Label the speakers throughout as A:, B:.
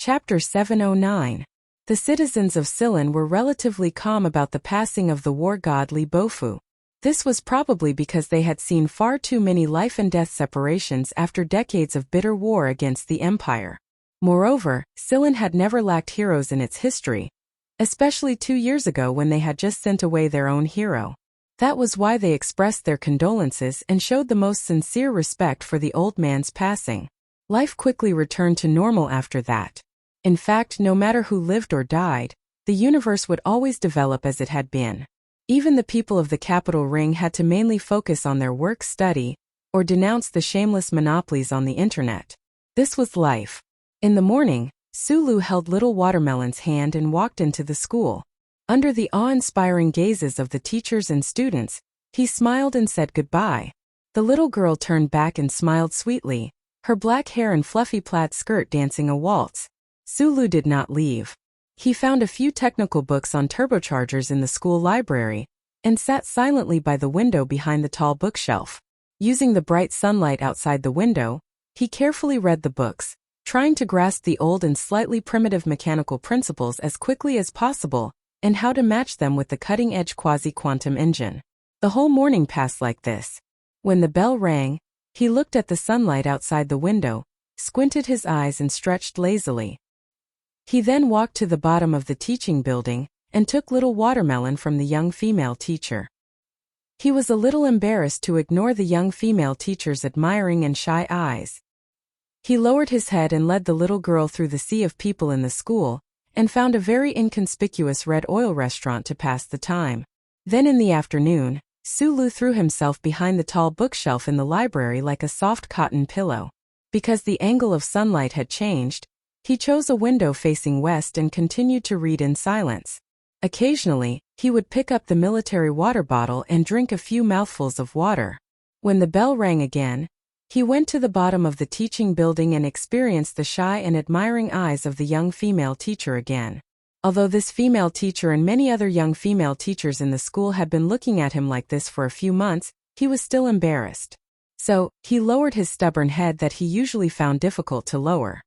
A: Chapter 709. The citizens of Silin were relatively calm about the passing of the war god Li Bofu. This was probably because they had seen far too many life-and-death separations after decades of bitter war against the empire. Moreover, Silin had never lacked heroes in its history, especially 2 years ago when they had just sent away their own hero. That was why they expressed their condolences and showed the most sincere respect for the old man's passing. Life quickly returned to normal after that. In fact, no matter who lived or died, the universe would always develop as it had been. Even the people of the capital ring had to mainly focus on their work study, or denounce the shameless monopolies on the internet. This was life. In the morning, Sulu held little Watermelon's hand and walked into the school. Under the awe-inspiring gazes of the teachers and students, he smiled and said goodbye. The little girl turned back and smiled sweetly, her black hair and fluffy plaid skirt dancing a waltz. Sulu did not leave. He found a few technical books on turbochargers in the school library, and sat silently by the window behind the tall bookshelf. Using the bright sunlight outside the window, he carefully read the books, trying to grasp the old and slightly primitive mechanical principles as quickly as possible, and how to match them with the cutting-edge quasi-quantum engine. The whole morning passed like this. When the bell rang, he looked at the sunlight outside the window, squinted his eyes and stretched lazily. He then walked to the bottom of the teaching building and took little Watermelon from the young female teacher. He was a little embarrassed to ignore the young female teacher's admiring and shy eyes. He lowered his head and led the little girl through the sea of people in the school, and found a very inconspicuous red oil restaurant to pass the time. Then in the afternoon, Sulu threw himself behind the tall bookshelf in the library like a soft cotton pillow. Because the angle of sunlight had changed, he chose a window facing west and continued to read in silence. Occasionally, he would pick up the military water bottle and drink a few mouthfuls of water. When the bell rang again, he went to the bottom of the teaching building and experienced the shy and admiring eyes of the young female teacher again. Although this female teacher and many other young female teachers in the school had been looking at him like this for a few months, he was still embarrassed. So, he lowered his stubborn head that he usually found difficult to lower.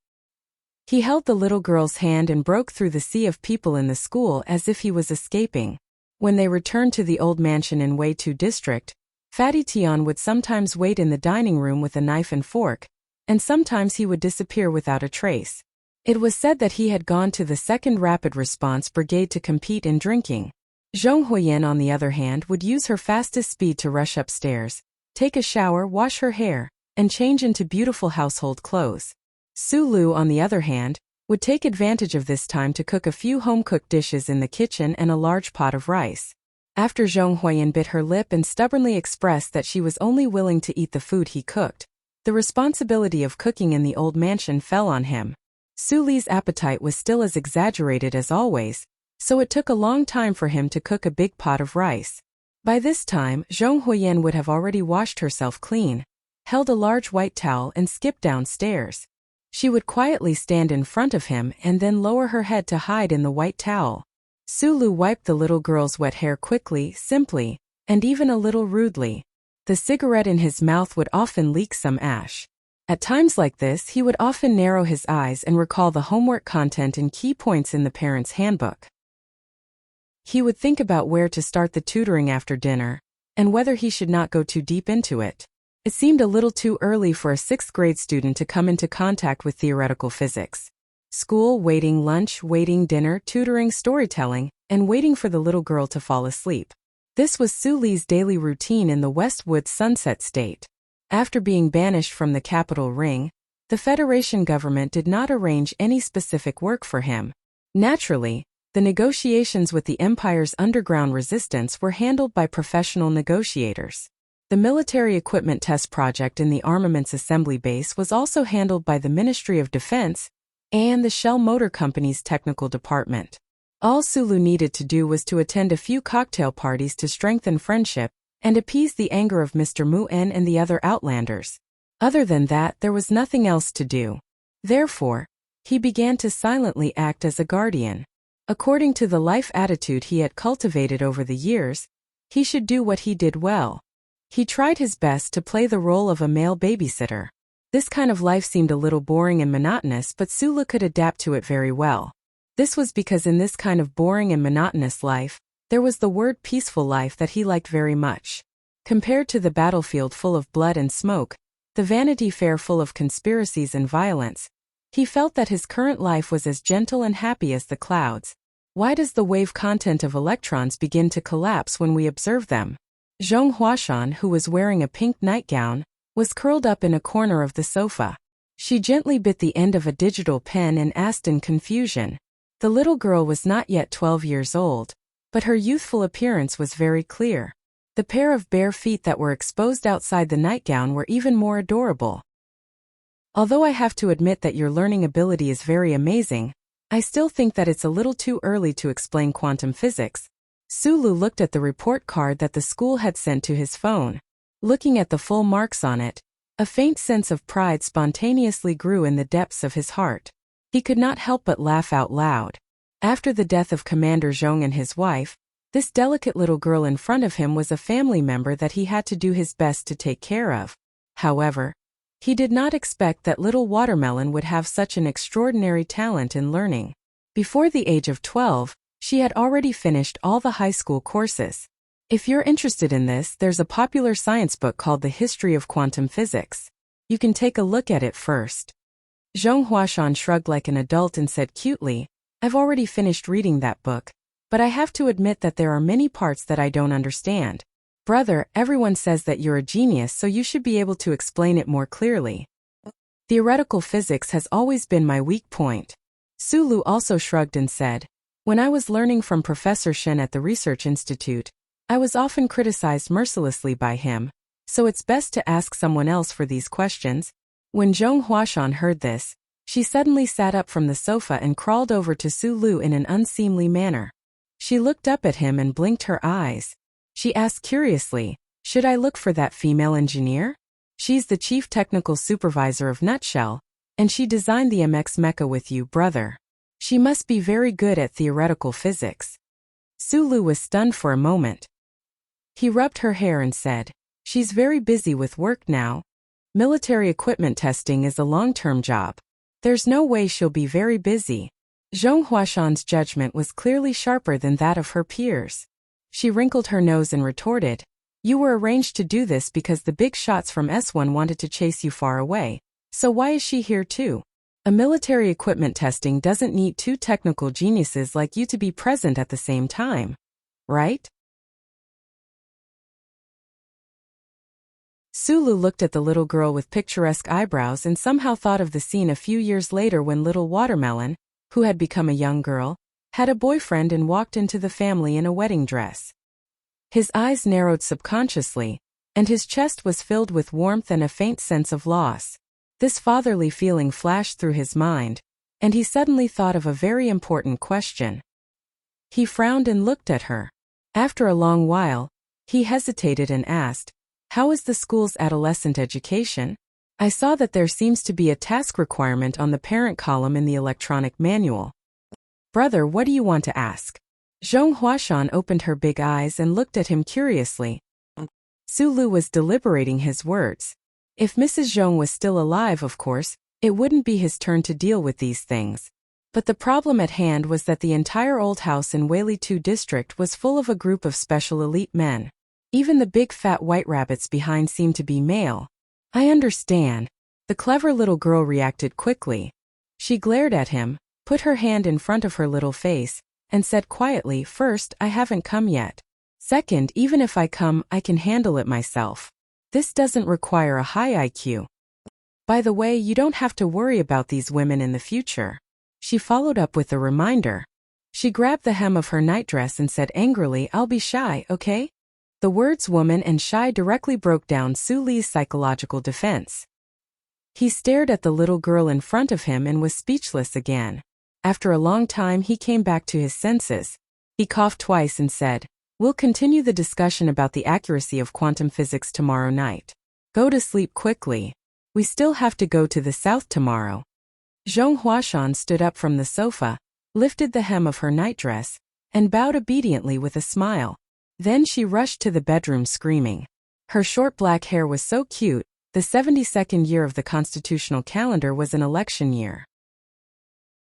A: He held the little girl's hand and broke through the sea of people in the school as if he was escaping. When they returned to the old mansion in Wei Tu district, Fatty Tian would sometimes wait in the dining room with a knife and fork, and sometimes he would disappear without a trace. It was said that he had gone to the 2nd Rapid Response Brigade to compete in drinking. Zhong Huiyan, on the other hand, would use her fastest speed to rush upstairs, take a shower, wash her hair, and change into beautiful household clothes. Sulu, on the other hand, would take advantage of this time to cook a few home-cooked dishes in the kitchen and a large pot of rice. After Zhong Huiyan bit her lip and stubbornly expressed that she was only willing to eat the food he cooked, the responsibility of cooking in the old mansion fell on him. Suli's appetite was still as exaggerated as always, so it took a long time for him to cook a big pot of rice. By this time, Zhong Huiyan would have already washed herself clean, held a large white towel and skipped downstairs. She would quietly stand in front of him and then lower her head to hide in the white towel. Sulu wiped the little girl's wet hair quickly, simply, and even a little rudely. The cigarette in his mouth would often leak some ash. At times like this, he would often narrow his eyes and recall the homework content and key points in the parents' handbook. He would think about where to start the tutoring after dinner, and whether he should not go too deep into it. It seemed a little too early for a 6th-grade student to come into contact with theoretical physics. School, waiting lunch, waiting dinner, tutoring, storytelling, and waiting for the little girl to fall asleep. This was Suli's daily routine in the Westwood Sunset State. After being banished from the capital ring, the Federation government did not arrange any specific work for him. Naturally, the negotiations with the Empire's underground resistance were handled by professional negotiators. The military equipment test project in the Armaments Assembly Base was also handled by the Ministry of Defense and the Shell Motor Company's technical department. All Sulu needed to do was to attend a few cocktail parties to strengthen friendship and appease the anger of Mr. Mu-En and the other Outlanders. Other than that, there was nothing else to do. Therefore, he began to silently act as a guardian. According to the life attitude he had cultivated over the years, he should do what he did well. He tried his best to play the role of a male babysitter. This kind of life seemed a little boring and monotonous, but Sulu could adapt to it very well. This was because in this kind of boring and monotonous life, there was the word peaceful life that he liked very much. Compared to the battlefield full of blood and smoke, the Vanity Fair full of conspiracies and violence, he felt that his current life was as gentle and happy as the clouds. Why does the wave content of electrons begin to collapse when we observe them? Zhong Huashan, who was wearing a pink nightgown, was curled up in a corner of the sofa. She gently bit the end of a digital pen and asked in confusion. The little girl was not yet 12 years old, but her youthful appearance was very clear. The pair of bare feet that were exposed outside the nightgown were even more adorable. Although I have to admit that your learning ability is very amazing, I still think that it's a little too early to explain quantum physics. Sulu looked at the report card that the school had sent to his phone. Looking at the full marks on it, a faint sense of pride spontaneously grew in the depths of his heart. He could not help but laugh out loud. After the death of Commander Zhong and his wife, this delicate little girl in front of him was a family member that he had to do his best to take care of. However, he did not expect that little Watermelon would have such an extraordinary talent in learning. Before the age of 12, she had already finished all the high school courses. If you're interested in this, there's a popular science book called The History of Quantum Physics. You can take a look at it first. Zhong Huashan shrugged like an adult and said cutely, I've already finished reading that book, but I have to admit that there are many parts that I don't understand. Brother, everyone says that you're a genius, so you should be able to explain it more clearly. Theoretical physics has always been my weak point. Sulu also shrugged and said, when I was learning from Professor Shen at the Research Institute, I was often criticized mercilessly by him, so it's best to ask someone else for these questions. When Zhong Huashan heard this, she suddenly sat up from the sofa and crawled over to Sulu in an unseemly manner. She looked up at him and blinked her eyes. She asked curiously, should I look for that female engineer? She's the chief technical supervisor of Nutshell, and she designed the MX mecha with you, brother. She must be very good at theoretical physics. Sulu was stunned for a moment. He rubbed her hair and said, she's very busy with work now. Military equipment testing is a long-term job. There's no way she'll be very busy. Zhong Huashan's judgment was clearly sharper than that of her peers. She wrinkled her nose and retorted, you were arranged to do this because the big shots from S1 wanted to chase you far away, so why is she here too? A military equipment testing doesn't need two technical geniuses like you to be present at the same time, right? Sulu looked at the little girl with picturesque eyebrows and somehow thought of the scene a few years later when little Watermelon, who had become a young girl, had a boyfriend and walked into the family in a wedding dress. His eyes narrowed subconsciously, and his chest was filled with warmth and a faint sense of loss. This fatherly feeling flashed through his mind, and he suddenly thought of a very important question. He frowned and looked at her. After a long while, he hesitated and asked, how is the school's adolescent education? I saw that there seems to be a task requirement on the parent column in the electronic manual. Brother, what do you want to ask? Zhong Huashan opened her big eyes and looked at him curiously. Sulu was deliberating his words. If Mrs. Zhong was still alive, of course, it wouldn't be his turn to deal with these things. But the problem at hand was that the entire old house in Weili 2 district was full of a group of special elite men. Even the big fat white rabbits behind seemed to be male. I understand. The clever little girl reacted quickly. She glared at him, put her hand in front of her little face, and said quietly, first, I haven't come yet. Second, even if I come, I can handle it myself. This doesn't require a high IQ. By the way, you don't have to worry about these women in the future. She followed up with a reminder. She grabbed the hem of her nightdress and said angrily, I'll be shy, okay? The words woman and shy directly broke down Su Li's psychological defense. He stared at the little girl in front of him and was speechless again. After a long time he came back to his senses. He coughed twice and said, we'll continue the discussion about the accuracy of quantum physics tomorrow night. Go to sleep quickly. We still have to go to the south tomorrow. Zhong Huashan stood up from the sofa, lifted the hem of her nightdress, and bowed obediently with a smile. Then she rushed to the bedroom screaming. Her short black hair was so cute, The 72nd year of the constitutional calendar was an election year.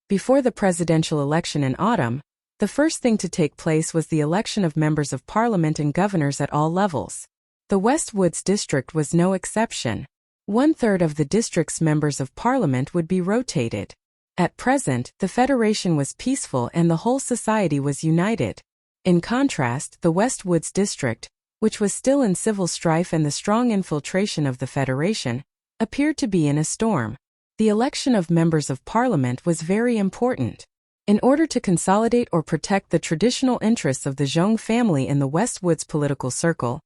A: Before the presidential election in autumn, the first thing to take place was the election of members of parliament and governors at all levels. The West Woods district was no exception. 1/3 of the district's members of parliament would be rotated. At present, the federation was peaceful and the whole society was united. In contrast, the West Woods district, which was still in civil strife and the strong infiltration of the federation, appeared to be in a storm. The election of members of parliament was very important. In order to consolidate or protect the traditional interests of the Zhong family in the West Woods political circle,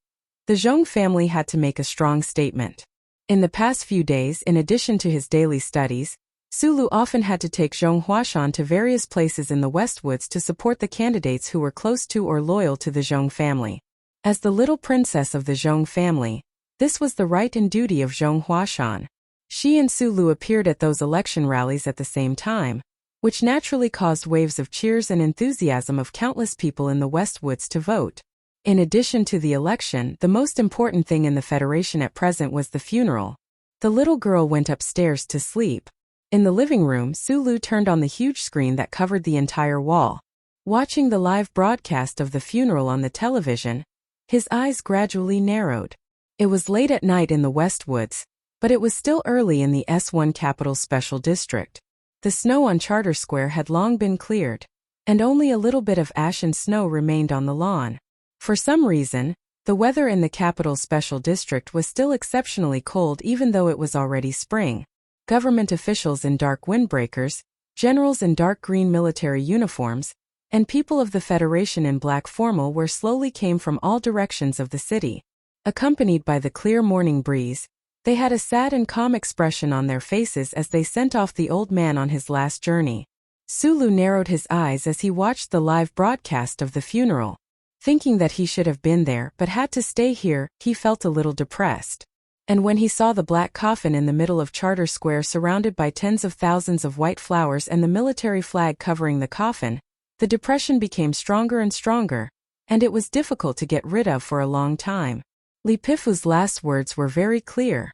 A: the Zhong family had to make a strong statement. In the past few days, in addition to his daily studies, Sulu often had to take Zhong Huashan to various places in the West Woods to support the candidates who were close to or loyal to the Zhong family. As the little princess of the Zhong family, this was the right and duty of Zhong Huashan. She and Sulu appeared at those election rallies at the same time, which naturally caused waves of cheers and enthusiasm of countless people in the West Woods to vote. In addition to the election, the most important thing in the Federation at present was the funeral. The little girl went upstairs to sleep. In the living room, Sulu turned on the huge screen that covered the entire wall. Watching the live broadcast of the funeral on the television, his eyes gradually narrowed. It was late at night in the West Woods, but it was still early in the S1 Capital Special District. The snow on Charter Square had long been cleared, and only a little bit of ash and snow remained on the lawn. For some reason, the weather in the Capital Special District was still exceptionally cold even though it was already spring. Government officials in dark windbreakers, generals in dark green military uniforms, and people of the Federation in black formal wear slowly came from all directions of the city. Accompanied by the clear morning breeze, they had a sad and calm expression on their faces as they sent off the old man on his last journey. Sulu narrowed his eyes as he watched the live broadcast of the funeral. Thinking that he should have been there but had to stay here, he felt a little depressed. And when he saw the black coffin in the middle of Charter Square surrounded by tens of thousands of white flowers and the military flag covering the coffin, the depression became stronger and stronger, and it was difficult to get rid of for a long time. Li Pifu's last words were very clear.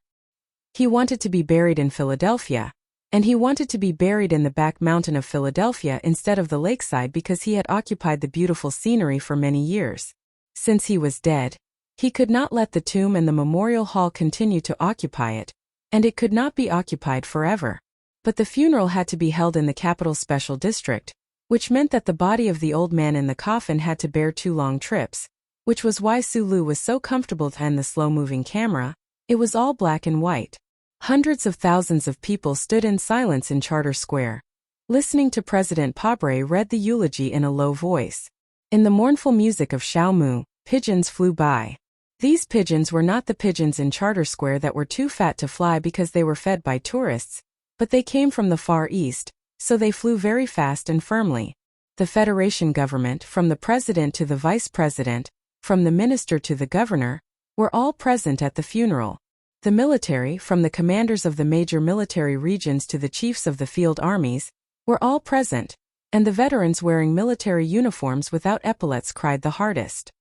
A: He wanted to be buried in Philadelphia, and he wanted to be buried in the back mountain of Philadelphia instead of the lakeside because he had occupied the beautiful scenery for many years. Since he was dead, he could not let the tomb and the memorial hall continue to occupy it, and it could not be occupied forever. But the funeral had to be held in the Capital Special District, which meant that the body of the old man in the coffin had to bear 2 long trips, which was why Sulu was so comfortable to end the slow-moving camera. It was all black and white. Hundreds of thousands of people stood in silence in Charter Square, listening to President Pabre read the eulogy in a low voice. In the mournful music of Xiaomu, pigeons flew by. These pigeons were not the pigeons in Charter Square that were too fat to fly because they were fed by tourists, but they came from the Far East, so they flew very fast and firmly. The Federation government, from the president to the vice president, from the minister to the governor, were all present at the funeral. The military, from the commanders of the major military regions to the chiefs of the field armies, were all present, and the veterans wearing military uniforms without epaulets cried the hardest.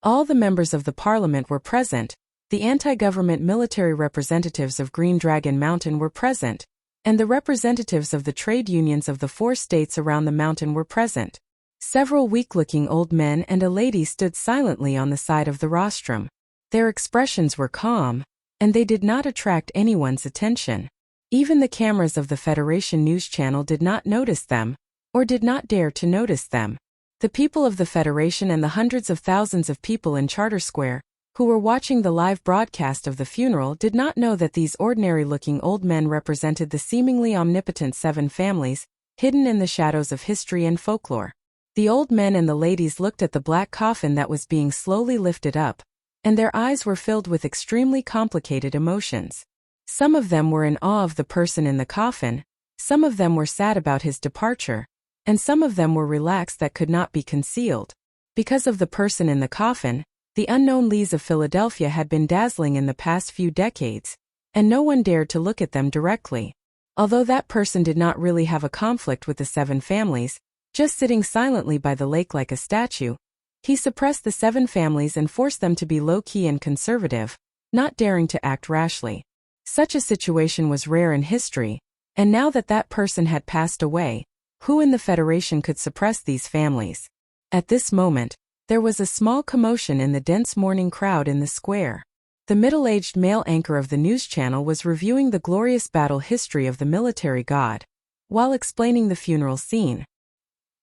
A: All the members of the parliament were present, the anti-government military representatives of Green Dragon Mountain were present, and the representatives of the trade unions of the 4 states around the mountain were present. Several weak-looking old men and a lady stood silently on the side of the rostrum. Their expressions were calm, and they did not attract anyone's attention. Even the cameras of the Federation news channel did not notice them, or did not dare to notice them. The people of the Federation and the hundreds of thousands of people in Charter Square, who were watching the live broadcast of the funeral, did not know that these ordinary-looking old men represented the seemingly omnipotent 7 families, hidden in the shadows of history and folklore. The old men and the ladies looked at the black coffin that was being slowly lifted up, and their eyes were filled with extremely complicated emotions. Some of them were in awe of the person in the coffin, some of them were sad about his departure, and some of them were relaxed that could not be concealed. Because of the person in the coffin, the unknown Lees of Philadelphia had been dazzling in the past few decades, and no one dared to look at them directly. Although that person did not really have a conflict with the 7 families, just sitting silently by the lake like a statue, he suppressed the 7 families and forced them to be low-key and conservative, not daring to act rashly. Such a situation was rare in history, and now that that person had passed away, who in the Federation could suppress these families? At this moment, there was a small commotion in the dense morning crowd in the square. The middle-aged male anchor of the news channel was reviewing the glorious battle history of the military god, while explaining the funeral scene.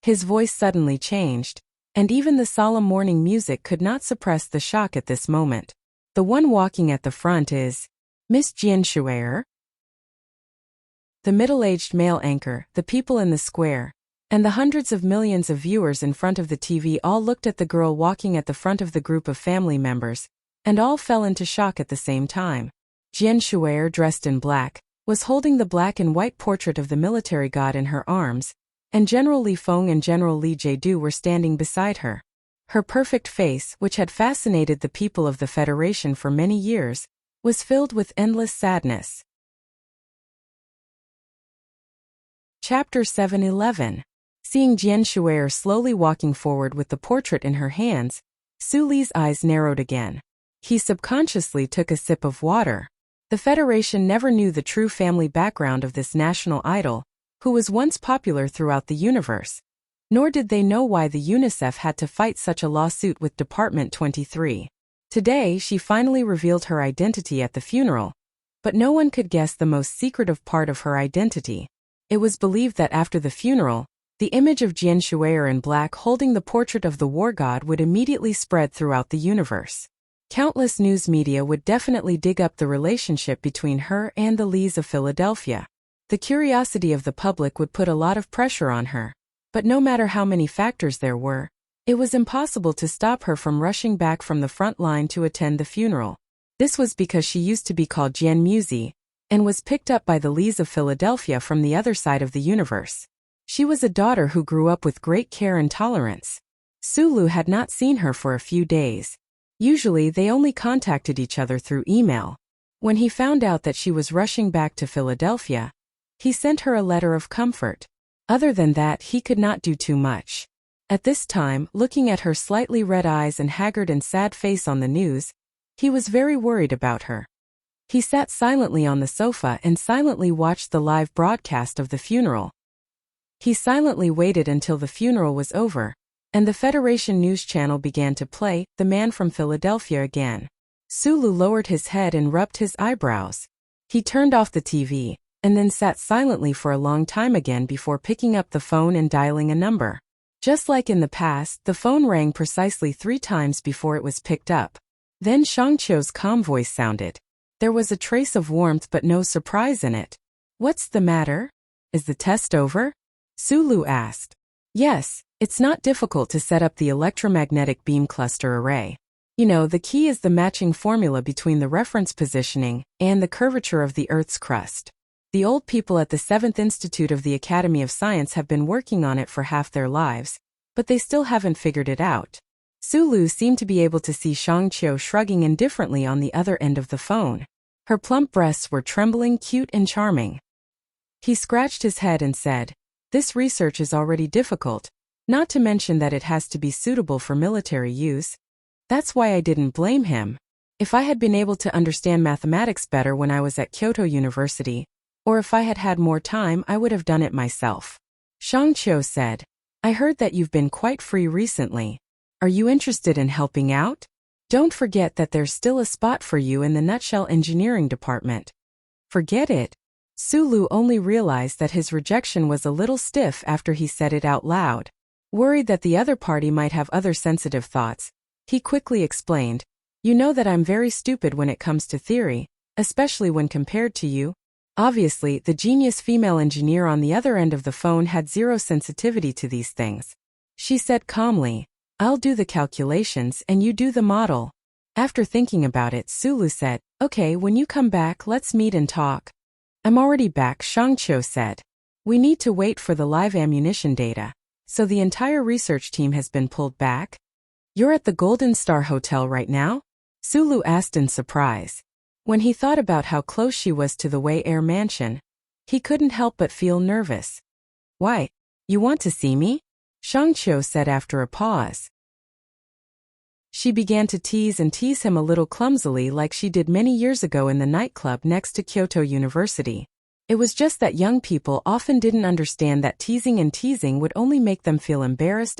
A: His voice suddenly changed, and even the solemn mourning music could not suppress the shock at this moment. The one walking at the front is Miss Jian Shuier? The middle-aged male anchor, the people in the square, and the hundreds of millions of viewers in front of the TV all looked at the girl walking at the front of the group of family members, and all fell into shock at the same time. Jian Shuier, dressed in black, was holding the black and white portrait of the military god in her arms, and General Li Feng and General Li Jiedu were standing beside her. Her perfect face, which had fascinated the people of the Federation for many years, was filled with endless sadness. Chapter 7:11. Seeing Jian Shuier slowly walking forward with the portrait in her hands, Su Li's eyes narrowed again. He subconsciously took a sip of water. The Federation never knew the true family background of this national idol, who was once popular throughout the universe. Nor did they know why the UNICEF had to fight such a lawsuit with Department 23. Today she finally revealed her identity at the funeral, but no one could guess the most secretive part of her identity. It was believed that after the funeral, the image of Jian Shuier in black holding the portrait of the war god would immediately spread throughout the universe. Countless news media would definitely dig up the relationship between her and the Lees of Philadelphia. The curiosity of the public would put a lot of pressure on her. But no matter how many factors there were, it was impossible to stop her from rushing back from the front line to attend the funeral. This was because she used to be called Jian Muzi, and was picked up by the Lees of Philadelphia from the other side of the universe. She was a daughter who grew up with great care and tolerance. Sulu had not seen her for a few days. Usually they only contacted each other through email. When he found out that she was rushing back to Philadelphia, he sent her a letter of comfort. Other than that, he could not do too much. At this time, looking at her slightly red eyes and haggard and sad face on the news, he was very worried about her. He sat silently on the sofa and silently watched the live broadcast of the funeral. He silently waited until the funeral was over, and the Federation news channel began to play The Man from Philadelphia again. Sulu lowered his head and rubbed his eyebrows. He turned off the TV, and then sat silently for a long time again before picking up the phone and dialing a number. Just like in the past, the phone rang precisely 3 times before it was picked up. Then Shangqiu's calm voice sounded. There was a trace of warmth but no surprise in it. "What's the matter? Is the test over?" Sulu asked. "Yes, it's not difficult to set up the electromagnetic beam cluster array. You know, the key is the matching formula between the reference positioning and the curvature of the Earth's crust. The old people at the 7th Institute of the Academy of Science have been working on it for half their lives, but they still haven't figured it out." Sulu seemed to be able to see Shangqiu shrugging indifferently on the other end of the phone. Her plump breasts were trembling, cute and charming. He scratched his head and said, "This research is already difficult, not to mention that it has to be suitable for military use. That's why I didn't blame him. If I had been able to understand mathematics better when I was at Kyoto University, or if I had had more time, I would have done it myself." Shangqiu said, "I heard that you've been quite free recently. Are you interested in helping out? Don't forget that there's still a spot for you in the Nutshell Engineering Department." Forget it. Sulu only realized that his rejection was a little stiff after he said it out loud. Worried that the other party might have other sensitive thoughts, he quickly explained, "You know that I'm very stupid when it comes to theory, especially when compared to you." Obviously, the genius female engineer on the other end of the phone had zero sensitivity to these things. She said calmly, "I'll do the calculations and you do the model." After thinking about it, Sulu said, "Okay, when you come back, let's meet and talk." "I'm already back," Shangqiu said. "We need to wait for the live ammunition data, so the entire research team has been pulled back." "You're at the Golden Star Hotel right now?" Sulu asked in surprise. When he thought about how close she was to the Wei Air Mansion, he couldn't help but feel nervous. "Why? You want to see me?" Shangqiu said after a pause. She began to tease him a little clumsily like she did many years ago in the nightclub next to Kyoto University. It was just that young people often didn't understand that teasing would only make them feel embarrassed.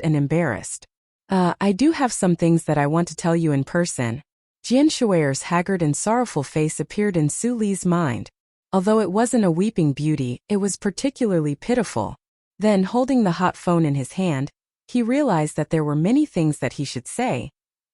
A: I do have some things that I want to tell you in person. Jian Shui's haggard and sorrowful face appeared in Su Li's mind. Although it wasn't a weeping beauty, it was particularly pitiful. Then, holding the hot phone in his hand, he realized that there were many things that he should say,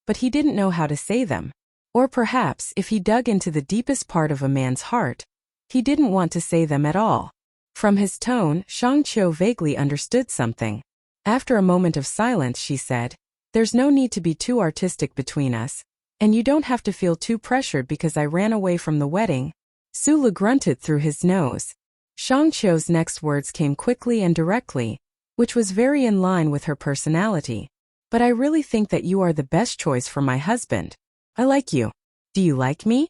A: but he didn't know how to say them. Or perhaps, if he dug into the deepest part of a man's heart, he didn't want to say them at all. From his tone, Shang Qiu vaguely understood something. After a moment of silence, she said, "There's no need to be too artistic between us, and you don't have to feel too pressured because I ran away from the wedding." Su Li grunted through his nose. Shang Qiu's next words came quickly and directly, which was very in line with her personality. "But I really think that you are the best choice for my husband. I like you. Do you like me?"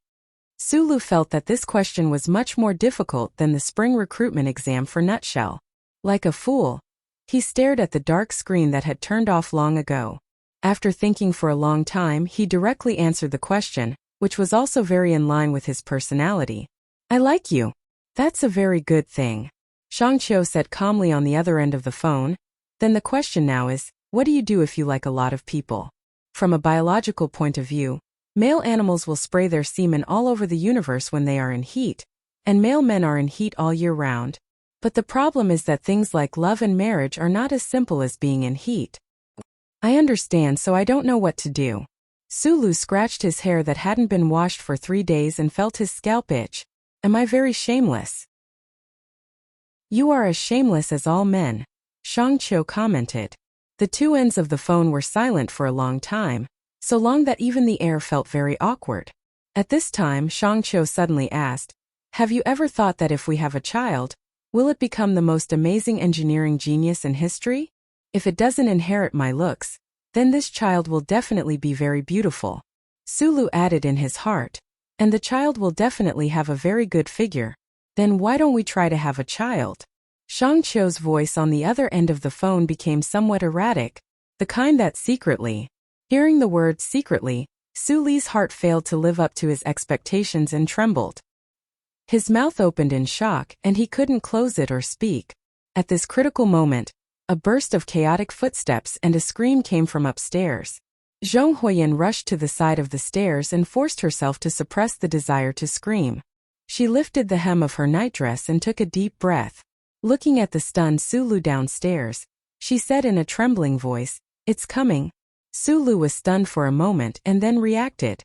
A: Su Li felt that this question was much more difficult than the spring recruitment exam for Nutshell. Like a fool, he stared at the dark screen that had turned off long ago. After thinking for a long time, he directly answered the question, which was also very in line with his personality. "I like you. That's a very good thing," Shang Qiu said calmly on the other end of the phone. "Then the question now is, what do you do if you like a lot of people?" From a biological point of view, male animals will spray their semen all over the universe when they are in heat, and male men are in heat all year round. But the problem is that things like love and marriage are not as simple as being in heat. "I understand, so I don't know what to do." Su Li scratched his hair that hadn't been washed for 3 days and felt his scalp itch. "Am I very shameless?" "You are as shameless as all men," Shang Qiu commented. The two ends of the phone were silent for a long time, so long that even the air felt very awkward. At this time, Shang Qiu suddenly asked, "Have you ever thought that if we have a child, will it become the most amazing engineering genius in history? If it doesn't inherit my looks, then this child will definitely be very beautiful." Su Li added in his heart, "And the child will definitely have a very good figure. Then why don't we try to have a child?" Shang Qiu's voice on the other end of the phone became somewhat erratic, the kind that secretly. Hearing the word secretly, Su Li's heart failed to live up to his expectations and trembled. His mouth opened in shock, and he couldn't close it or speak. At this critical moment, a burst of chaotic footsteps and a scream came from upstairs. Zhong Huiyan rushed to the side of the stairs and forced herself to suppress the desire to scream. She lifted the hem of her nightdress and took a deep breath. Looking at the stunned Su Li downstairs, she said in a trembling voice, "It's coming." Su Li was stunned for a moment and then reacted.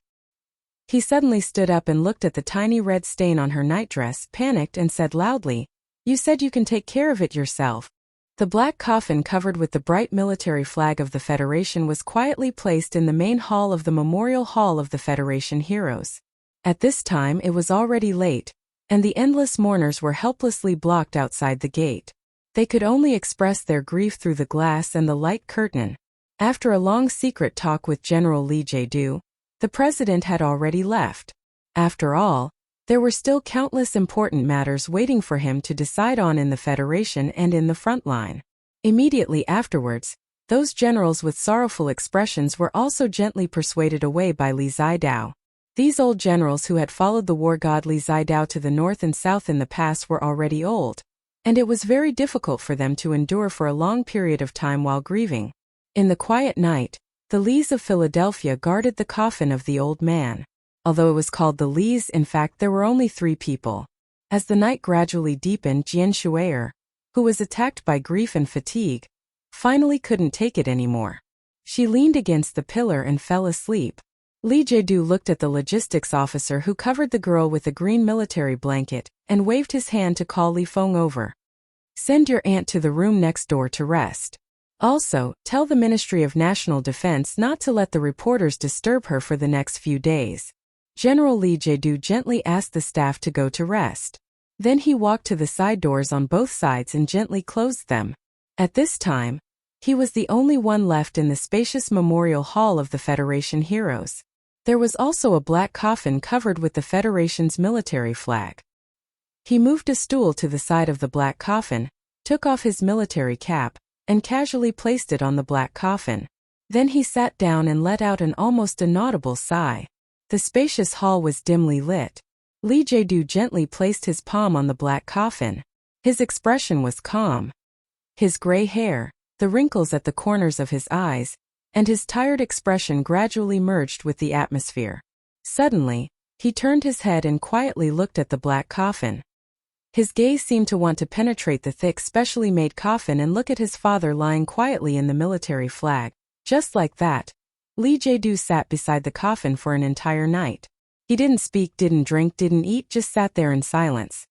A: He suddenly stood up and looked at the tiny red stain on her nightdress, panicked, and said loudly, "You said you can take care of it yourself." The black coffin covered with the bright military flag of the Federation was quietly placed in the main hall of the Memorial Hall of the Federation Heroes. At this time it was already late, and the endless mourners were helplessly blocked outside the gate. They could only express their grief through the glass and the light curtain. After a long secret talk with General Li Jiedu, the president had already left. After all, there were still countless important matters waiting for him to decide on in the Federation and in the front line. Immediately afterwards, those generals with sorrowful expressions were also gently persuaded away by Li Zidao. These old generals who had followed the war god Li Zidao to the north and south in the past were already old, and it was very difficult for them to endure for a long period of time while grieving. In the quiet night, the Lees of Philadelphia guarded the coffin of the old man. Although it was called the Lees, in fact there were only 3 people. As the night gradually deepened, Jian Shui'er, who was attacked by grief and fatigue, finally couldn't take it anymore. She leaned against the pillar and fell asleep. Li Jiedu looked at the logistics officer who covered the girl with a green military blanket and waved his hand to call Li Feng over. "Send your aunt to the room next door to rest. Also, tell the Ministry of National Defense not to let the reporters disturb her for the next few days." General Li Jiedu gently asked the staff to go to rest. Then he walked to the side doors on both sides and gently closed them. At this time, he was the only one left in the spacious memorial hall of the Federation heroes. There was also a black coffin covered with the Federation's military flag. He moved a stool to the side of the black coffin, took off his military cap, and casually placed it on the black coffin. Then he sat down and let out an almost inaudible sigh. The spacious hall was dimly lit. Li Jiedu gently placed his palm on the black coffin. His expression was calm. His gray hair, the wrinkles at the corners of his eyes, and his tired expression gradually merged with the atmosphere. Suddenly, he turned his head and quietly looked at the black coffin. His gaze seemed to want to penetrate the thick specially made coffin and look at his father lying quietly in the military flag. Just like that, Li Jiedu sat beside the coffin for an entire night. He didn't speak, didn't drink, didn't eat, just sat there in silence.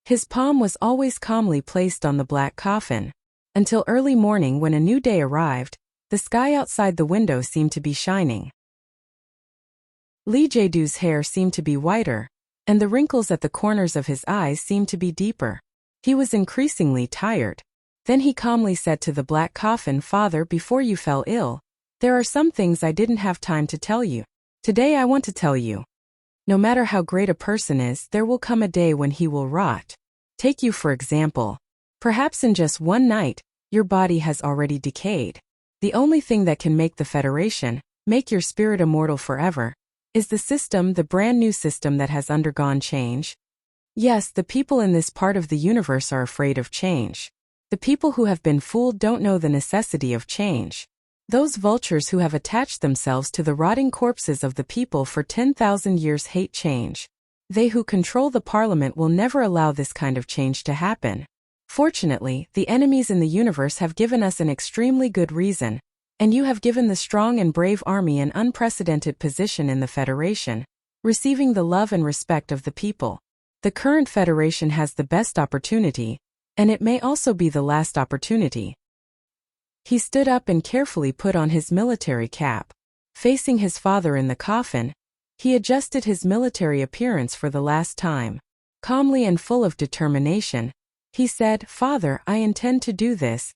A: His palm was always calmly placed on the black coffin. Until early morning when a new day arrived, the sky outside the window seemed to be shining. Li Jiedu's hair seemed to be whiter, and the wrinkles at the corners of his eyes seemed to be deeper. He was increasingly tired. Then he calmly said to the black coffin, "Father, before you fell ill, there are some things I didn't have time to tell you. Today I want to tell you. No matter how great a person is, there will come a day when he will rot. Take you for example. Perhaps in just one night, your body has already decayed. The only thing that can make the Federation, make your spirit immortal forever, is the system, the brand new system that has undergone change. Yes, the people in this part of the universe are afraid of change. The people who have been fooled don't know the necessity of change. Those vultures who have attached themselves to the rotting corpses of the people for 10,000 years hate change. They who control the parliament will never allow this kind of change to happen. Fortunately, the enemies in the universe have given us an extremely good reason, and you have given the strong and brave army an unprecedented position in the Federation, receiving the love and respect of the people. The current Federation has the best opportunity, and it may also be the last opportunity." He stood up and carefully put on his military cap. Facing his father in the coffin, he adjusted his military appearance for the last time. Calmly and full of determination, he said, "Father, I intend to do this.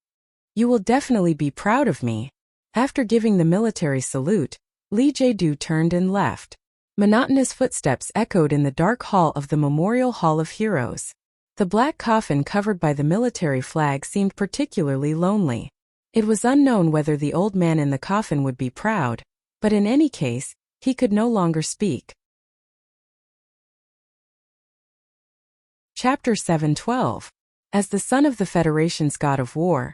A: You will definitely be proud of me." After giving the military salute, Li Jiedu turned and left. Monotonous footsteps echoed in the dark hall of the Memorial Hall of Heroes. The black coffin covered by the military flag seemed particularly lonely. It was unknown whether the old man in the coffin would be proud, but in any case, he could no longer speak. Chapter 7:12. As the son of the Federation's god of war,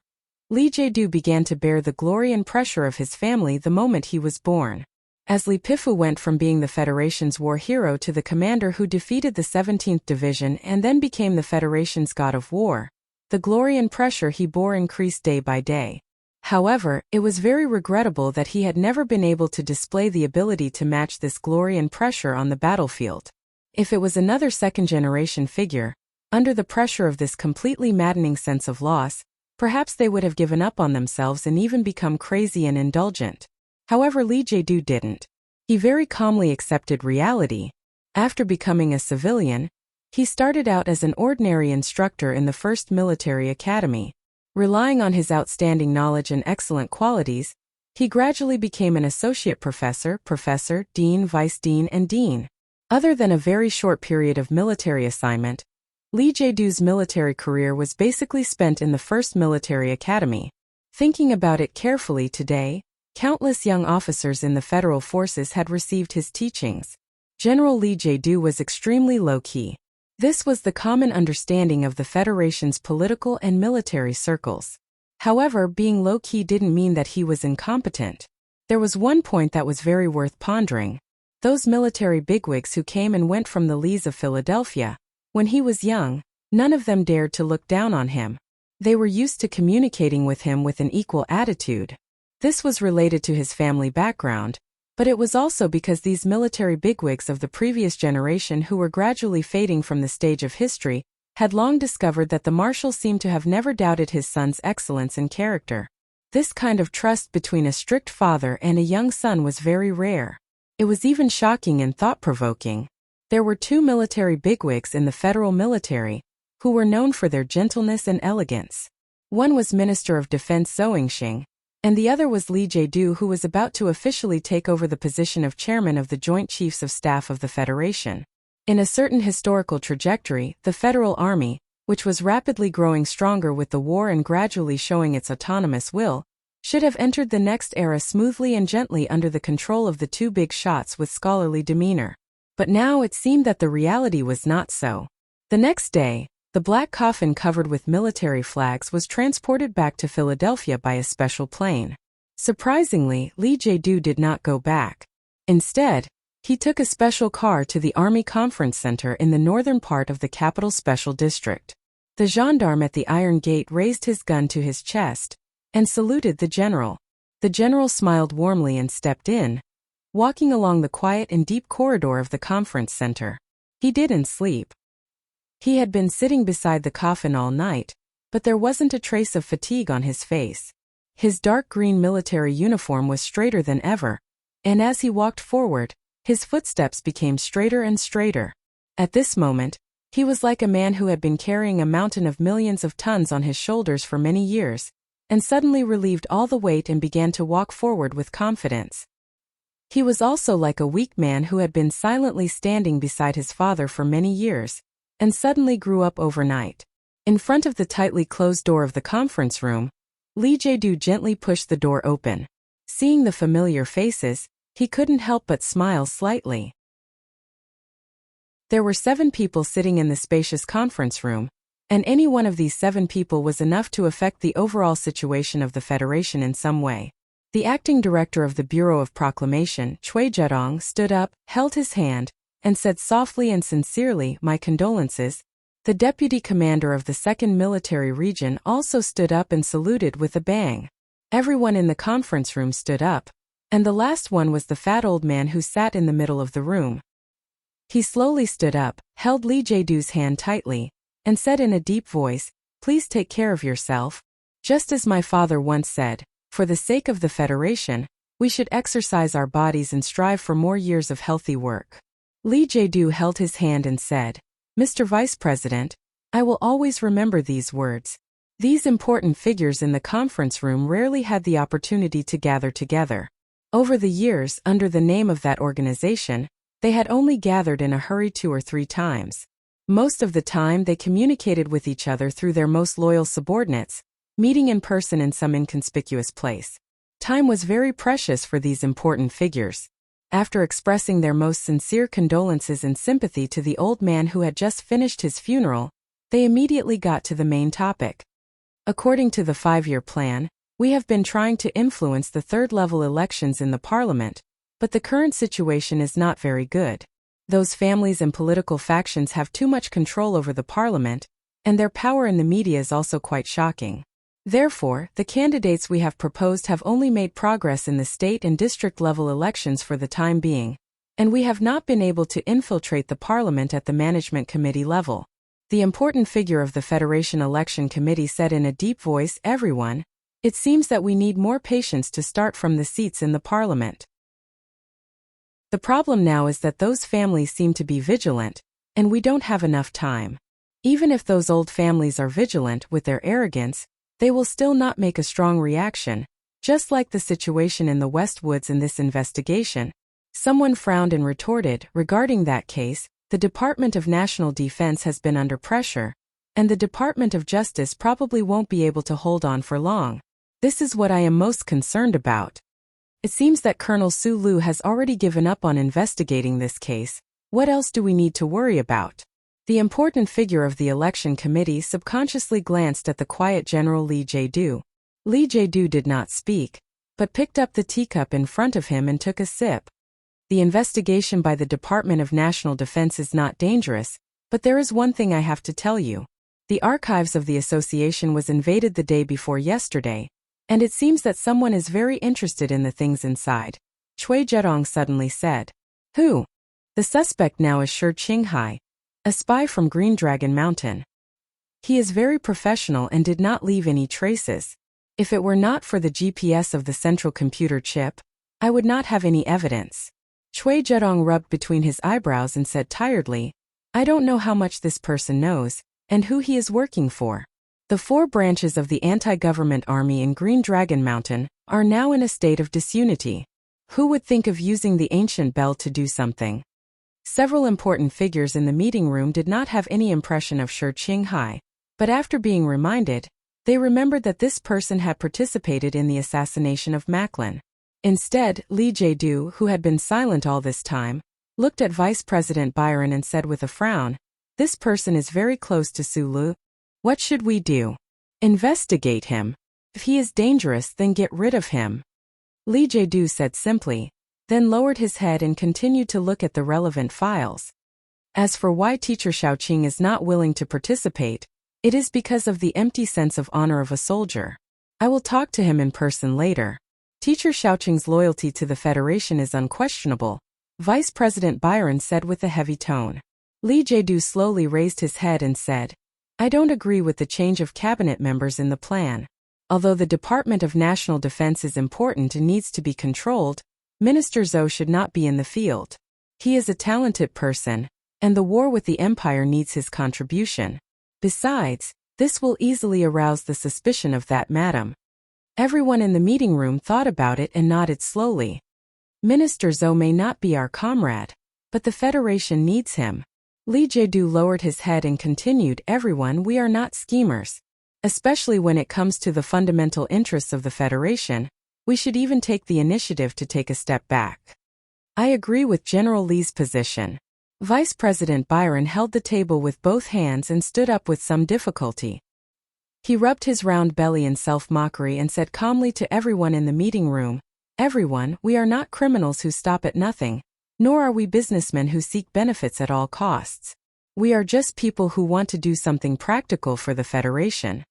A: Li Jiedu began to bear the glory and pressure of his family the moment he was born. As Li Pifu went from being the Federation's war hero to the commander who defeated the 17th Division and then became the Federation's god of war, the glory and pressure he bore increased day by day. However, it was very regrettable that he had never been able to display the ability to match this glory and pressure on the battlefield. If it was another second-generation figure, under the pressure of this completely maddening sense of loss, perhaps they would have given up on themselves and even become crazy and indulgent. However, Li Jiedu didn't. He very calmly accepted reality. After becoming a civilian, he started out as an ordinary instructor in the first military academy. Relying on his outstanding knowledge and excellent qualities, he gradually became an associate professor, dean, vice dean, and dean. Other than a very short period of military assignment, Li Jiedu's military career was basically spent in the first military academy. Thinking about it carefully today, countless young officers in the federal forces had received his teachings. General Li Jiedu was extremely low-key. This was the common understanding of the Federation's political and military circles. However, being low-key didn't mean that he was incompetent. There was one point that was very worth pondering. Those military bigwigs who came and went from the Lees of Philadelphia, when he was young, none of them dared to look down on him. They were used to communicating with him with an equal attitude. This was related to his family background, but it was also because these military bigwigs of the previous generation who were gradually fading from the stage of history had long discovered that the marshal seemed to have never doubted his son's excellence and character. This kind of trust between a strict father and a young son was very rare. It was even shocking and thought-provoking. There were two military bigwigs in the federal military who were known for their gentleness and elegance. One was Minister of Defense Zhou Yingxing, and the other was Li Jiedu, who was about to officially take over the position of chairman of the Joint Chiefs of Staff of the Federation. In a certain historical trajectory, the Federal Army, which was rapidly growing stronger with the war and gradually showing its autonomous will, should have entered the next era smoothly and gently under the control of the two big shots with scholarly demeanor. But now it seemed that the reality was not so. The next day, the black coffin covered with military flags was transported back to Philadelphia by a special plane. Surprisingly, Lee Jae-do did not go back. Instead, he took a special car to the Army Conference Center in the northern part of the capital special district. The gendarme at the iron gate raised his gun to his chest and saluted the general. The general smiled warmly and stepped in, walking along the quiet and deep corridor of the conference center. He didn't sleep. He had been sitting beside the coffin all night, but there wasn't a trace of fatigue on his face. His dark green military uniform was straighter than ever, and as he walked forward, his footsteps became straighter and straighter. At this moment, he was like a man who had been carrying a mountain of millions of tons on his shoulders for many years, and suddenly relieved all the weight and began to walk forward with confidence. He was also like a weak man who had been silently standing beside his father for many years, and suddenly grew up overnight. In front of the tightly closed door of the conference room, Lee Jae-do gently pushed the door open. Seeing the familiar faces, he couldn't help but smile slightly. There were 7 people sitting in the spacious conference room, and any one of these 7 people was enough to affect the overall situation of the Federation in some way. The acting director of the Bureau of Proclamation, Choi Jae-dong, stood up, held his hand, and said softly and sincerely, "My condolences." The deputy commander of the 2nd Military Region also stood up and saluted with a bang. Everyone in the conference room stood up, and the last one was the fat old man who sat in the middle of the room. He slowly stood up, held Lee Jae-do's hand tightly, and said in a deep voice, "Please take care of yourself. Just as my father once said, for the sake of the Federation, we should exercise our bodies and strive for more years of healthy work." Lee Jae-do held his hand and said, "Mr. Vice President, I will always remember these words." These important figures in the conference room rarely had the opportunity to gather together. Over the years, under the name of that organization, they had only gathered in a hurry 2 or 3 times. Most of the time they communicated with each other through their most loyal subordinates, meeting in person in some inconspicuous place. Time was very precious for these important figures. After expressing their most sincere condolences and sympathy to the old man who had just finished his funeral, they immediately got to the main topic. According to the 5-year plan, we have been trying to influence the 3rd-level elections in the parliament, but the current situation is not very good. Those families and political factions have too much control over the parliament, and their power in the media is also quite shocking. Therefore, the candidates we have proposed have only made progress in the state and district-level elections for the time being, and we have not been able to infiltrate the parliament at the management committee level. The important figure of the Federation Election Committee said in a deep voice, "Everyone, it seems that we need more patience to start from the seats in the parliament. The problem now is that those families seem to be vigilant, and we don't have enough time. Even if those old families are vigilant with their arrogance, they will still not make a strong reaction, just like the situation in the West Woods in this investigation." Someone frowned and retorted, "Regarding that case, the Department of National Defense has been under pressure, and the Department of Justice probably won't be able to hold on for long. This is what I am most concerned about. It seems that Colonel Su Lu has already given up on investigating this case. What else do we need to worry about?" The important figure of the election committee subconsciously glanced at the quiet General Lee Jae-do. Lee Jae-do did not speak, but picked up the teacup in front of him and took a sip. "The investigation by the Department of National Defense is not dangerous, but there is one thing I have to tell you. The archives of the association was invaded the day before yesterday, and it seems that someone is very interested in the things inside." Choi Jae-dong suddenly said. "Who?" "The suspect now is Shi Qinghai, a spy from Green Dragon Mountain. He is very professional and did not leave any traces. If it were not for the GPS of the central computer chip, I would not have any evidence." Choi Jae-dong rubbed between his eyebrows and said tiredly, "I don't know how much this person knows, and who he is working for. The 4 branches of the anti-government army in Green Dragon Mountain are now in a state of disunity. Who would think of using the ancient bell to do something?" Several important figures in the meeting room did not have any impression of Shi Qinghai, but after being reminded, They remembered that this person had participated in the assassination of Macklin. Instead, Lee Jae-do, who had been silent all this time, looked at Vice President Byron and said with a frown, "This person is very close to Sulu. What should we do? Investigate him. If he is dangerous, then get rid of him." Lee Jae-do said simply, then lowered his head and continued to look at the relevant files. As for why Teacher Xiaoqing is not willing to participate, it is because of the empty sense of honor of a soldier. I will talk to him in person later. Teacher Xiaoqing's loyalty to the Federation is unquestionable, Vice President Byron said with a heavy tone. Lee Jae-do slowly raised his head and said, "I don't agree with the change of cabinet members in the plan. Although the Department of National Defense is important and needs to be controlled, Minister Zhou should not be in the field. He is a talented person, and the war with the Empire needs his contribution. Besides, this will easily arouse the suspicion of that madam." Everyone in the meeting room thought about it and nodded slowly. Minister Zhou may not be our comrade, but the Federation needs him. Lee Jae-do lowered his head and continued, "Everyone, we are not schemers. Especially when it comes to the fundamental interests of the Federation, we should even take the initiative to take a step back." I agree with General Lee's position. Vice President Byron held the table with both hands and stood up with some difficulty. He rubbed his round belly in self-mockery and said calmly to everyone in the meeting room, "Everyone, we are not criminals who stop at nothing, nor are we businessmen who seek benefits at all costs. We are just people who want to do something practical for the Federation."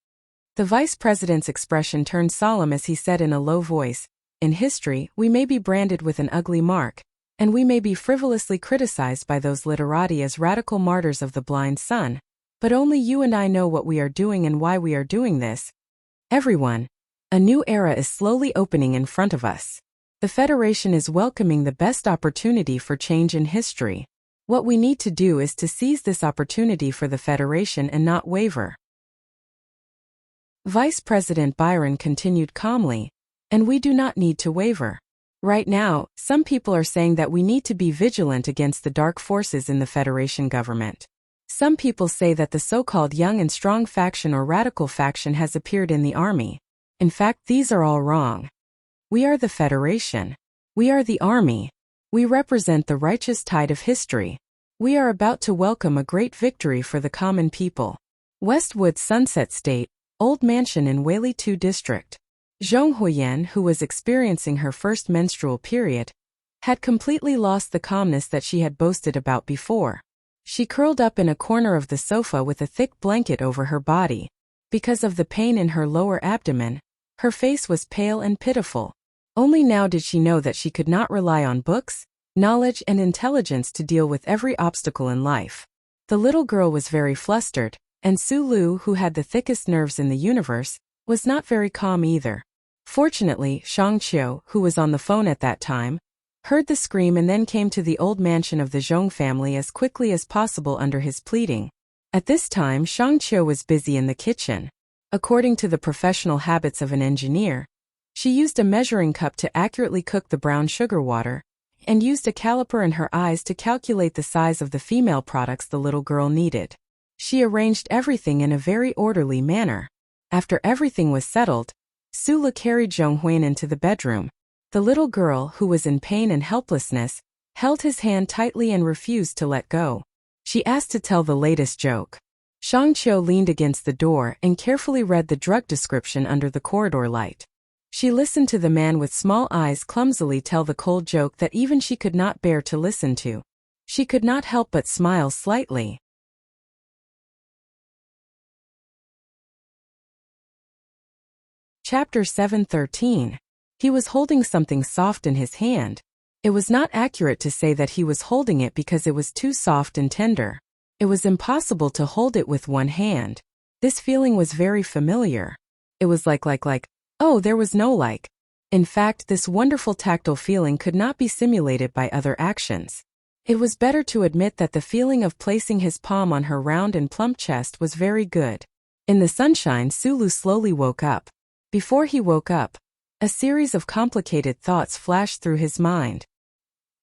A: The Vice President's expression turned solemn as he said in a low voice, "In history, we may be branded with an ugly mark, and we may be frivolously criticized by those literati as radical martyrs of the blind sun, but only you and I know what we are doing and why we are doing this. Everyone, a new era is slowly opening in front of us. The Federation is welcoming the best opportunity for change in history. What we need to do is to seize this opportunity for the Federation and not waver." Vice President Byron continued calmly, "And we do not need to waver. Right now, some people are saying that we need to be vigilant against the dark forces in the Federation government. Some people say that the so-called young and strong faction or radical faction has appeared in the army. In fact, these are all wrong. We are the Federation. We are the army. We represent the righteous tide of history. We are about to welcome a great victory for the common people." Westwood Sunset State, Old Mansion in Whaley 2 District. Zhong Huiyan, who was experiencing her first menstrual period, had completely lost the calmness that she had boasted about before. She curled up in a corner of the sofa with a thick blanket over her body. Because of the pain in her lower abdomen, her face was pale and pitiful. Only now did she know that she could not rely on books, knowledge and intelligence to deal with every obstacle in life. The little girl was very flustered, and Sulu, who had the thickest nerves in the universe, was not very calm either. Fortunately, Shang Qiu, who was on the phone at that time, heard the scream and then came to the old mansion of the Zhong family as quickly as possible under his pleading. At this time, Shang Qiu was busy in the kitchen. According to the professional habits of an engineer, she used a measuring cup to accurately cook the brown sugar water, and used a caliper in her eyes to calculate the size of the female products the little girl needed. She arranged everything in a very orderly manner. After everything was settled, Sula carried Zhong Huan into the bedroom. The little girl, who was in pain and helplessness, held his hand tightly and refused to let go. She asked to tell the latest joke. Shang Qiu leaned against the door and carefully read the drug description under the corridor light. She listened to the man with small eyes clumsily tell the cold joke that even she could not bear to listen to. She could not help but smile slightly. Chapter 7:13. He was holding something soft in his hand. It was not accurate to say that he was holding it because it was too soft and tender. It was impossible to hold it with one hand. This feeling was very familiar. It was like, oh, there was no like. In fact, this wonderful tactile feeling could not be simulated by other actions. It was better to admit that the feeling of placing his palm on her round and plump chest was very good. In the sunshine, Sulu slowly woke up. Before he woke up, a series of complicated thoughts flashed through his mind.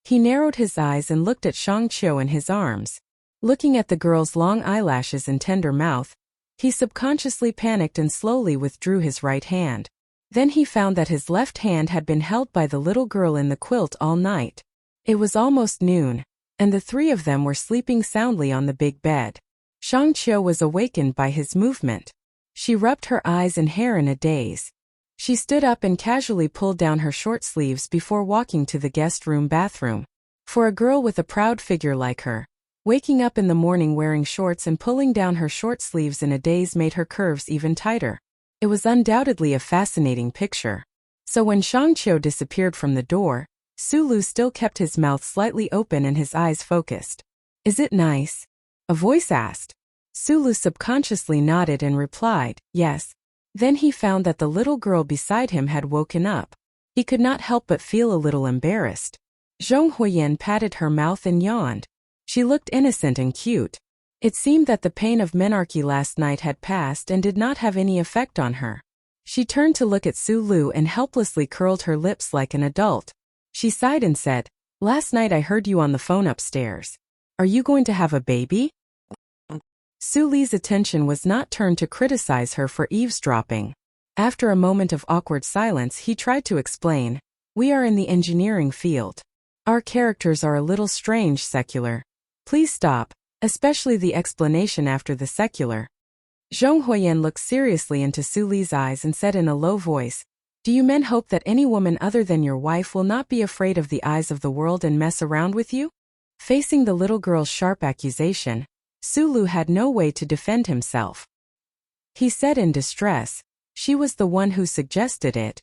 A: He narrowed his eyes and looked at Shang Qiu in his arms. Looking at the girl's long eyelashes and tender mouth, He subconsciously panicked and slowly withdrew his right hand. Then he found that his left hand had been held by the little girl in the quilt all night. It was almost noon, and the three of them were sleeping soundly on the big bed. Shang Qiu was awakened by his movement. She rubbed her eyes and hair in a daze. She stood up and casually pulled down her short sleeves before walking to the guest room bathroom. For a girl with a proud figure like her, waking up in the morning wearing shorts and pulling down her short sleeves in a daze made her curves even tighter. It was undoubtedly a fascinating picture. So when Shang Qiu disappeared from the door, Sulu still kept his mouth slightly open and his eyes focused. "Is it nice?" a voice asked. Sulu subconsciously nodded and replied, "Yes." Then he found that the little girl beside him had woken up. He could not help but feel a little embarrassed. Zhong Huiyan patted her mouth and yawned. She looked innocent and cute. It seemed that the pain of menarche last night had passed and did not have any effect on her. She turned to look at Sulu and helplessly curled her lips like an adult. She sighed and said, "Last night I heard you on the phone upstairs. Are you going to have a baby?" Suli's attention was not turned to criticize her for eavesdropping. After a moment of awkward silence, he tried to explain, "We are in the engineering field. Our characters are a little strange, secular." "Please stop, especially the explanation after the secular." Zhong Huiyan looked seriously into Suli's eyes and said in a low voice, "Do you men hope that any woman other than your wife will not be afraid of the eyes of the world and mess around with you?" Facing the little girl's sharp accusation, Sulu had no way to defend himself. He said in distress, "She was the one who suggested it.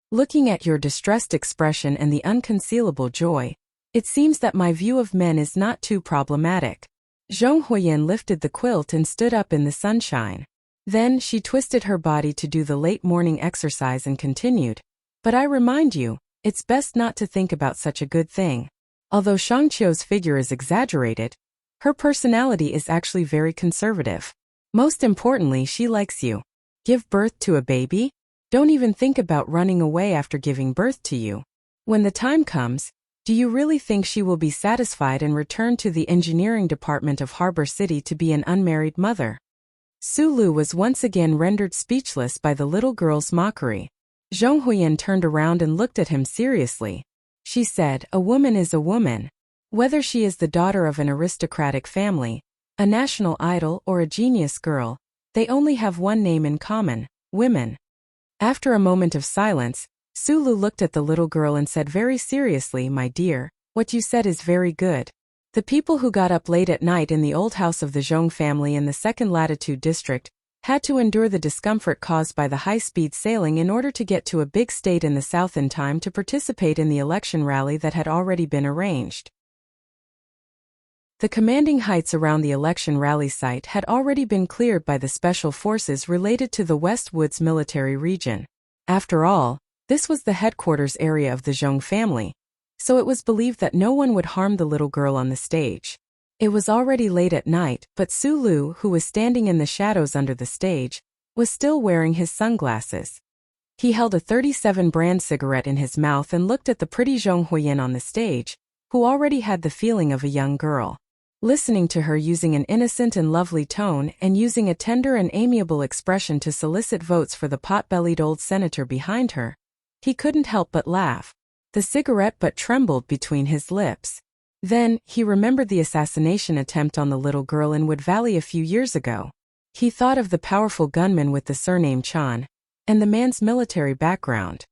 A: Looking at your distressed expression and the unconcealable joy, it seems that my view of men is not too problematic." Zhong Huiyan lifted the quilt and stood up in the sunshine. Then she twisted her body to do the late morning exercise and continued, "But I remind you, it's best not to think about such a good thing. Although Shang Qiu's figure is exaggerated, her personality is actually very conservative. Most importantly, she likes you. Give birth to a baby? Don't even think about running away after giving birth to you. When the time comes, do you really think she will be satisfied and return to the engineering department of Harbor City to be an unmarried mother?" Sulu was once again rendered speechless by the little girl's mockery. Zhong Huiyan turned around and looked at him seriously. She said, "A woman is a woman. Whether she is the daughter of an aristocratic family, a national idol, or a genius girl, they only have one name in common: women." After a moment of silence, Sulu looked at the little girl and said very seriously, "My dear, what you said is very good. The people who got up late at night in the old house of the Zhong family in the 2nd Latitude District had to endure the discomfort caused by the high-speed sailing in order to get to a big state in the south in time to participate in the election rally that had already been arranged. The commanding heights around the election rally site had already been cleared by the special forces related to the West Woods military region. After all, this was the headquarters area of the Zhong family, so it was believed that no one would harm the little girl on the stage. It was already late at night, but Sulu, who was standing in the shadows under the stage, was still wearing his sunglasses. He held a 37 brand cigarette in his mouth and looked at the pretty Zhong Huiyan on the stage, who already had the feeling of a young girl. Listening to her using an innocent and lovely tone and using a tender and amiable expression to solicit votes for the pot-bellied old senator behind her, he couldn't help but laugh. The cigarette but trembled between his lips. Then, he remembered the assassination attempt on the little girl in Wood Valley a few years ago. He thought of the powerful gunman with the surname Chan, and the man's military background.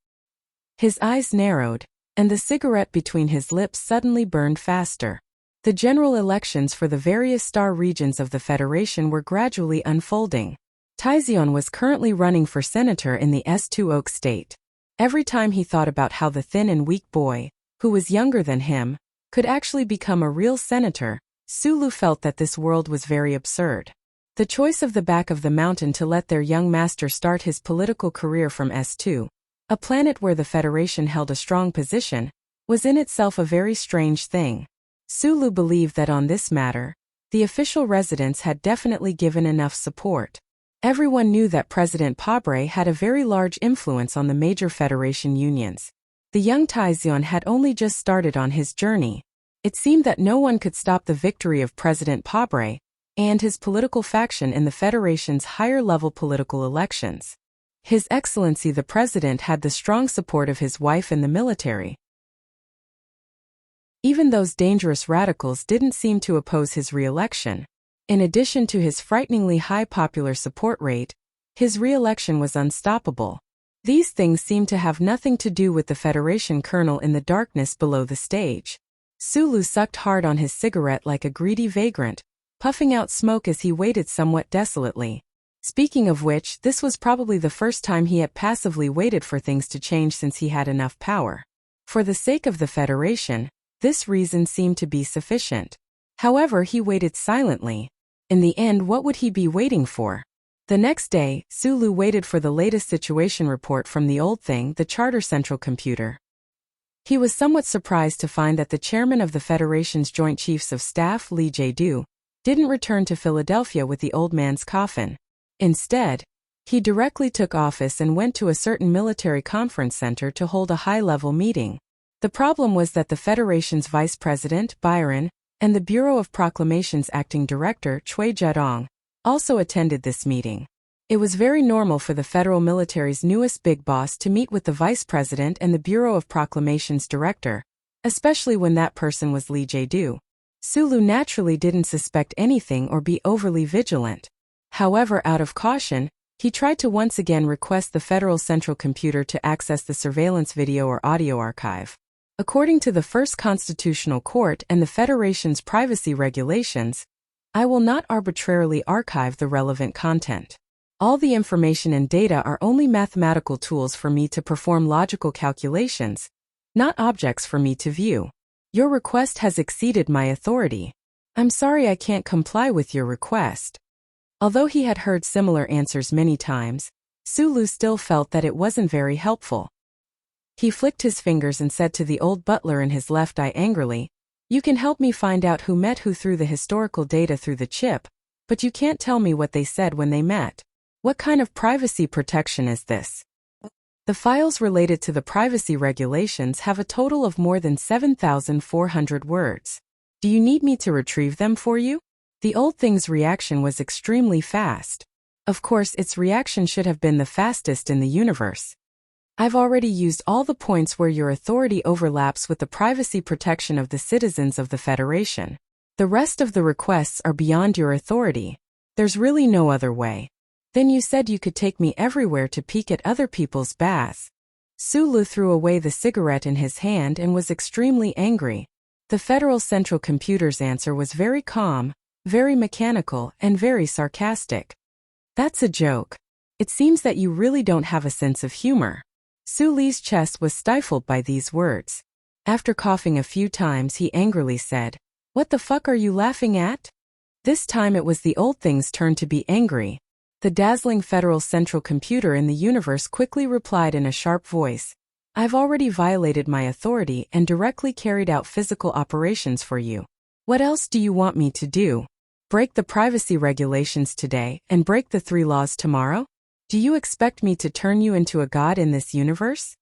A: His eyes narrowed, and the cigarette between his lips suddenly burned faster. The general elections for the various star regions of the Federation were gradually unfolding. Taizion was currently running for senator in the S2 Oak State. Every time he thought about how the thin and weak boy, who was younger than him, could actually become a real senator, Sulu felt that this world was very absurd. The choice of the back of the mountain to let their young master start his political career from S2, a planet where the Federation held a strong position, was in itself a very strange thing. Sulu believed that on this matter, the official residents had definitely given enough support. Everyone knew that President Pabre had a very large influence on the major Federation unions. The young Taizion had only just started on his journey. It seemed that no one could stop the victory of President Pabre, and his political faction in the Federation's higher-level political elections. His Excellency the President had the strong support of his wife in the military. Even those dangerous radicals didn't seem to oppose his re-election. In addition to his frighteningly high popular support rate, his re-election was unstoppable. These things seemed to have nothing to do with the Federation colonel in the darkness below the stage. Sulu sucked hard on his cigarette like a greedy vagrant, puffing out smoke as he waited somewhat desolately. Speaking of which, this was probably the first time he had passively waited for things to change since he had enough power. For the sake of the Federation, this reason seemed to be sufficient. However, he waited silently. In the end, what would he be waiting for? The next day, Sulu waited for the latest situation report from the old thing, the Charter Central Computer. He was somewhat surprised to find that the chairman of the Federation's Joint Chiefs of Staff, Lee Jae-do, didn't return to Philadelphia with the old man's coffin. Instead, he directly took office and went to a certain military conference center to hold a high-level meeting. The problem was that the Federation's Vice President, Byron, and the Bureau of Proclamations Acting Director, Choi Jadong, also attended this meeting. It was very normal for the federal military's newest big boss to meet with the Vice President and the Bureau of Proclamations Director, especially when that person was Lee Jae-do. Sulu naturally didn't suspect anything or be overly vigilant. However, out of caution, he tried to once again request the Federal Central Computer to access the surveillance video or audio archive. According to the First Constitutional Court and the Federation's privacy regulations, I will not arbitrarily archive the relevant content. All the information and data are only mathematical tools for me to perform logical calculations, not objects for me to view. Your request has exceeded my authority. I'm sorry I can't comply with your request. Although he had heard similar answers many times, Sulu still felt that it wasn't very helpful. He flicked his fingers and said to the old butler in his left eye angrily, "You can help me find out who met who through the historical data through the chip, but you can't tell me what they said when they met. What kind of privacy protection is this?" The files related to the privacy regulations have a total of more than 7,400 words. Do you need me to retrieve them for you? The old thing's reaction was extremely fast. Of course, its reaction should have been the fastest in the universe. I've already used all the points where your authority overlaps with the privacy protection of the citizens of the Federation. The rest of the requests are beyond your authority. There's really no other way. Then you said you could take me everywhere to peek at other people's baths. Sulu threw away the cigarette in his hand and was extremely angry. The Federal Central Computer's answer was very calm, very mechanical, and very sarcastic. That's a joke. It seems that you really don't have a sense of humor. Suli's chest was stifled by these words. After coughing a few times, he angrily said, "What the fuck are you laughing at?" This time it was the old thing's turn to be angry. The dazzling Federal Central Computer in the universe quickly replied in a sharp voice, "I've already violated my authority and directly carried out physical operations for you. What else do you want me to do? Break the privacy regulations today and break the 3 laws tomorrow? Do you expect me to turn you into a god in this universe?"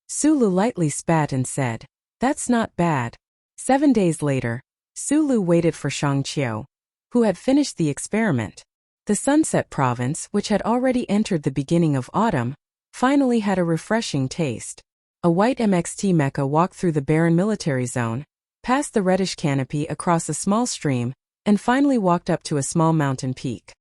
A: Sulu lightly spat and said, "That's not bad." 7 days later, Sulu waited for Shang Qiu, who had finished the experiment. The Sunset Province, which had already entered the beginning of autumn, finally had a refreshing taste. A white MXT mecha walked through the barren military zone, past the reddish canopy across a small stream, and finally walked up to a small mountain peak.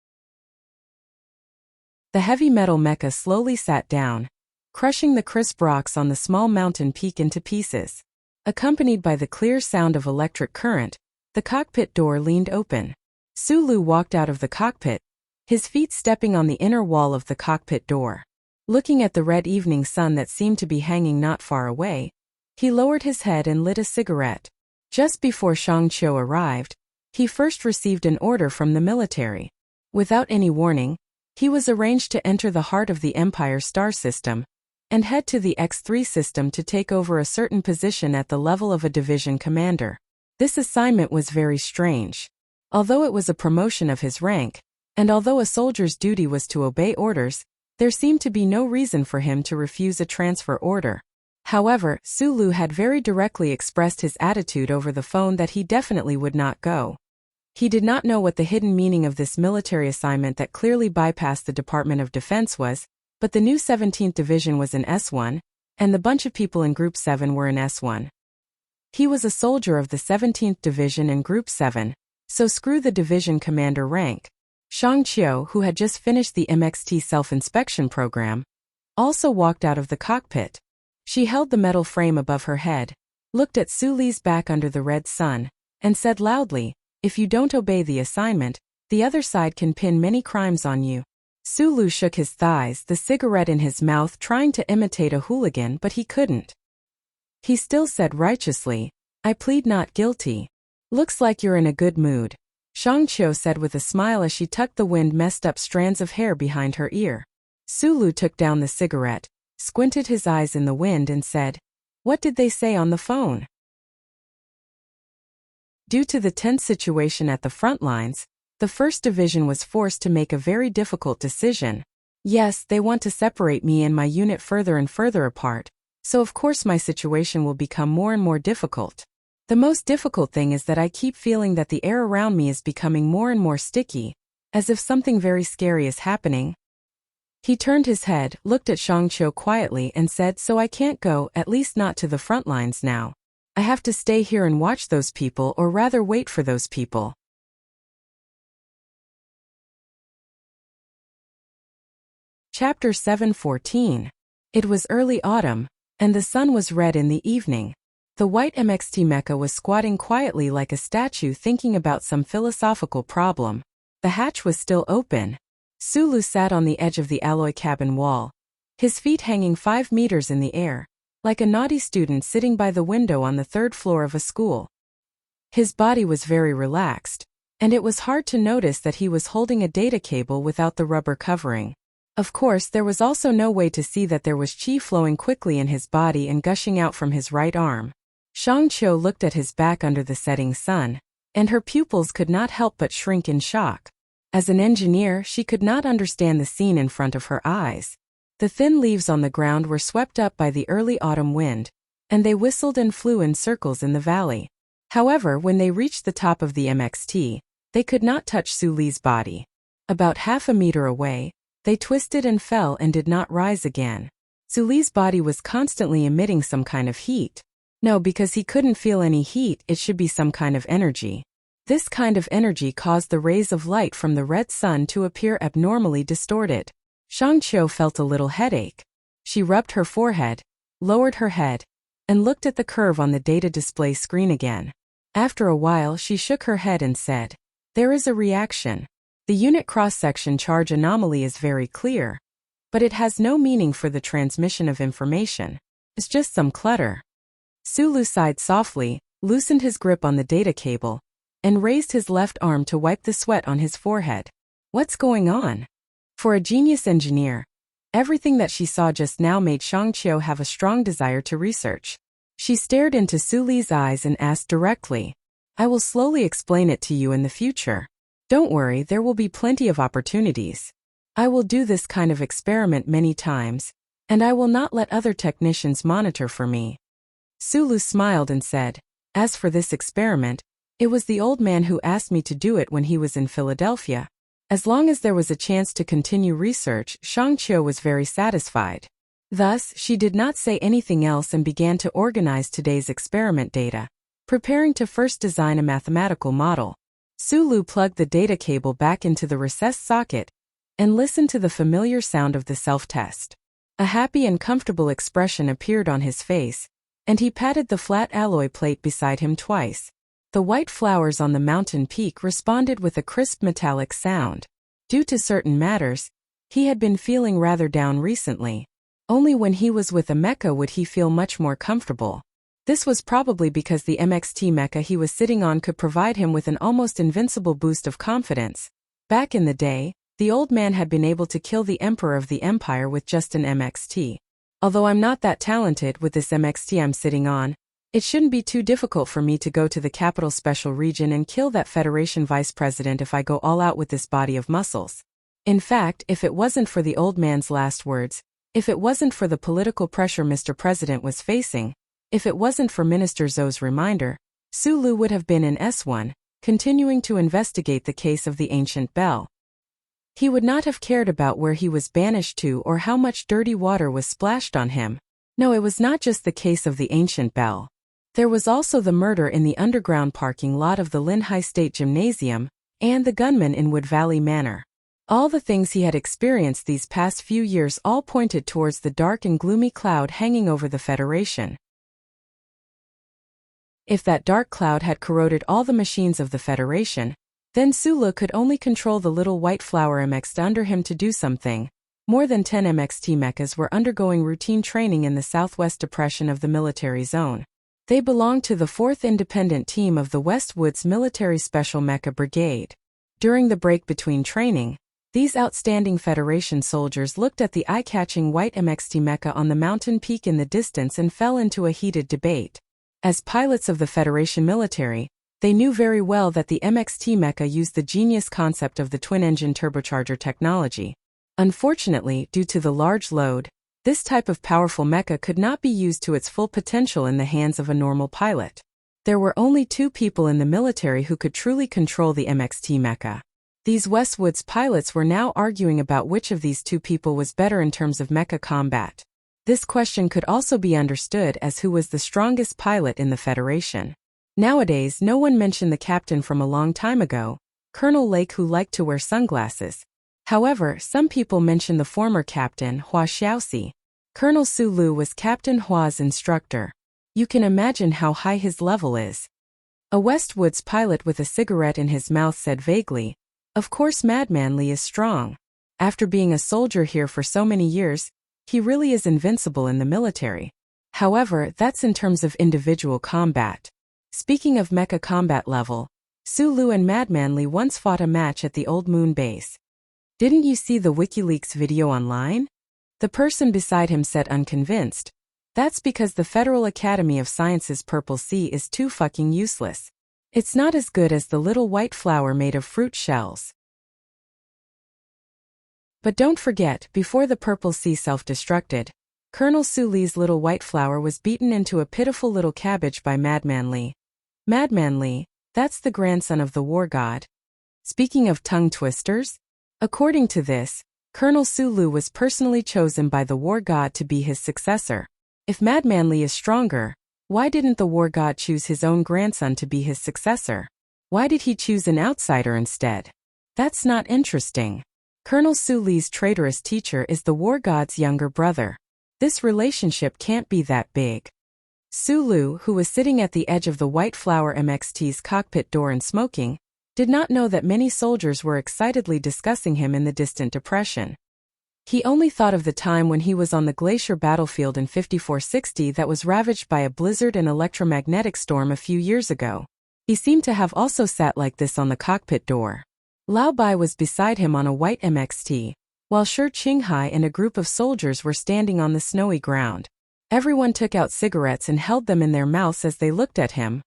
A: The heavy metal mecha slowly sat down, crushing the crisp rocks on the small mountain peak into pieces. Accompanied by the clear sound of electric current, the cockpit door leaned open. Sulu walked out of the cockpit, his feet stepping on the inner wall of the cockpit door. Looking at the red evening sun that seemed to be hanging not far away, he lowered his head and lit a cigarette. Just before Shang Qiu arrived, he first received an order from the military. Without any warning, he was arranged to enter the heart of the Empire star system and head to the X3 system to take over a certain position at the level of a division commander. This assignment was very strange. Although it was a promotion of his rank, and although a soldier's duty was to obey orders, there seemed to be no reason for him to refuse a transfer order. However, Sulu had very directly expressed his attitude over the phone that he definitely would not go. He did not know what the hidden meaning of this military assignment that clearly bypassed the Department of Defense was, but the new 17th Division was in S1, and the bunch of people in Group 7 were in S1. He was a soldier of the 17th Division in Group 7, so screw the division commander rank. Shang Qiu, who had just finished the MXT self-inspection program, also walked out of the cockpit. She held the metal frame above her head, looked at Su Li's back under the red sun, and said loudly, "If you don't obey the assignment, the other side can pin many crimes on you." Su Lu shook his thighs, the cigarette in his mouth, trying to imitate a hooligan, but he couldn't. He still said righteously, "I plead not guilty." "Looks like you're in a good mood," Shang Qiu said with a smile as she tucked the wind-messed-up strands of hair behind her ear. Su Lu took down the cigarette, squinted his eyes in the wind and said, "What did they say on the phone?" Due to the tense situation at the front lines, the 1st Division was forced to make a very difficult decision. Yes, they want to separate me and my unit further and further apart, so of course my situation will become more and more difficult. The most difficult thing is that I keep feeling that the air around me is becoming more and more sticky, as if something very scary is happening. He turned his head, looked at Shang Qiu quietly and said, "So I can't go, at least not to the front lines now. I have to stay here and watch those people, or rather wait for those people." Chapter 7:14. It was early autumn, and the sun was red in the evening. The white MXT mecha was squatting quietly like a statue thinking about some philosophical problem. The hatch was still open. Su Lu sat on the edge of the alloy cabin wall, his feet hanging 5 meters in the air, like a naughty student sitting by the window on the 3rd floor of a school. His body was very relaxed, and it was hard to notice that he was holding a data cable without the rubber covering. Of course, there was also no way to see that there was qi flowing quickly in his body and gushing out from his right arm. Shang Qiu looked at his back under the setting sun, and her pupils could not help but shrink in shock. As an engineer, she could not understand the scene in front of her eyes. The thin leaves on the ground were swept up by the early autumn wind, and they whistled and flew in circles in the valley. However, when they reached the top of the MXT, they could not touch Su Li's body. About half a meter away, they twisted and fell and did not rise again. Su Li's body was constantly emitting some kind of heat. No, because he couldn't feel any heat, it should be some kind of energy. This kind of energy caused the rays of light from the red sun to appear abnormally distorted. Shang Qiu felt a little headache. She rubbed her forehead, lowered her head, and looked at the curve on the data display screen again. After a while, she shook her head and said, "There is a reaction. The unit cross-section charge anomaly is very clear, but it has no meaning for the transmission of information. It's just some clutter." Su Lu sighed softly, loosened his grip on the data cable, and raised his left arm to wipe the sweat on his forehead. What's going on? For a genius engineer, everything that she saw just now made Shang Qiu have a strong desire to research. She stared into Su Li's eyes and asked directly, "I will slowly explain it to you in the future. Don't worry, there will be plenty of opportunities. I will do this kind of experiment many times, and I will not let other technicians monitor for me." Su Lu smiled and said, "As for this experiment, it was the old man who asked me to do it when he was in Philadelphia." As long as there was a chance to continue research, Shang Qiu was very satisfied. Thus, she did not say anything else and began to organize today's experiment data, preparing to first design a mathematical model. Su Lu plugged the data cable back into the recessed socket and listened to the familiar sound of the self-test. A happy and comfortable expression appeared on his face, and he patted the flat alloy plate beside him twice. The white flowers on the mountain peak responded with a crisp metallic sound. Due to certain matters, he had been feeling rather down recently. Only when he was with a mecha would he feel much more comfortable. This was probably because the MXT mecha he was sitting on could provide him with an almost invincible boost of confidence. Back in the day, the old man had been able to kill the emperor of the empire with just an MXT. Although I'm not that talented with this MXT I'm sitting on, it shouldn't be too difficult for me to go to the capital special region and kill that Federation vice president if I go all out with this body of muscles. In fact, if it wasn't for the old man's last words, if it wasn't for the political pressure Mr. President was facing, if it wasn't for Minister Zhou's reminder, Su Lu would have been in S1, continuing to investigate the case of the ancient bell. He would not have cared about where he was banished to or how much dirty water was splashed on him. No, it was not just the case of the ancient bell. There was also the murder in the underground parking lot of the Linhai State Gymnasium, and the gunman in Wood Valley Manor. All the things he had experienced these past few years all pointed towards the dark and gloomy cloud hanging over the Federation. If that dark cloud had corroded all the machines of the Federation, then Sulu could only control the little white flower MXT under him to do something. More than 10 MXT mechas were undergoing routine training in the southwest depression of the military zone. They belonged to the 4th Independent Team of the West Woods Military Special Mecha Brigade. During the break between training, these outstanding Federation soldiers looked at the eye-catching white MXT mecha on the mountain peak in the distance and fell into a heated debate. As pilots of the Federation military, they knew very well that the MXT mecha used the genius concept of the twin-engine turbocharger technology. Unfortunately, due to the large load, this type of powerful mecha could not be used to its full potential in the hands of a normal pilot. There were only 2 people in the military who could truly control the MXT mecha. These Westwoods pilots were now arguing about which of these 2 people was better in terms of mecha combat. This question could also be understood as who was the strongest pilot in the Federation. Nowadays, no one mentioned the captain from a long time ago, Colonel Lake, who liked to wear sunglasses. However, some people mention the former captain, Hua Xiaoxi. Colonel Sulu was Captain Hua's instructor. You can imagine how high his level is. A Westwoods pilot with a cigarette in his mouth said vaguely, "Of course Madman Lee is strong. After being a soldier here for so many years, he really is invincible in the military. However, that's in terms of individual combat. Speaking of mecha combat level, Sulu and Madman Lee once fought a match at the old moon base. Didn't you see the WikiLeaks video online?" The person beside him said, unconvinced. "That's because the Federal Academy of Sciences Purple Sea is too fucking useless. It's not as good as the little white flower made of fruit shells." But don't forget, before the Purple Sea self-destructed, Colonel Suli's little white flower was beaten into a pitiful little cabbage by Madman Lee. Madman Lee, that's the grandson of the war god. Speaking of tongue twisters, according to this, Colonel Sulu was personally chosen by the war god to be his successor. If Madman Lee is stronger, why didn't the war god choose his own grandson to be his successor? Why did he choose an outsider instead? That's not interesting. Colonel Suli's traitorous teacher is the war god's younger brother. This relationship can't be that big. Sulu, who was sitting at the edge of the White Flower MXT's cockpit door and smoking, did not know that many soldiers were excitedly discussing him in the distant depression. He only thought of the time when he was on the glacier battlefield in 5460 that was ravaged by a blizzard and electromagnetic storm a few years ago. He seemed to have also sat like this on the cockpit door. Lao Bai was beside him on a white MXT, while Shi Qinghai and a group of soldiers were standing on the snowy ground. Everyone took out cigarettes and held them in their mouths as they looked at him,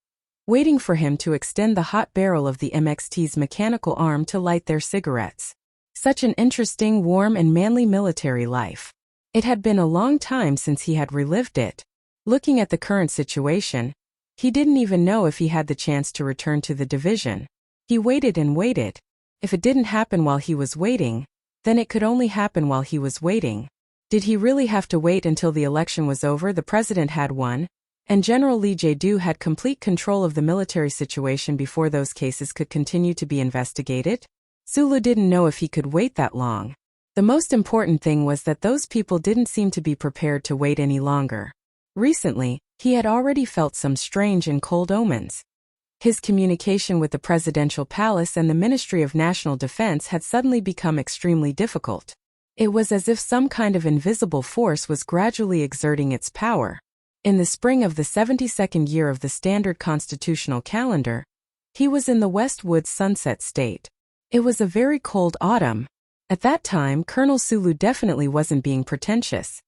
A: waiting for him to extend the hot barrel of the MXT's mechanical arm to light their cigarettes. Such an interesting, warm and manly military life. It had been a long time since he had relived it. Looking at the current situation, he didn't even know if he had the chance to return to the division. He waited and waited. If it didn't happen while he was waiting, then it could only happen while he was waiting. Did he really have to wait until the election was over? The president had won, and General Lee Jae-do had complete control of the military situation before those cases could continue to be investigated? Sulu didn't know if he could wait that long. The most important thing was that those people didn't seem to be prepared to wait any longer. Recently, he had already felt some strange and cold omens. His communication with the presidential palace and the Ministry of National Defense had suddenly become extremely difficult. It was as if some kind of invisible force was gradually exerting its power. In the spring of the 72nd year of the standard constitutional calendar, he was in the West Woods Sunset State. It was a very cold autumn. At that time, Colonel Sulu definitely wasn't being pretentious.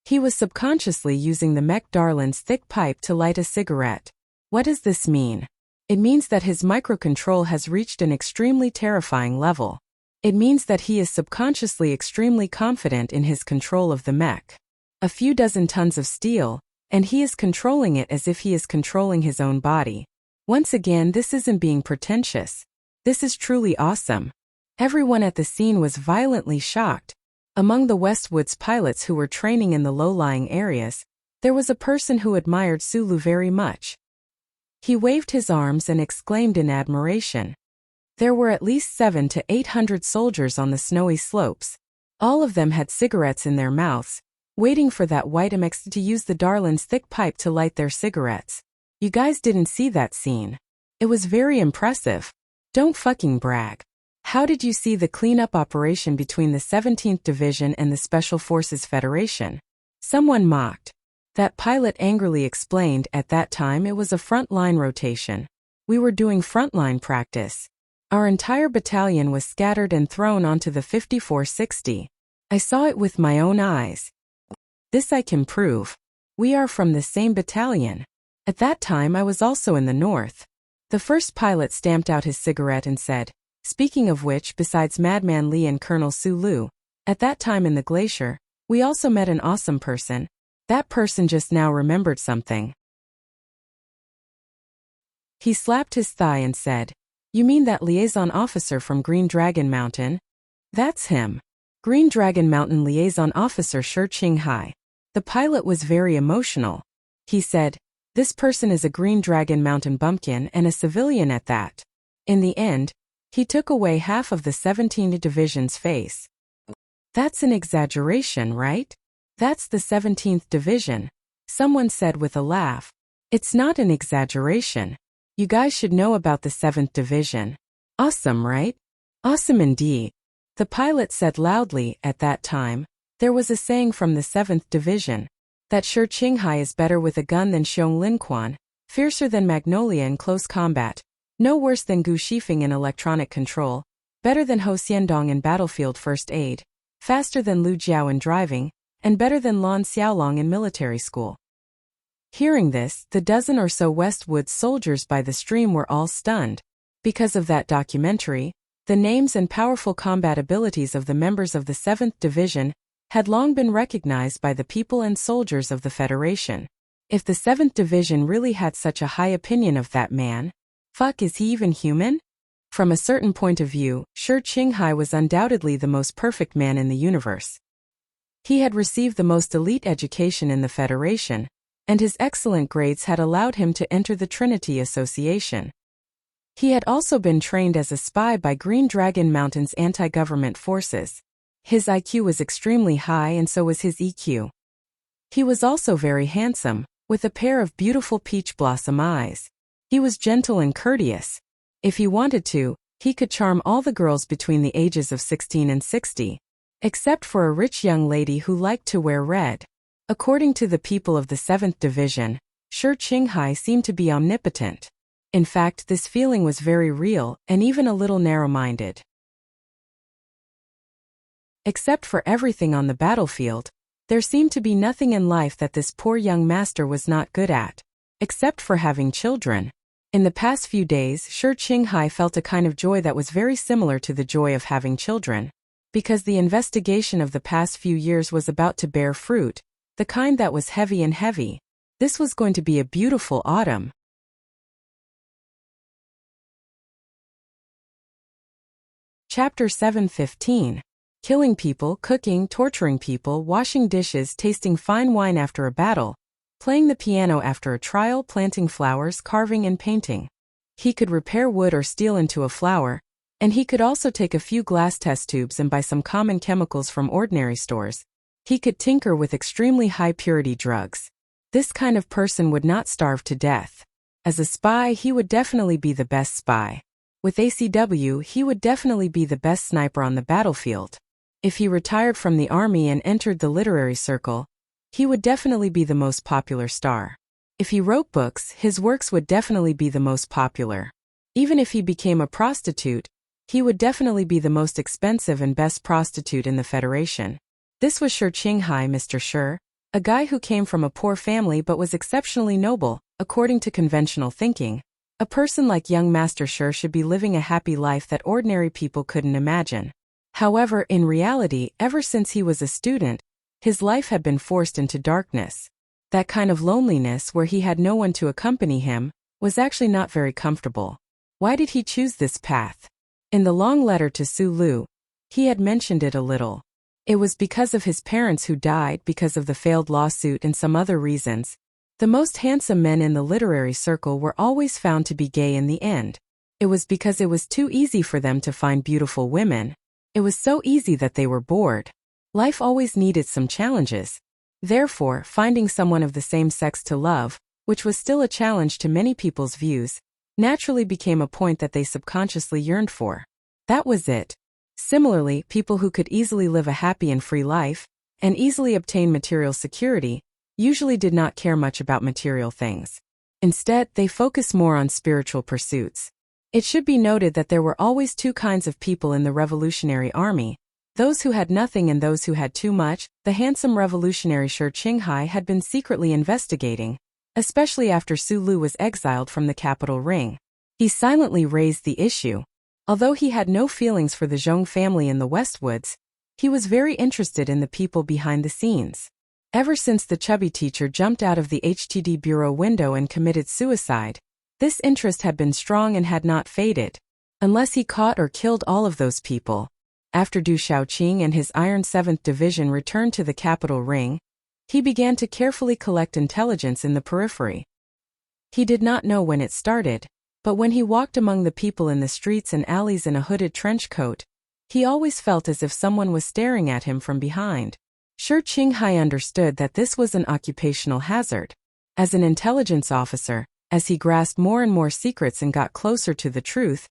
A: He was subconsciously using the Mech Darlin's thick pipe to light a cigarette. What does this mean? It means that his microcontrol has reached an extremely terrifying level. It means that he is subconsciously extremely confident in his control of the mech. A few dozen tons of steel, and he is controlling it as if he is controlling his own body. Once again, this isn't being pretentious. This is truly awesome. Everyone at the scene was violently shocked. Among the Westwood's pilots who were training in the low-lying areas, there was a person who admired Sulu very much. He waved his arms and exclaimed in admiration. There were at least 700 to 800 soldiers on the snowy slopes. All of them had cigarettes in their mouths, waiting for that white MX to use the Darlin's thick pipe to light their cigarettes. You guys didn't see that scene. It was very impressive. Don't fucking brag. How did you see the cleanup operation between the 17th Division and the Special Forces Federation? Someone mocked. That pilot angrily explained at that time it was a front-line rotation. We were doing front-line practice. Our entire battalion was scattered and thrown onto the 5460. I saw it with my own eyes. This I can prove. We are from the same battalion. At that time I was also in the north. The first pilot stamped out his cigarette and said, speaking of which, besides Madman Lee and Colonel Sulu, at that time in the glacier, we also met an awesome person. That person just now remembered something. He slapped his thigh and said, you mean that liaison officer from Green Dragon Mountain? That's him. Green Dragon Mountain liaison officer Shi Qinghai. The pilot was very emotional. He said, this person is a Green Dragon Mountain bumpkin and a civilian at that. In the end, he took away half of the 17th Division's face. That's an exaggeration, right? That's the 17th Division, someone said with a laugh. It's not an exaggeration. You guys should know about the 7th Division. Awesome, right? Awesome indeed. The pilot said loudly. At that time, there was a saying from the 7th Division, that Shi Qinghai is better with a gun than Xiong Linquan, fiercer than Magnolia in close combat, no worse than Gu Shifeng in electronic control, better than Ho Xiandong in battlefield first aid, faster than Lu Jiao in driving, and better than Lan Xiaolong in military school. Hearing this, the dozen or so Westwood's soldiers by the stream were all stunned. Because of that documentary, the names and powerful combat abilities of the members of the 7th Division had long been recognized by the people and soldiers of the Federation. If the 7th Division really had such a high opinion of that man, fuck, is he even human? From a certain point of view, Shi Qinghai was undoubtedly the most perfect man in the universe. He had received the most elite education in the Federation, and his excellent grades had allowed him to enter the Trinity Association. He had also been trained as a spy by Green Dragon Mountain's anti-government forces. His IQ was extremely high and so was his EQ. He was also very handsome, with a pair of beautiful peach blossom eyes. He was gentle and courteous. If he wanted to, he could charm all the girls between the ages of 16 and 60, except for a rich young lady who liked to wear red. According to the people of the 7th Division, Shi Qinghai seemed to be omnipotent. In fact, this feeling was very real and even a little narrow-minded. Except for everything on the battlefield, there seemed to be nothing in life that this poor young master was not good at, except for having children. In the past few days, Shi Qinghai felt a kind of joy that was very similar to the joy of having children. Because the investigation of the past few years was about to bear fruit, the kind that was heavy and heavy. This was going to be a beautiful autumn. Chapter 7:15. Killing people, cooking, torturing people, washing dishes, tasting fine wine after a battle, playing the piano after a trial, planting flowers, carving and painting. He could repair wood or steel into a flower, and he could also take a few glass test tubes and buy some common chemicals from ordinary stores. He could tinker with extremely high-purity drugs. This kind of person would not starve to death. As a spy, he would definitely be the best spy. With ACW, he would definitely be the best sniper on the battlefield. If he retired from the army and entered the literary circle, he would definitely be the most popular star. If he wrote books, his works would definitely be the most popular. Even if he became a prostitute, he would definitely be the most expensive and best prostitute in the Federation. This was Shi Qinghai, Mr. Shi, a guy who came from a poor family but was exceptionally noble, according to conventional thinking. A person like young Master Shi should be living a happy life that ordinary people couldn't imagine. However, in reality, ever since he was a student, his life had been forced into darkness. That kind of loneliness where he had no one to accompany him, was actually not very comfortable. Why did he choose this path? In the long letter to Su Lu, he had mentioned it a little. It was because of his parents who died, because of the failed lawsuit, and some other reasons. The most handsome men in the literary circle were always found to be gay in the end. It was because it was too easy for them to find beautiful women. It was so easy that they were bored. Life always needed some challenges. Therefore, finding someone of the same sex to love, which was still a challenge to many people's views, naturally became a point that they subconsciously yearned for. That was it. Similarly, people who could easily live a happy and free life, and easily obtain material security, usually did not care much about material things. Instead, they focused more on spiritual pursuits. It should be noted that there were always two kinds of people in the Revolutionary Army, those who had nothing and those who had too much. The handsome revolutionary Shi Qinghai had been secretly investigating, especially after Su Lu was exiled from the capital ring. He silently raised the issue. Although he had no feelings for the Zhong family in the Westwoods, he was very interested in the people behind the scenes. Ever since the chubby teacher jumped out of the HTD bureau window and committed suicide, this interest had been strong and had not faded, unless he caught or killed all of those people. After Du Shaoqing and his Iron 7th Division returned to the capital ring, he began to carefully collect intelligence in the periphery. He did not know when it started, but when he walked among the people in the streets and alleys in a hooded trench coat, he always felt as if someone was staring at him from behind. Shi Qinghai understood that this was an occupational hazard. As an intelligence officer, as he grasped more and more secrets and got closer to the truth,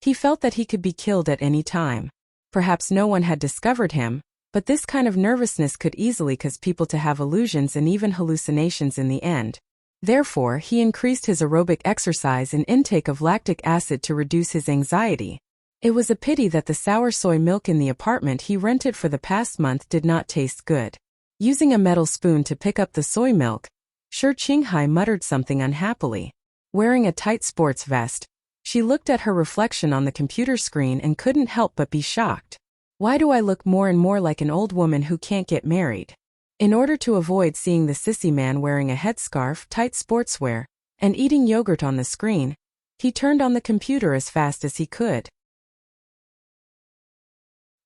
A: he felt that he could be killed at any time. Perhaps no one had discovered him, but this kind of nervousness could easily cause people to have illusions and even hallucinations in the end. Therefore, he increased his aerobic exercise and intake of lactic acid to reduce his anxiety. It was a pity that the sour soy milk in the apartment he rented for the past month did not taste good. Using a metal spoon to pick up the soy milk, Shi Qinghai muttered something unhappily. Wearing a tight sports vest, she looked at her reflection on the computer screen and couldn't help but be shocked. Why do I look more and more like an old woman who can't get married? In order to avoid seeing the sissy man wearing a headscarf, tight sportswear, and eating yogurt on the screen, he turned on the computer as fast as he could.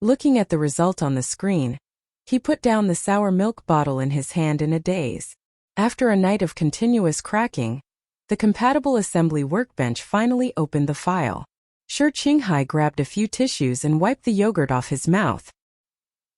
A: Looking at the result on the screen, he put down the sour milk bottle in his hand in a daze. After a night of continuous cracking, the compatible assembly workbench finally opened the file. Shi Qinghai grabbed a few tissues and wiped the yogurt off his mouth.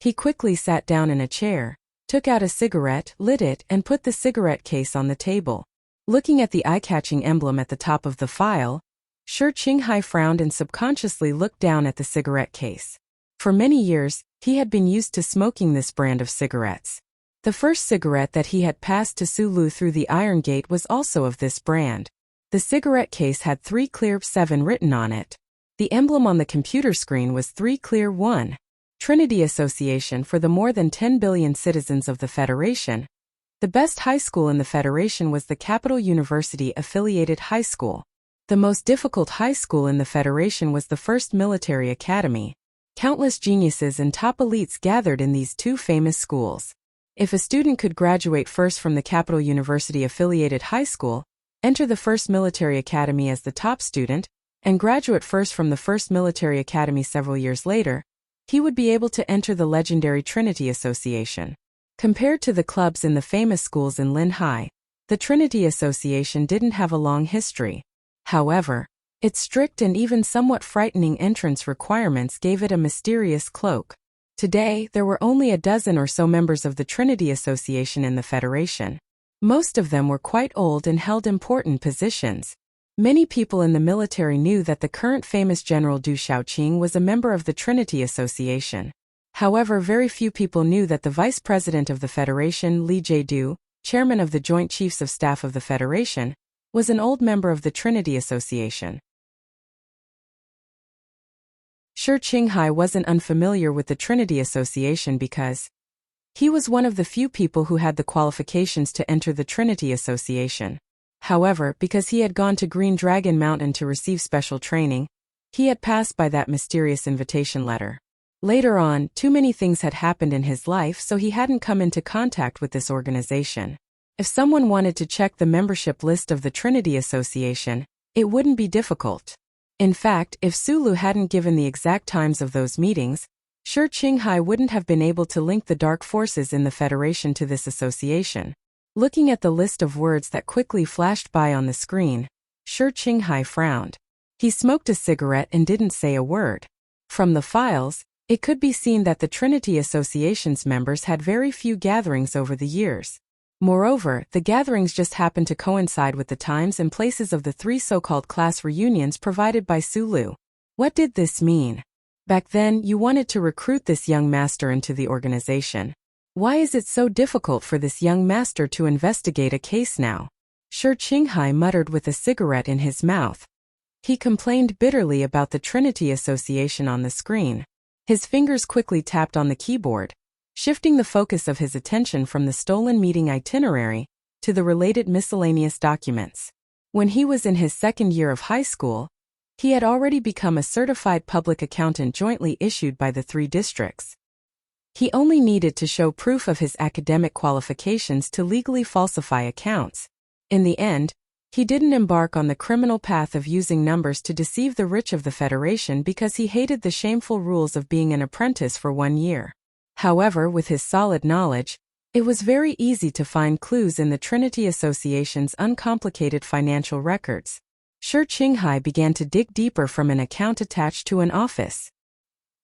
A: He quickly sat down in a chair, took out a cigarette, lit it, and put the cigarette case on the table. Looking at the eye-catching emblem at the top of the file, Shi Qinghai frowned and subconsciously looked down at the cigarette case. For many years, he had been used to smoking this brand of cigarettes. The first cigarette that he had passed to Su Lu through the Iron Gate was also of this brand. The cigarette case had 3 clear 7 written on it. The emblem on the computer screen was 3 clear 1. Trinity Association for the more than 10 billion citizens of the Federation. The best high school in the Federation was the Capital University Affiliated High School. The most difficult high school in the Federation was the First Military Academy. Countless geniuses and top elites gathered in these two famous schools. If a student could graduate first from the Capital University Affiliated High School, enter the First Military Academy as the top student, and graduate first from the First Military Academy several years later, he would be able to enter the legendary Trinity Association. Compared to the clubs in the famous schools in Lin Hai, the Trinity Association didn't have a long history. However, its strict and even somewhat frightening entrance requirements gave it a mysterious cloak. Today, there were only a dozen or so members of the Trinity Association in the Federation. Most of them were quite old and held important positions. Many people in the military knew that the current famous General Du Shaoqing was a member of the Trinity Association. However, very few people knew that the Vice President of the Federation, Li Jiedu, Chairman of the Joint Chiefs of Staff of the Federation, was an old member of the Trinity Association. Shi Qinghai wasn't unfamiliar with the Trinity Association because he was one of the few people who had the qualifications to enter the Trinity Association. However, because he had gone to Green Dragon Mountain to receive special training, he had passed by that mysterious invitation letter. Later on, too many things had happened in his life, so he hadn't come into contact with this organization. If someone wanted to check the membership list of the Trinity Association, it wouldn't be difficult. In fact, if Sulu hadn't given the exact times of those meetings, Shi Qinghai wouldn't have been able to link the dark forces in the Federation to this association. Looking at the list of words that quickly flashed by on the screen, Shi Qinghai frowned. He smoked a cigarette and didn't say a word. From the files, it could be seen that the Trinity Association's members had very few gatherings over the years. Moreover, the gatherings just happened to coincide with the times and places of the 3 so-called class reunions provided by Sulu. What did this mean? Back then, you wanted to recruit this young master into the organization. Why is it so difficult for this young master to investigate a case now? Shi Qinghai muttered with a cigarette in his mouth. He complained bitterly about the Trinity Association on the screen. His fingers quickly tapped on the keyboard, shifting the focus of his attention from the stolen meeting itinerary to the related miscellaneous documents. When he was in his 2nd year of high school, he had already become a certified public accountant jointly issued by the 3 districts. He only needed to show proof of his academic qualifications to legally falsify accounts. In the end, he didn't embark on the criminal path of using numbers to deceive the rich of the Federation because he hated the shameful rules of being an apprentice for 1 year. However, with his solid knowledge, it was very easy to find clues in the Trinity Association's uncomplicated financial records. Shi Qinghai began to dig deeper from an account attached to an office.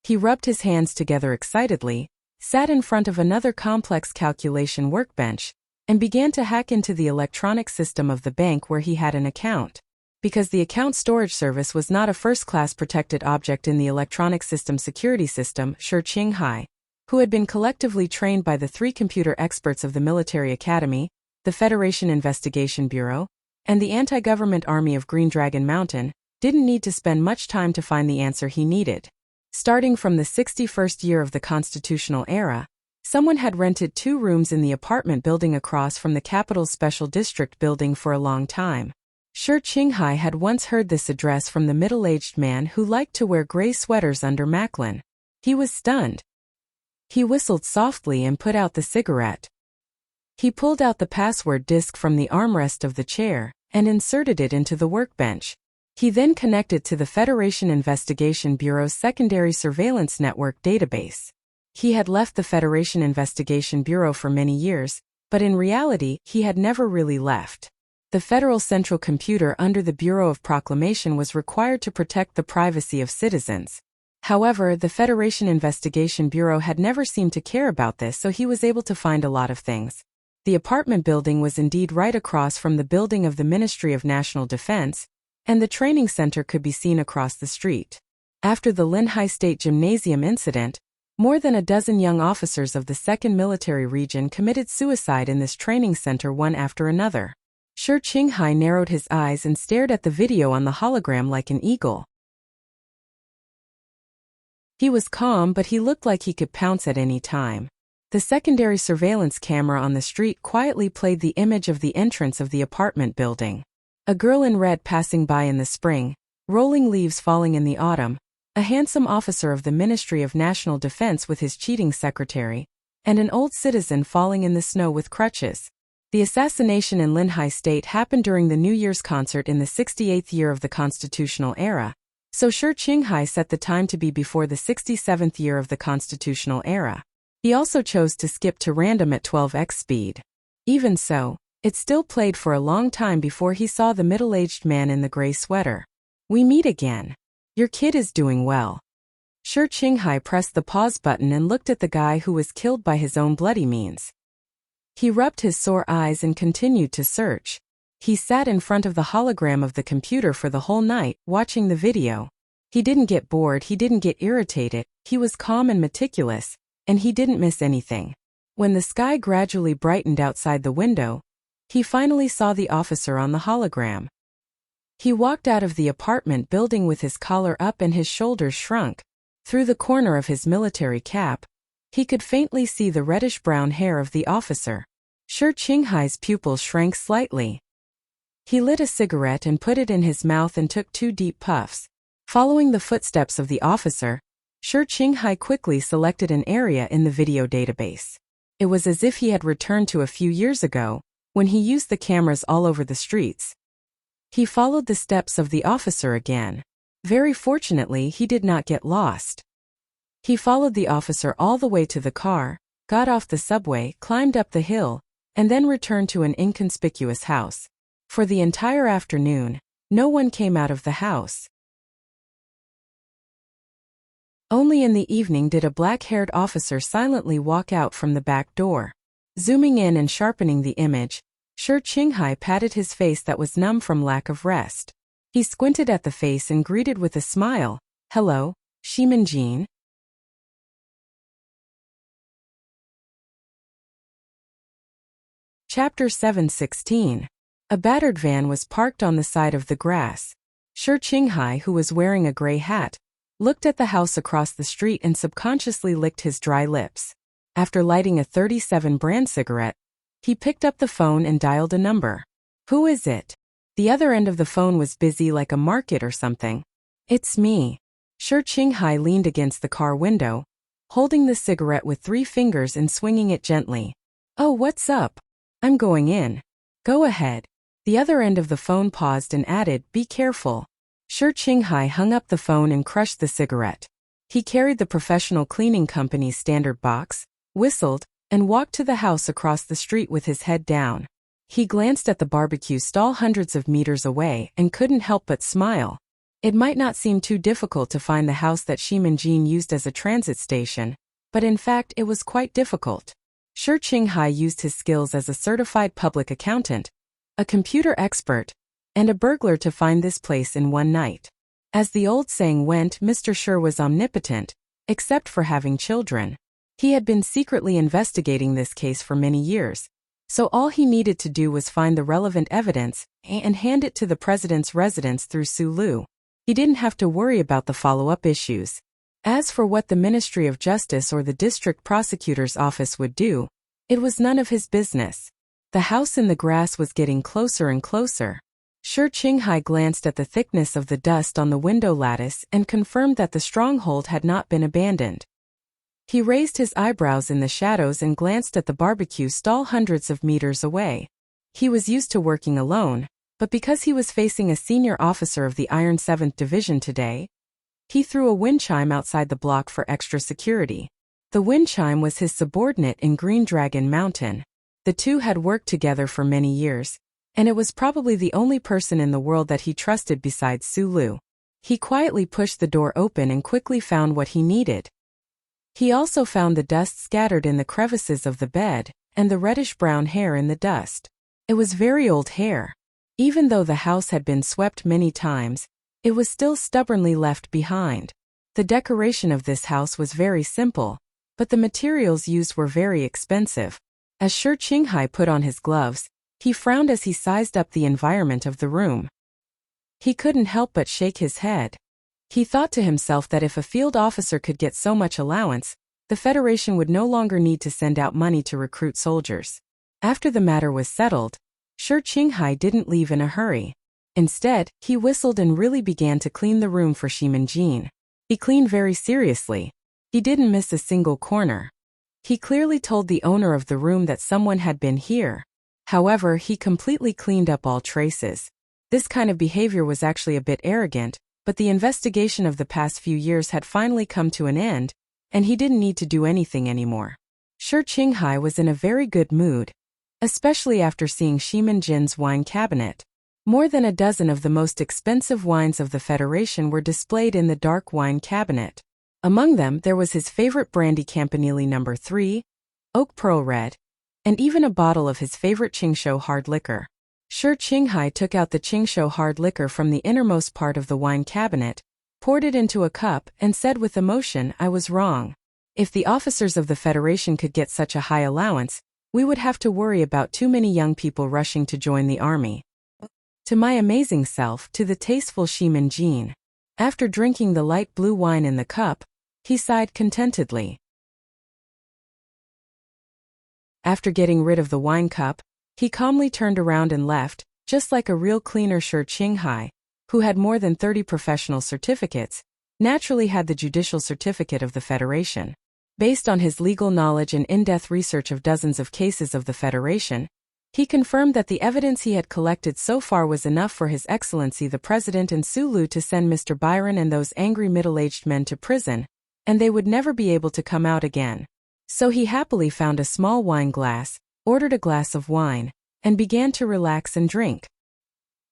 A: He rubbed his hands together excitedly, sat in front of another complex calculation workbench, and began to hack into the electronic system of the bank where he had an account. Because the account storage service was not a first-class protected object in the electronic system security system, Shi Qinghai, who had been collectively trained by the 3 computer experts of the military academy, the Federation Investigation Bureau, and the anti-government army of Green Dragon Mountain, didn't need to spend much time to find the answer he needed. Starting from the 61st year of the constitutional era, someone had rented 2 rooms in the apartment building across from the capital's special district building for a long time. Shi Qinghai had once heard this address from the middle-aged man who liked to wear gray sweaters under Macklin. He was stunned. He whistled softly and put out the cigarette. He pulled out the password disk from the armrest of the chair and inserted it into the workbench. He then connected to the Federation Investigation Bureau's secondary surveillance network database. He had left the Federation Investigation Bureau for many years, but in reality, he had never really left. The Federal Central Computer under the Bureau of Proclamation was required to protect the privacy of citizens. However, the Federation Investigation Bureau had never seemed to care about this, so he was able to find a lot of things. The apartment building was indeed right across from the building of the Ministry of National Defense, and the training center could be seen across the street. After the Linhai State Gymnasium incident, more than a dozen young officers of the 2nd Military Region committed suicide in this training center one after another. Shi Qinghai narrowed his eyes and stared at the video on the hologram like an eagle. He was calm, but he looked like he could pounce at any time. The secondary surveillance camera on the street quietly played the image of the entrance of the apartment building. A girl in red passing by in the spring, rolling leaves falling in the autumn, a handsome officer of the Ministry of National Defense with his cheating secretary, and an old citizen falling in the snow with crutches. The assassination in Linhai State happened during the New Year's concert in the 68th year of the constitutional era, so Shi Qinghai set the time to be before the 67th year of the constitutional era. He also chose to skip to random at 12x speed. Even so, it still played for a long time before he saw the middle-aged man in the gray sweater. "We meet again. Your kid is doing well." Shi Qinghai pressed the pause button and looked at the guy who was killed by his own bloody means. He rubbed his sore eyes and continued to search. He sat in front of the hologram of the computer for the whole night, watching the video. He didn't get bored, he didn't get irritated, he was calm and meticulous, and he didn't miss anything. When the sky gradually brightened outside the window, he finally saw the officer on the hologram. He walked out of the apartment building with his collar up and his shoulders shrunk. Through the corner of his military cap, he could faintly see the reddish-brown hair of the officer. Shi Qinghai's pupils shrank slightly. He lit a cigarette and put it in his mouth and took 2 deep puffs. Following the footsteps of the officer, Shi Qinghai quickly selected an area in the video database. It was as if he had returned to a few years ago, when he used the cameras all over the streets. He followed the steps of the officer again. Very fortunately, he did not get lost. He followed the officer all the way to the car, got off the subway, climbed up the hill, and then returned to an inconspicuous house. For the entire afternoon, no one came out of the house. Only in the evening did a black-haired officer silently walk out from the back door. Zooming in and sharpening the image, Shi Qinghai patted his face that was numb from lack of rest. He squinted at the face and greeted with a smile, "Hello, Shiminjin." Chapter 7:16. A battered van was parked on the side of the grass. Shi Qinghai, who was wearing a gray hat, looked at the house across the street and subconsciously licked his dry lips. After lighting a 37 brand cigarette, he picked up the phone and dialed a number. "Who is it?" The other end of the phone was busy like a market or something. "It's me." Shi Qinghai leaned against the car window, holding the cigarette with 3 fingers and swinging it gently. "Oh, what's up? I'm going in." "Go ahead." The other end of the phone paused and added, "Be careful." Shi Qinghai hung up the phone and crushed the cigarette. He carried the professional cleaning company's standard box, whistled, and walked to the house across the street with his head down. He glanced at the barbecue stall hundreds of meters away and couldn't help but smile. It might not seem too difficult to find the house that Shiminjin used as a transit station, but in fact it was quite difficult. Shi Qinghai used his skills as a certified public accountant, a computer expert, and a burglar to find this place in one night. As the old saying went, Mr. Shi was omnipotent, except for having children. He had been secretly investigating this case for many years, so all he needed to do was find the relevant evidence and hand it to the president's residence through Sulu. He didn't have to worry about the follow-up issues. As for what the Ministry of Justice or the district prosecutor's office would do, it was none of his business. The house in the grass was getting closer and closer. Shi Qinghai glanced at the thickness of the dust on the window lattice and confirmed that the stronghold had not been abandoned. He raised his eyebrows in the shadows and glanced at the barbecue stall hundreds of meters away. He was used to working alone, but because he was facing a senior officer of the Iron 7th Division today, he threw a wind chime outside the block for extra security. The wind chime was his subordinate in Green Dragon Mountain. The two had worked together for many years, and it was probably the only person in the world that he trusted besides Sulu. He quietly pushed the door open and quickly found what he needed. He also found the dust scattered in the crevices of the bed, and the reddish-brown hair in the dust. It was very old hair. Even though the house had been swept many times, it was still stubbornly left behind. The decoration of this house was very simple, but the materials used were very expensive. As Shi Qinghai put on his gloves, he frowned as he sized up the environment of the room. He couldn't help but shake his head. He thought to himself that if a field officer could get so much allowance, the Federation would no longer need to send out money to recruit soldiers. After the matter was settled, Shi Qinghai didn't leave in a hurry. Instead, he whistled and really began to clean the room for Shiminjin. He cleaned very seriously. He didn't miss a single corner. He clearly told the owner of the room that someone had been here. However, he completely cleaned up all traces. This kind of behavior was actually a bit arrogant, but the investigation of the past few years had finally come to an end, and he didn't need to do anything anymore. Shi Qinghai was in a very good mood, especially after seeing Shiminjin's wine cabinet. More than a dozen of the most expensive wines of the Federation were displayed in the dark wine cabinet. Among them there was his favorite brandy Campanile No. 3, Oak Pearl Red, and even a bottle of his favorite Qingshou hard liquor. Shi Qinghai took out the Qingshou hard liquor from the innermost part of the wine cabinet, poured it into a cup, and said with emotion, "I was wrong. If the officers of the Federation could get such a high allowance, we would have to worry about too many young people rushing to join the army." To my amazing self, to the tasteful Shiminjin. After drinking the light blue wine in the cup, he sighed contentedly. After getting rid of the wine cup, he calmly turned around and left, just like a real cleaner. Shi Qinghai, who had more than 30 professional certificates, naturally had the judicial certificate of the Federation. Based on his legal knowledge and in-depth research of dozens of cases of the Federation, He confirmed that the evidence he had collected so far was enough for His Excellency the President and Sulu to send Mr. Byron and those angry middle-aged men to prison, and they would never be able to come out again. So he happily found a small wine glass, ordered a glass of wine, and began to relax and drink.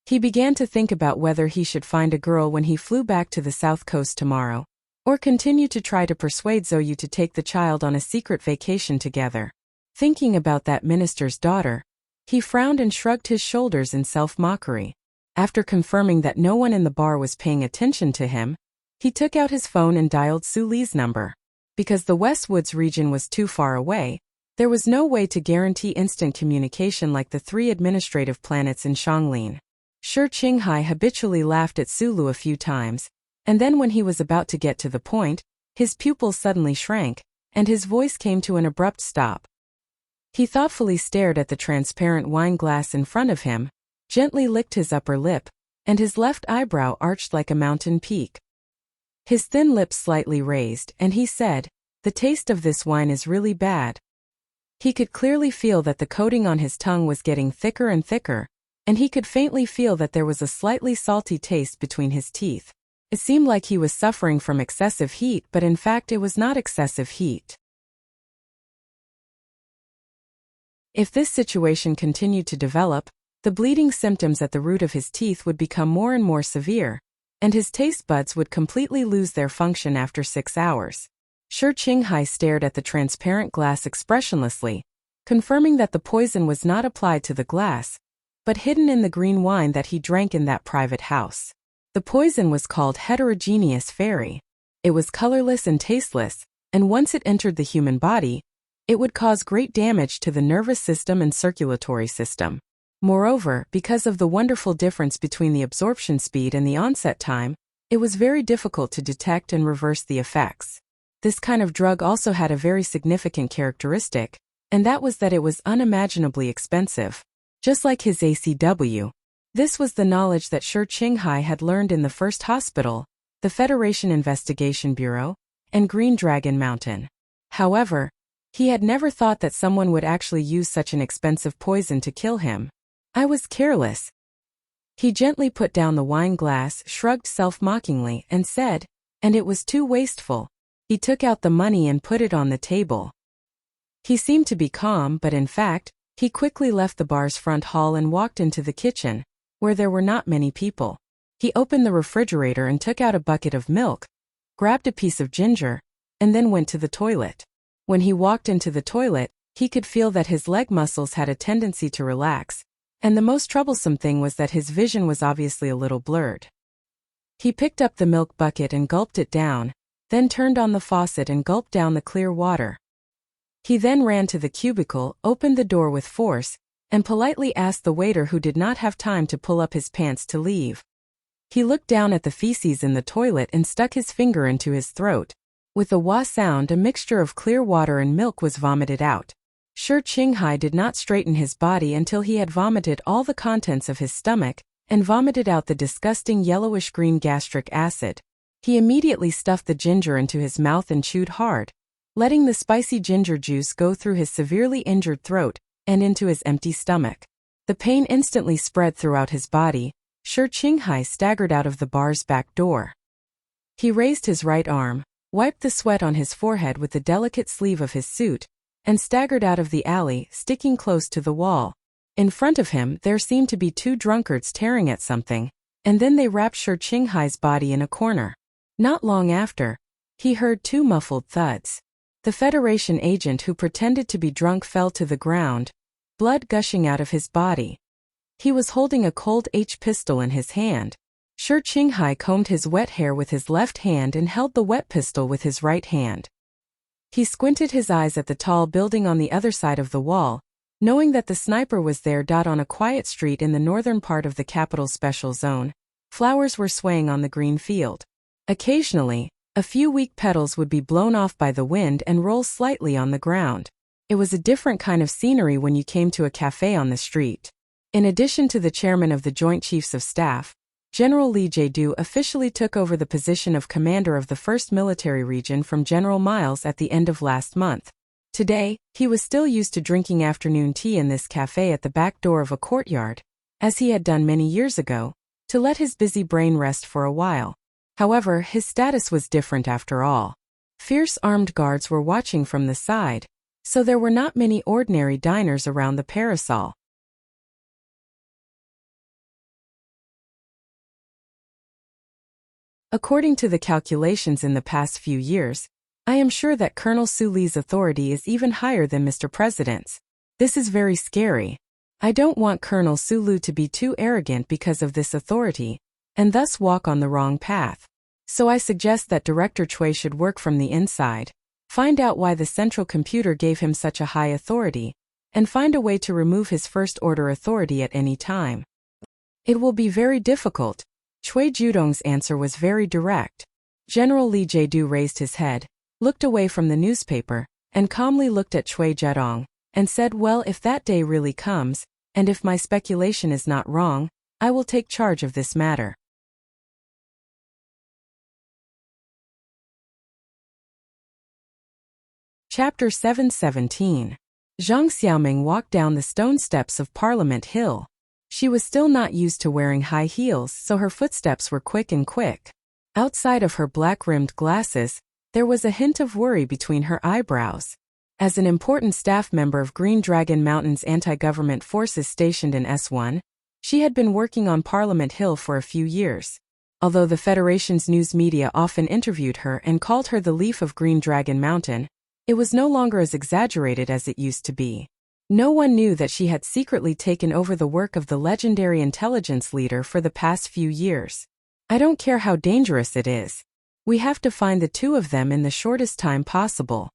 A: He began to think about whether he should find a girl when he flew back to the south coast tomorrow, or continue to try to persuade Zoyu to take the child on a secret vacation together. Thinking about that minister's daughter, he frowned and shrugged his shoulders in self-mockery. After confirming that no one in the bar was paying attention to him, he took out his phone and dialed Su Li's number. Because the Westwoods region was too far away, there was no way to guarantee instant communication like the 3 administrative planets in Xianglin. Shi Qinghai habitually laughed at Sulu a few times, and then when he was about to get to the point, his pupils suddenly shrank, and his voice came to an abrupt stop. He thoughtfully stared at the transparent wine glass in front of him, gently licked his upper lip, and his left eyebrow arched like a mountain peak. His thin lips slightly raised, and he said, "The taste of this wine is really bad." He could clearly feel that the coating on his tongue was getting thicker and thicker, and he could faintly feel that there was a slightly salty taste between his teeth. It seemed like he was suffering from excessive heat, but in fact it was not excessive heat. If this situation continued to develop, the bleeding symptoms at the root of his teeth would become more and more severe, and his taste buds would completely lose their function after 6 hours. Shi Qinghai stared at the transparent glass expressionlessly, confirming that the poison was not applied to the glass, but hidden in the green wine that he drank in that private house. The poison was called heterogeneous fairy. It was colorless and tasteless, and once it entered the human body, it would cause great damage to the nervous system and circulatory system. Moreover, because of the wonderful difference between the absorption speed and the onset time, it was very difficult to detect and reverse the effects. This kind of drug also had a very significant characteristic, and that was that it was unimaginably expensive. Just like his ACW. This was the knowledge that Shi Qinghai had learned in the first hospital, the Federation Investigation Bureau, and Green Dragon Mountain. However, he had never thought that someone would actually use such an expensive poison to kill him. "I was careless." He gently put down the wine glass, shrugged self-mockingly, and said, "And it was too wasteful." He took out the money and put it on the table. He seemed to be calm, but in fact, he quickly left the bar's front hall and walked into the kitchen, where there were not many people. He opened the refrigerator and took out a bucket of milk, grabbed a piece of ginger, and then went to the toilet. When he walked into the toilet, he could feel that his leg muscles had a tendency to relax, and the most troublesome thing was that his vision was obviously a little blurred. He picked up the milk bucket and gulped it down, then turned on the faucet and gulped down the clear water. He then ran to the cubicle, opened the door with force, and politely asked the waiter who did not have time to pull up his pants to leave. He looked down at the feces in the toilet and stuck his finger into his throat. With a wah sound, a mixture of clear water and milk was vomited out. Shi Qinghai did not straighten his body until he had vomited all the contents of his stomach, and vomited out the disgusting yellowish-green gastric acid. He immediately stuffed the ginger into his mouth and chewed hard, letting the spicy ginger juice go through his severely injured throat and into his empty stomach. The pain instantly spread throughout his body. Shi Qinghai staggered out of the bar's back door. He raised his right arm, wiped the sweat on his forehead with the delicate sleeve of his suit, and staggered out of the alley, sticking close to the wall. In front of him there seemed to be 2 drunkards tearing at something, and then they wrapped Shi Qinghai's body in a corner. Not long after, he heard 2 muffled thuds. The Federation agent who pretended to be drunk fell to the ground, blood gushing out of his body. He was holding a cold H pistol in his hand. Shi Qinghai combed his wet hair with his left hand and held the wet pistol with his right hand. He squinted his eyes at the tall building on the other side of the wall, knowing that the sniper was there. On a quiet street in the northern part of the capital special zone, flowers were swaying on the green field. Occasionally, a few weak petals would be blown off by the wind and roll slightly on the ground. It was a different kind of scenery when you came to a cafe on the street. In addition to the chairman of the Joint Chiefs of Staff, General Li Jiedu officially took over the position of commander of the 1st Military Region from General Miles at the end of last month. Today, he was still used to drinking afternoon tea in this cafe at the back door of a courtyard, as he had done many years ago, to let his busy brain rest for a while. However, his status was different after all. Fierce armed guards were watching from the side, so there were not many ordinary diners around the parasol. According to the calculations in the past few years, I am sure that Colonel Su Li's authority is even higher than Mr. President's. This is very scary. I don't want Colonel Su Li to be too arrogant because of this authority, and thus walk on the wrong path. So I suggest that Director Cui should work from the inside, find out why the central computer gave him such a high authority, and find a way to remove his first-order authority at any time. It will be very difficult. Cui Judong's answer was very direct. General Li Jiedu raised his head, looked away from the newspaper, and calmly looked at Cui Jiedong, and said, well, if that day really comes, and if my speculation is not wrong, I will take charge of this matter. Chapter 717. Zhang Xiaoming walked down the stone steps of Parliament Hill. She was still not used to wearing high heels, so her footsteps were quick. Outside of her black-rimmed glasses, there was a hint of worry between her eyebrows. As an important staff member of Green Dragon Mountain's anti-government forces stationed in S1, she had been working on Parliament Hill for a few years. Although the Federation's news media often interviewed her and called her the Leaf of Green Dragon Mountain, it was no longer as exaggerated as it used to be. No one knew that she had secretly taken over the work of the legendary intelligence leader for the past few years. I don't care how dangerous it is. We have to find the two of them in the shortest time possible.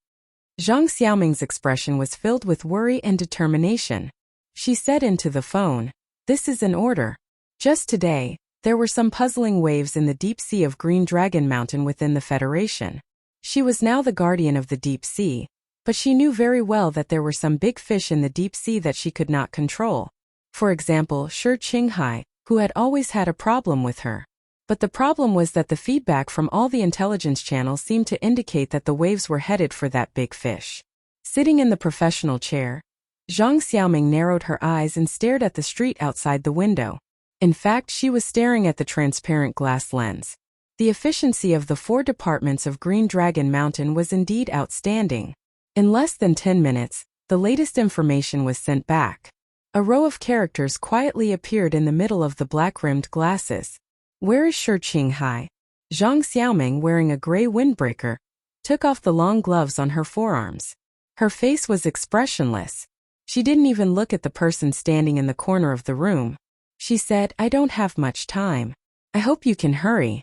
A: Zhang Xiaoming's expression was filled with worry and determination. She said into the phone, "This is an order." Just today, there were some puzzling waves in the deep sea of Green Dragon Mountain within the Federation. She was now the guardian of the deep sea, but she knew very well that there were some big fish in the deep sea that she could not control. For example, Shi Qinghai, who had always had a problem with her. But the problem was that the feedback from all the intelligence channels seemed to indicate that the waves were headed for that big fish. Sitting in the professional chair, Zhang Xiaoming narrowed her eyes and stared at the street outside the window. In fact, she was staring at the transparent glass lens. The efficiency of the 4 departments of Green Dragon Mountain was indeed outstanding. In less than 10 minutes, the latest information was sent back. A row of characters quietly appeared in the middle of the black-rimmed glasses. Where is Shi Qinghai? Zhang Xiaoming, wearing a gray windbreaker, took off the long gloves on her forearms. Her face was expressionless. She didn't even look at the person standing in the corner of the room. She said, "I don't have much time. I hope you can hurry."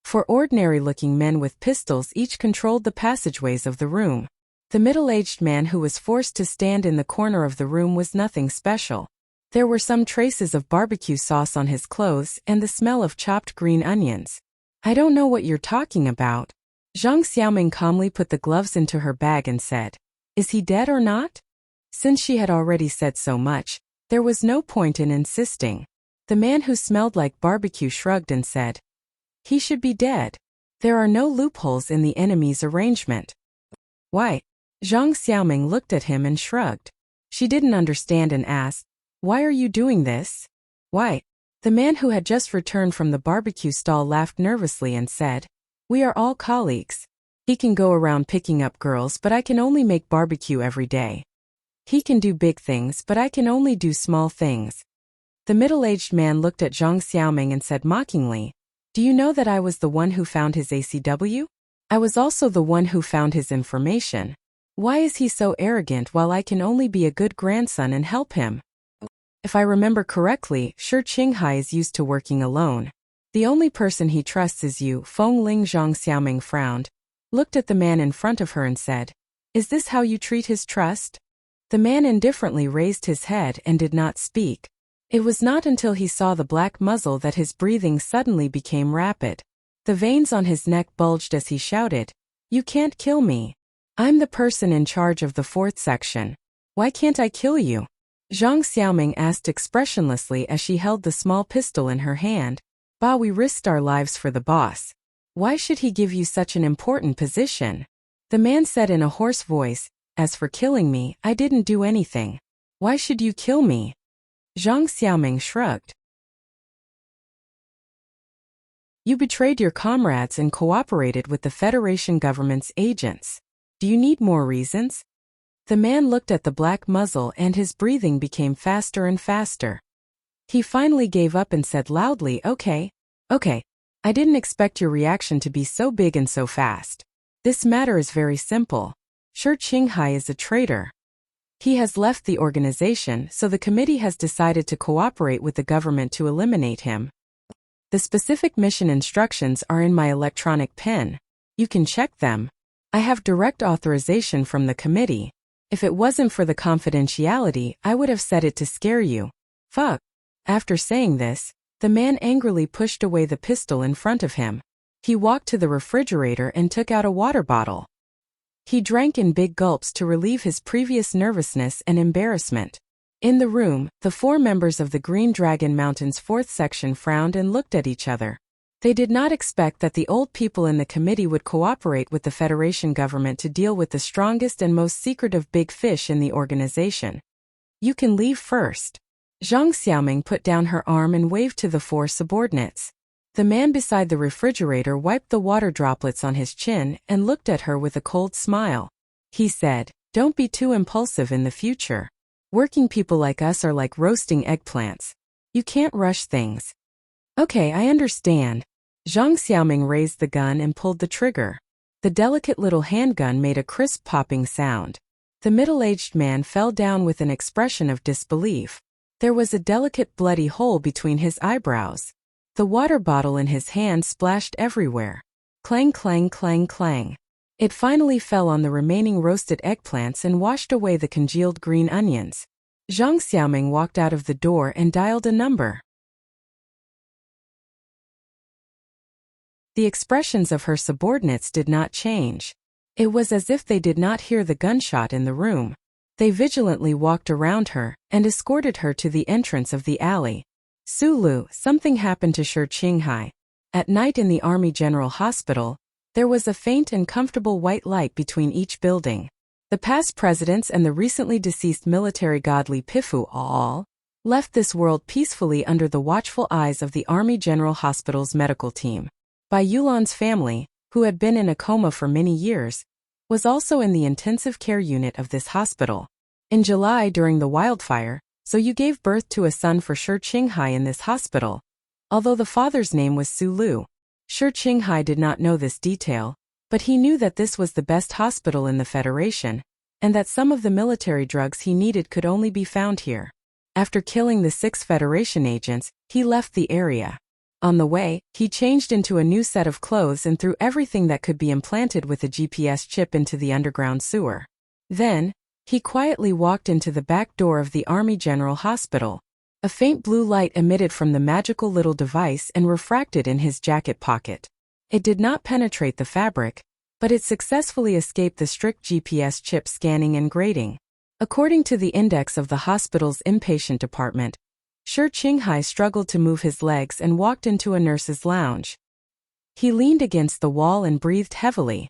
A: 4 ordinary-looking men with pistols each controlled the passageways of the room. The middle-aged man who was forced to stand in the corner of the room was nothing special. There were some traces of barbecue sauce on his clothes and the smell of chopped green onions. "I don't know what you're talking about." Zhang Xiaoming calmly put the gloves into her bag and said, "Is he dead or not?" Since she had already said so much, there was no point in insisting. The man who smelled like barbecue shrugged and said, "He should be dead. There are no loopholes in the enemy's arrangement." "Why?" Zhang Xiaoming looked at him and shrugged. She didn't understand and asked, "Why are you doing this?" "Why?" The man who had just returned from the barbecue stall laughed nervously and said, "We are all colleagues. He can go around picking up girls, but I can only make barbecue every day. He can do big things, but I can only do small things." The middle-aged man looked at Zhang Xiaoming and said mockingly, "Do you know that I was the one who found his ACW? I was also the one who found his information. Why is he so arrogant while I can only be a good grandson and help him?" If I remember correctly, Shi Qinghai is used to working alone. The only person he trusts is you. Feng Ling. Zhang Xiaoming frowned, looked at the man in front of her and said, "Is this how you treat his trust?" The man indifferently raised his head and did not speak. It was not until he saw the black muzzle that his breathing suddenly became rapid. The veins on his neck bulged as he shouted, "You can't kill me. I'm the person in charge of the 4th section. Why can't I kill you?" Zhang Xiaoming asked expressionlessly as she held the small pistol in her hand. "Bah, we risked our lives for the boss. Why should he give you such an important position?" The man said in a hoarse voice, As for killing me, I didn't do anything. Why should you kill me? Zhang Xiaoming shrugged. You betrayed your comrades and cooperated with the Federation government's agents. Do you need more reasons? The man looked at the black muzzle and his breathing became faster and faster. He finally gave up and said loudly, Okay. I didn't expect your reaction to be so big and so fast. This matter is very simple. Shi Qinghai is a traitor. He has left the organization, so the committee has decided to cooperate with the government to eliminate him. The specific mission instructions are in my electronic pen. You can check them. I have direct authorization from the committee. If it wasn't for the confidentiality, I would have said it to scare you. Fuck. After saying this, the man angrily pushed away the pistol in front of him. He walked to the refrigerator and took out a water bottle. He drank in big gulps to relieve his previous nervousness and embarrassment. In the room, the 4 members of the Green Dragon Mountain's 4th section frowned and looked at each other. They did not expect that the old people in the committee would cooperate with the Federation government to deal with the strongest and most secretive big fish in the organization. You can leave first. Zhang Xiaoming put down her arm and waved to the 4 subordinates. The man beside the refrigerator wiped the water droplets on his chin and looked at her with a cold smile. He said, Don't be too impulsive in the future. Working people like us are like roasting eggplants. You can't rush things. Okay, I understand. Zhang Xiaoming raised the gun and pulled the trigger. The delicate little handgun made a crisp popping sound. The middle-aged man fell down with an expression of disbelief. There was a delicate bloody hole between his eyebrows. The water bottle in his hand splashed everywhere. Clang, clang, clang, clang. It finally fell on the remaining roasted eggplants and washed away the congealed green onions. Zhang Xiaoming walked out of the door and dialed a number. The expressions of her subordinates did not change. It was as if they did not hear the gunshot in the room. They vigilantly walked around her and escorted her to the entrance of the alley. Sulu, something happened to Shi Qinghai. At night in the Army General Hospital, there was a faint and comfortable white light between each building. The past presidents and the recently deceased military godly Pifu all left this world peacefully under the watchful eyes of the Army General Hospital's medical team. Bai Yulan's family, who had been in a coma for many years, was also in the intensive care unit of this hospital. In July during the wildfire, So you gave birth to a son for Shi Qinghai in this hospital. Although the father's name was Sulu, Shi Qinghai did not know this detail, but he knew that this was the best hospital in the Federation, and that some of the military drugs he needed could only be found here. After killing the 6 Federation agents, he left the area. On the way, he changed into a new set of clothes and threw everything that could be implanted with a GPS chip into the underground sewer. Then, he quietly walked into the back door of the Army General Hospital. A faint blue light emitted from the magical little device and refracted in his jacket pocket. It did not penetrate the fabric, but it successfully escaped the strict GPS chip scanning and grading. According to the index of the hospital's inpatient department, Shi Qinghai struggled to move his legs and walked into a nurse's lounge. He leaned against the wall and breathed heavily.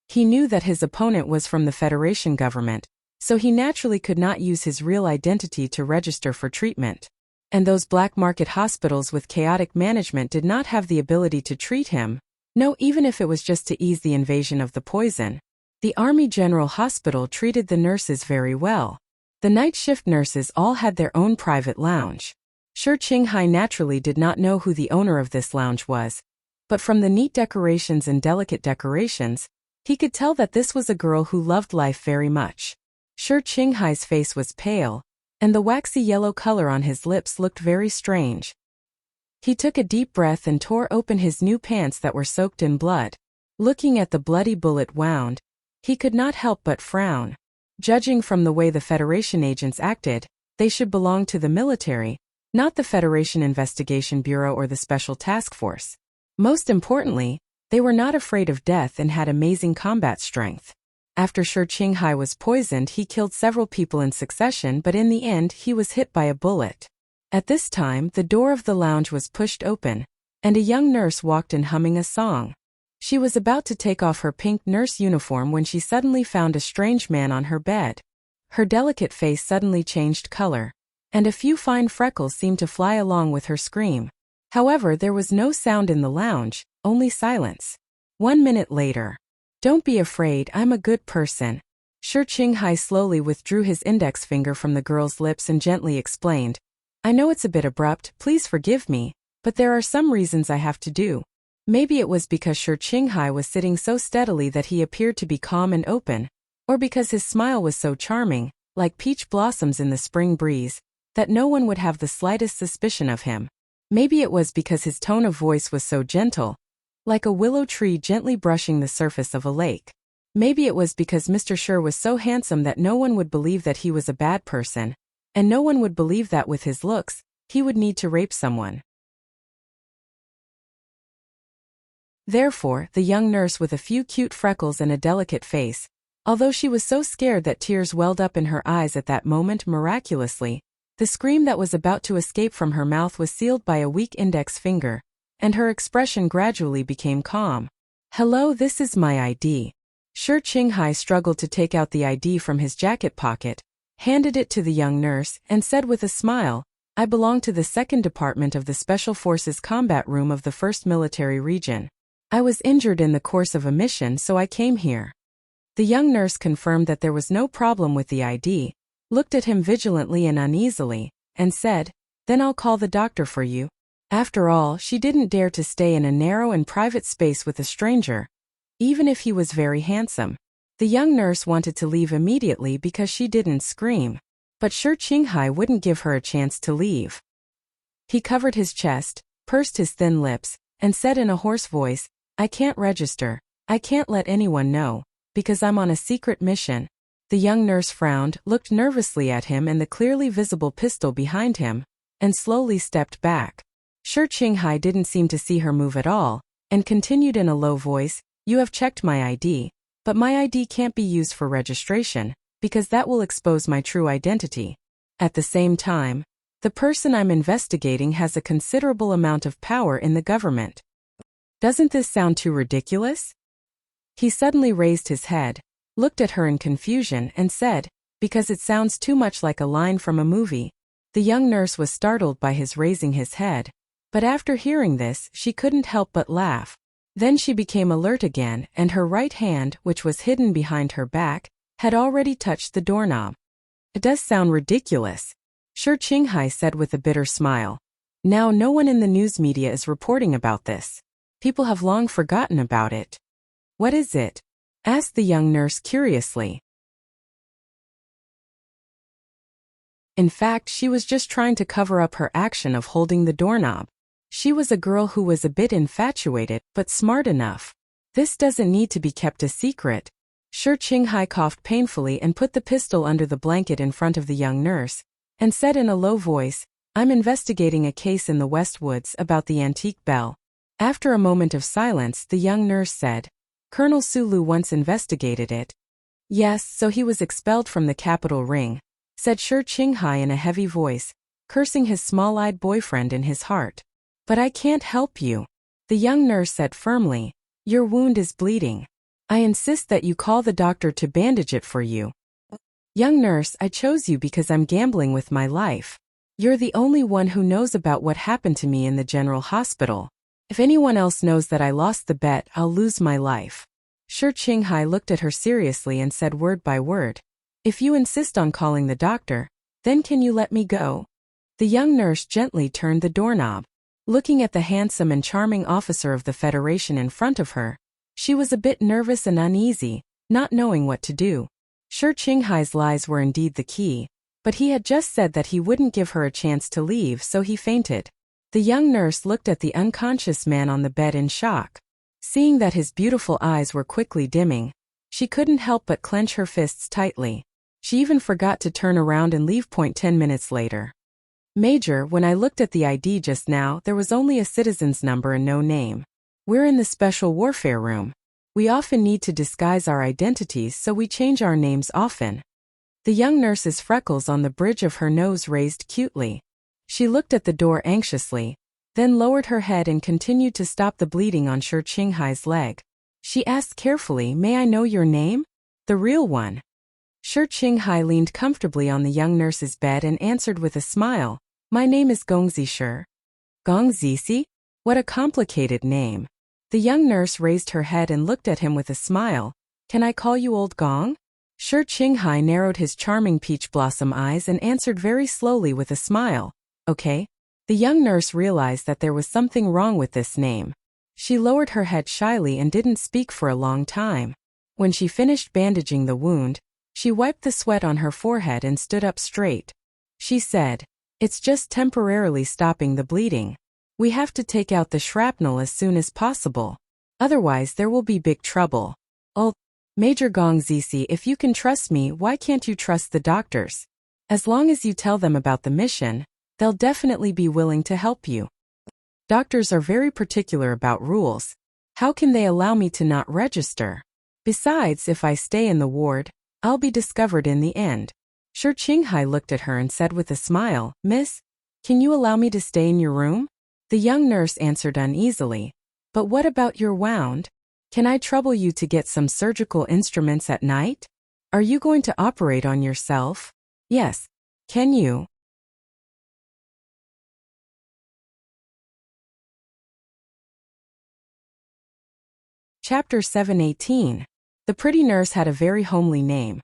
A: He knew that his opponent was from the Federation government, so he naturally could not use his real identity to register for treatment. And those black market hospitals with chaotic management did not have the ability to treat him, no, even if it was just to ease the invasion of the poison. The Army General Hospital treated the nurses very well. The night shift nurses all had their own private lounge. Shi Qinghai naturally did not know who the owner of this lounge was, but from the neat decorations and delicate decorations, he could tell that this was a girl who loved life very much. Shi Qinghai's face was pale, and the waxy yellow color on his lips looked very strange. He took a deep breath and tore open his new pants that were soaked in blood. Looking at the bloody bullet wound, he could not help but frown. Judging from the way the Federation agents acted, they should belong to the military, not the Federation Investigation Bureau or the Special Task Force. Most importantly, they were not afraid of death and had amazing combat strength. After Shi Qinghai was poisoned, he killed several people in succession, but in the end he was hit by a bullet. At this time, the door of the lounge was pushed open, and a young nurse walked in humming a song. She was about to take off her pink nurse uniform when she suddenly found a strange man on her bed. Her delicate face suddenly changed color, and a few fine freckles seemed to fly along with her scream. However, there was no sound in the lounge, only silence. 1 minute later. Don't be afraid, I'm a good person. Shi Qinghai slowly withdrew his index finger from the girl's lips and gently explained. I know it's a bit abrupt, please forgive me, but there are some reasons I have to do. Maybe it was because Shi Qinghai was sitting so steadily that he appeared to be calm and open, or because his smile was so charming, like peach blossoms in the spring breeze, that no one would have the slightest suspicion of him. Maybe it was because his tone of voice was so gentle, like a willow tree gently brushing the surface of a lake. Maybe it was because Mr. Shi was so handsome that no one would believe that he was a bad person, and no one would believe that with his looks, he would need to rape someone. Therefore, the young nurse with a few cute freckles and a delicate face, although she was so scared that tears welled up in her eyes at that moment miraculously, the scream that was about to escape from her mouth was sealed by a weak index finger, and her expression gradually became calm. Hello, this is my ID. Shi Qinghai struggled to take out the ID from his jacket pocket, handed it to the young nurse, and said with a smile, I belong to the 2nd Department of the Special Forces Combat Room of the 1st Military Region. I was injured in the course of a mission, so I came here. The young nurse confirmed that there was no problem with the ID, looked at him vigilantly and uneasily, and said, Then I'll call the doctor for you. After all, she didn't dare to stay in a narrow and private space with a stranger, even if he was very handsome. The young nurse wanted to leave immediately because she didn't scream, but Shi Qinghai wouldn't give her a chance to leave. He covered his chest, pursed his thin lips, and said in a hoarse voice, I can't register, I can't let anyone know, because I'm on a secret mission. The young nurse frowned, looked nervously at him and the clearly visible pistol behind him, and slowly stepped back. Shi Qinghai didn't seem to see her move at all, and continued in a low voice, You have checked my ID, but my ID can't be used for registration, because that will expose my true identity. At the same time, the person I'm investigating has a considerable amount of power in the government. Doesn't this sound too ridiculous? He suddenly raised his head, looked at her in confusion, and said, Because it sounds too much like a line from a movie. The young nurse was startled by his raising his head, but after hearing this, she couldn't help but laugh. Then she became alert again, and her right hand, which was hidden behind her back, had already touched the doorknob. It does sound ridiculous, Shi Qinghai said with a bitter smile. Now no one in the news media is reporting about this. People have long forgotten about it. What is it? Asked the young nurse curiously. In fact, she was just trying to cover up her action of holding the doorknob. She was a girl who was a bit infatuated, but smart enough. This doesn't need to be kept a secret. Shi Qinghai coughed painfully and put the pistol under the blanket in front of the young nurse, and said in a low voice, I'm investigating a case in the West Woods about the antique bell. After a moment of silence, the young nurse said, Colonel Sulu once investigated it. Yes, so he was expelled from the capital ring, said Shi Qinghai in a heavy voice, cursing his small-eyed boyfriend in his heart. But I can't help you, the young nurse said firmly. Your wound is bleeding. I insist that you call the doctor to bandage it for you. Young nurse, I chose you because I'm gambling with my life. You're the only one who knows about what happened to me in the general hospital. If anyone else knows that I lost the bet, I'll lose my life. Shi Qinghai looked at her seriously and said word by word, If you insist on calling the doctor, then can you let me go? The young nurse gently turned the doorknob. Looking at the handsome and charming officer of the Federation in front of her, she was a bit nervous and uneasy, not knowing what to do. Shi Qinghai's lies were indeed the key, but he had just said that he wouldn't give her a chance to leave, so he fainted. The young nurse looked at the unconscious man on the bed in shock. Seeing that his beautiful eyes were quickly dimming, she couldn't help but clench her fists tightly. She even forgot to turn around and leave. 10 minutes later. Major, when I looked at the ID just now, there was only a citizen's number and no name. We're in the special warfare room. We often need to disguise our identities, so we change our names often. The young nurse's freckles on the bridge of her nose raised cutely. She looked at the door anxiously, then lowered her head and continued to stop the bleeding on Shi Qinghai's leg. She asked carefully, "May I know your name?" "The real one." Shi Qinghai leaned comfortably on the young nurse's bed and answered with a smile, "My name is Gongzi Shi." Gongzi? What a complicated name. The young nurse raised her head and looked at him with a smile. "Can I call you Old Gong?" Shi Qinghai narrowed his charming peach blossom eyes and answered very slowly with a smile, "Okay." The young nurse realized that there was something wrong with this name. She lowered her head shyly and didn't speak for a long time. When she finished bandaging the wound, she wiped the sweat on her forehead and stood up straight. She said, "It's just temporarily stopping the bleeding. We have to take out the shrapnel as soon as possible. Otherwise there will be big trouble. Oh, Major Gong Zizi, if you can trust me, why can't you trust the doctors? As long as you tell them about the mission, they'll definitely be willing to help you. Doctors are very particular about rules. How can they allow me to not register? Besides, if I stay in the ward, I'll be discovered in the end." Shi Qinghai looked at her and said with a smile, "Miss, can you allow me to stay in your room?" The young nurse answered uneasily, "But what about your wound? Can I trouble you to get some surgical instruments at night? Are you going to operate on yourself?" "Yes. Can you?" Chapter 718. The pretty nurse had a very homely name.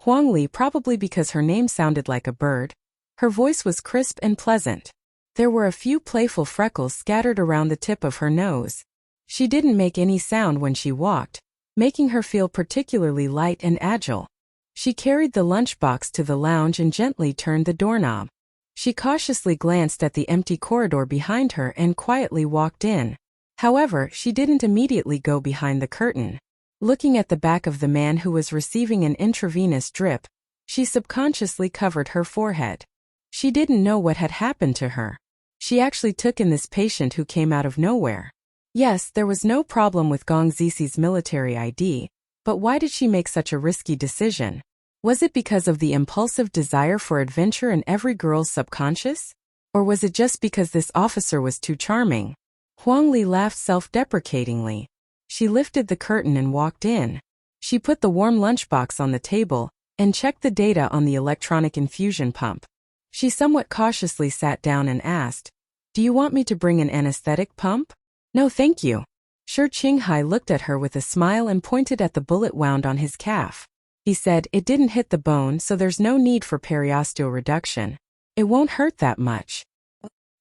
A: Huang Li, probably because her name sounded like a bird. Her voice was crisp and pleasant. There were a few playful freckles scattered around the tip of her nose. She didn't make any sound when she walked, making her feel particularly light and agile. She carried the lunchbox to the lounge and gently turned the doorknob. She cautiously glanced at the empty corridor behind her and quietly walked in. However, she didn't immediately go behind the curtain. Looking at the back of the man who was receiving an intravenous drip, she subconsciously covered her forehead. She didn't know what had happened to her. She actually took in this patient who came out of nowhere. Yes, there was no problem with Gong Zixi's military ID, but why did she make such a risky decision? Was it because of the impulsive desire for adventure in every girl's subconscious? Or was it just because this officer was too charming? Huang Li laughed self-deprecatingly. She lifted the curtain and walked in. She put the warm lunchbox on the table and checked the data on the electronic infusion pump. She somewhat cautiously sat down and asked, "Do you want me to bring an anesthetic pump?" "No, thank you." Shi Qinghai looked at her with a smile and pointed at the bullet wound on his calf. He said, "It didn't hit the bone, so there's no need for periosteal reduction. It won't hurt that much.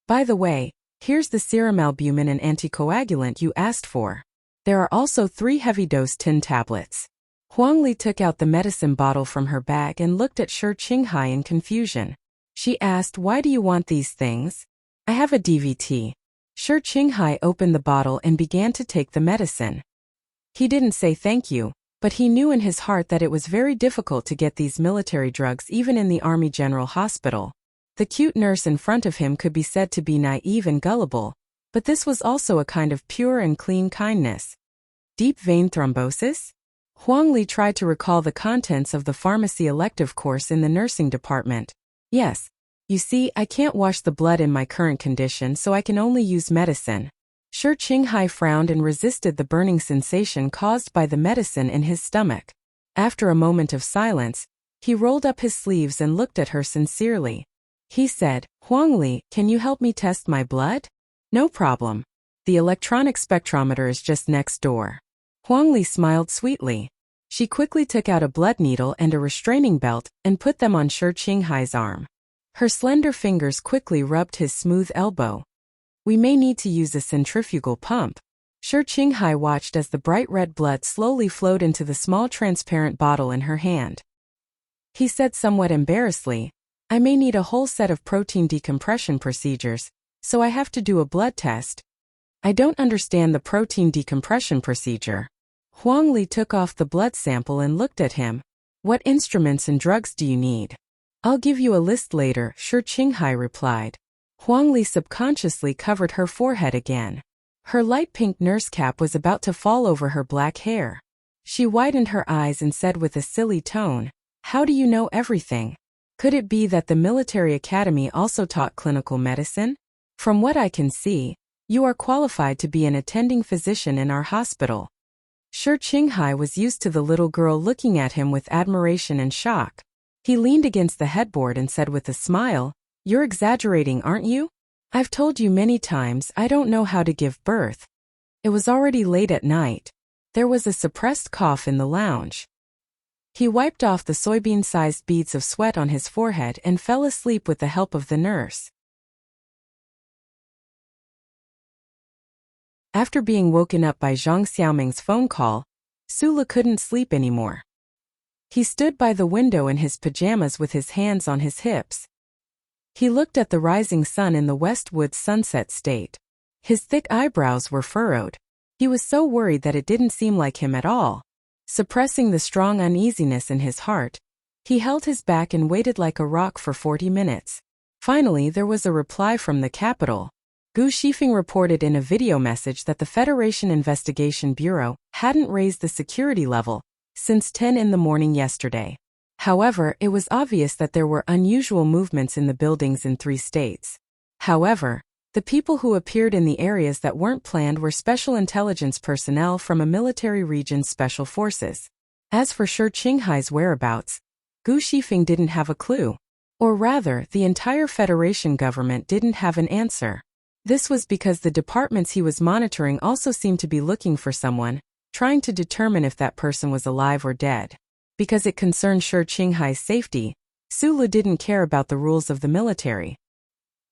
A: By the way, here's the serum albumin and anticoagulant you asked for. There are also 3 heavy-dose tin tablets." Huang Li took out the medicine bottle from her bag and looked at Shi Qinghai in confusion. She asked, "Why do you want these things?" "I have a DVT." Shi Qinghai opened the bottle and began to take the medicine. He didn't say thank you, but he knew in his heart that it was very difficult to get these military drugs even in the Army General Hospital. The cute nurse in front of him could be said to be naive and gullible, but this was also a kind of pure and clean kindness. Deep vein thrombosis? Huang Li tried to recall the contents of the pharmacy elective course in the nursing department. "Yes. You see, I can't wash the blood in my current condition, so I can only use medicine." Shi Qinghai frowned and resisted the burning sensation caused by the medicine in his stomach. After a moment of silence, he rolled up his sleeves and looked at her sincerely. He said, "Huang Li, can you help me test my blood?" "No problem. The electronic spectrometer is just next door." Huang Li smiled sweetly. She quickly took out a blood needle and a restraining belt and put them on Shi Qinghai's arm. Her slender fingers quickly rubbed his smooth elbow. "We may need to use a centrifugal pump." Shi Qinghai watched as the bright red blood slowly flowed into the small transparent bottle in her hand. He said somewhat embarrassedly, "I may need a whole set of protein decompression procedures, so I have to do a blood test." "I don't understand the protein decompression procedure." Huang Li took off the blood sample and looked at him. "What instruments and drugs do you need?" "I'll give you a list later," Shi Qinghai replied. Huang Li subconsciously covered her forehead again. Her light pink nurse cap was about to fall over her black hair. She widened her eyes and said with a silly tone, "How do you know everything? Could it be that the military academy also taught clinical medicine? From what I can see, you are qualified to be an attending physician in our hospital." Shi Qinghai was used to the little girl looking at him with admiration and shock. He leaned against the headboard and said with a smile, "You're exaggerating, aren't you? I've told you many times I don't know how to give birth." It was already late at night. There was a suppressed cough in the lounge. He wiped off the soybean-sized beads of sweat on his forehead and fell asleep with the help of the nurse. After being woken up by Zhang Xiaoming's phone call, Sulu couldn't sleep anymore. He stood by the window in his pajamas with his hands on his hips. He looked at the rising sun in the Westwood Sunset State. His thick eyebrows were furrowed. He was so worried that it didn't seem like him at all. Suppressing the strong uneasiness in his heart, he held his back and waited like a rock for 40 minutes. Finally, there was a reply from the capital. Gu Shifeng reported in a video message that the Federation Investigation Bureau hadn't raised the security level since 10 in the morning yesterday. However, it was obvious that there were unusual movements in the buildings in 3 states. However, the people who appeared in the areas that weren't planned were special intelligence personnel from a military region's special forces. As for Shi Qinghai's whereabouts, Gu Shifeng didn't have a clue. Or rather, the entire Federation government didn't have an answer. This was because the departments he was monitoring also seemed to be looking for someone, trying to determine if that person was alive or dead. Because it concerned Shi Qinghai's safety, Sulu didn't care about the rules of the military.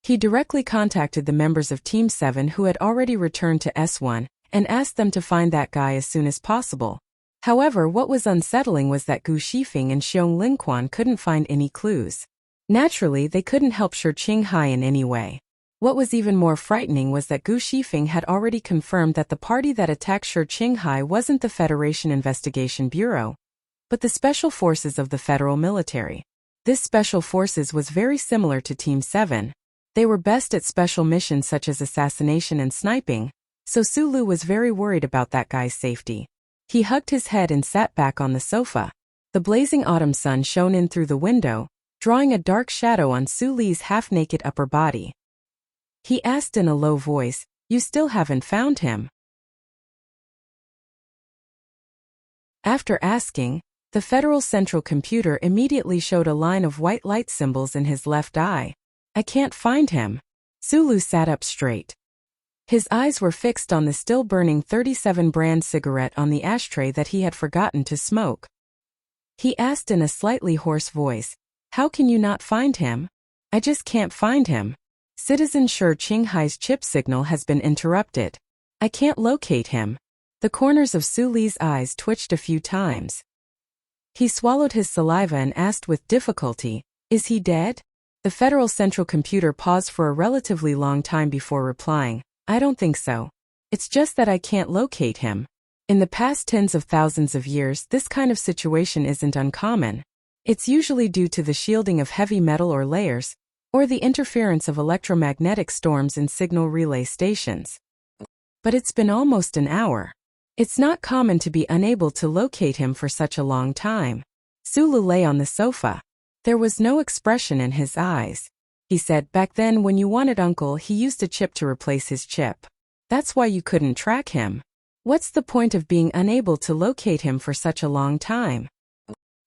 A: He directly contacted the members of Team 7 who had already returned to S1 and asked them to find that guy as soon as possible. However, what was unsettling was that Gu Shifeng and Xiong Lingquan couldn't find any clues. Naturally, they couldn't help Shi Qinghai in any way. What was even more frightening was that Gu Shifeng had already confirmed that the party that attacked Shi Qinghai wasn't the Federation Investigation Bureau, but the Special Forces of the Federal Military. This Special Forces was very similar to Team 7. They were best at special missions such as assassination and sniping, so Sulu was very worried about that guy's safety. He hugged his head and sat back on the sofa. The blazing autumn sun shone in through the window, drawing a dark shadow on Suli's half-naked upper body. He asked in a low voice, "You still haven't found him?" After asking, the Federal Central Computer immediately showed a line of white light symbols in his left eye. "I can't find him." Sulu sat up straight. His eyes were fixed on the still-burning 37 brand cigarette on the ashtray that he had forgotten to smoke. He asked in a slightly hoarse voice, "How can you not find him?" "I just can't find him. Citizen Shi Qinghai's chip signal has been interrupted. I can't locate him." The corners of Suli's eyes twitched a few times. He swallowed his saliva and asked with difficulty, "Is he dead?" The Federal Central Computer paused for a relatively long time before replying, "I don't think so. It's just that I can't locate him. In the past tens of thousands of years, this kind of situation isn't uncommon. It's usually due to the shielding of heavy metal or layers, or the interference of electromagnetic storms in signal relay stations. But it's been almost an hour. It's not common to be unable to locate him for such a long time." Sulu lay on the sofa. There was no expression in his eyes. He said, "Back then when you wanted Uncle, he used a chip to replace his chip. That's why you couldn't track him. What's the point of being unable to locate him for such a long time?"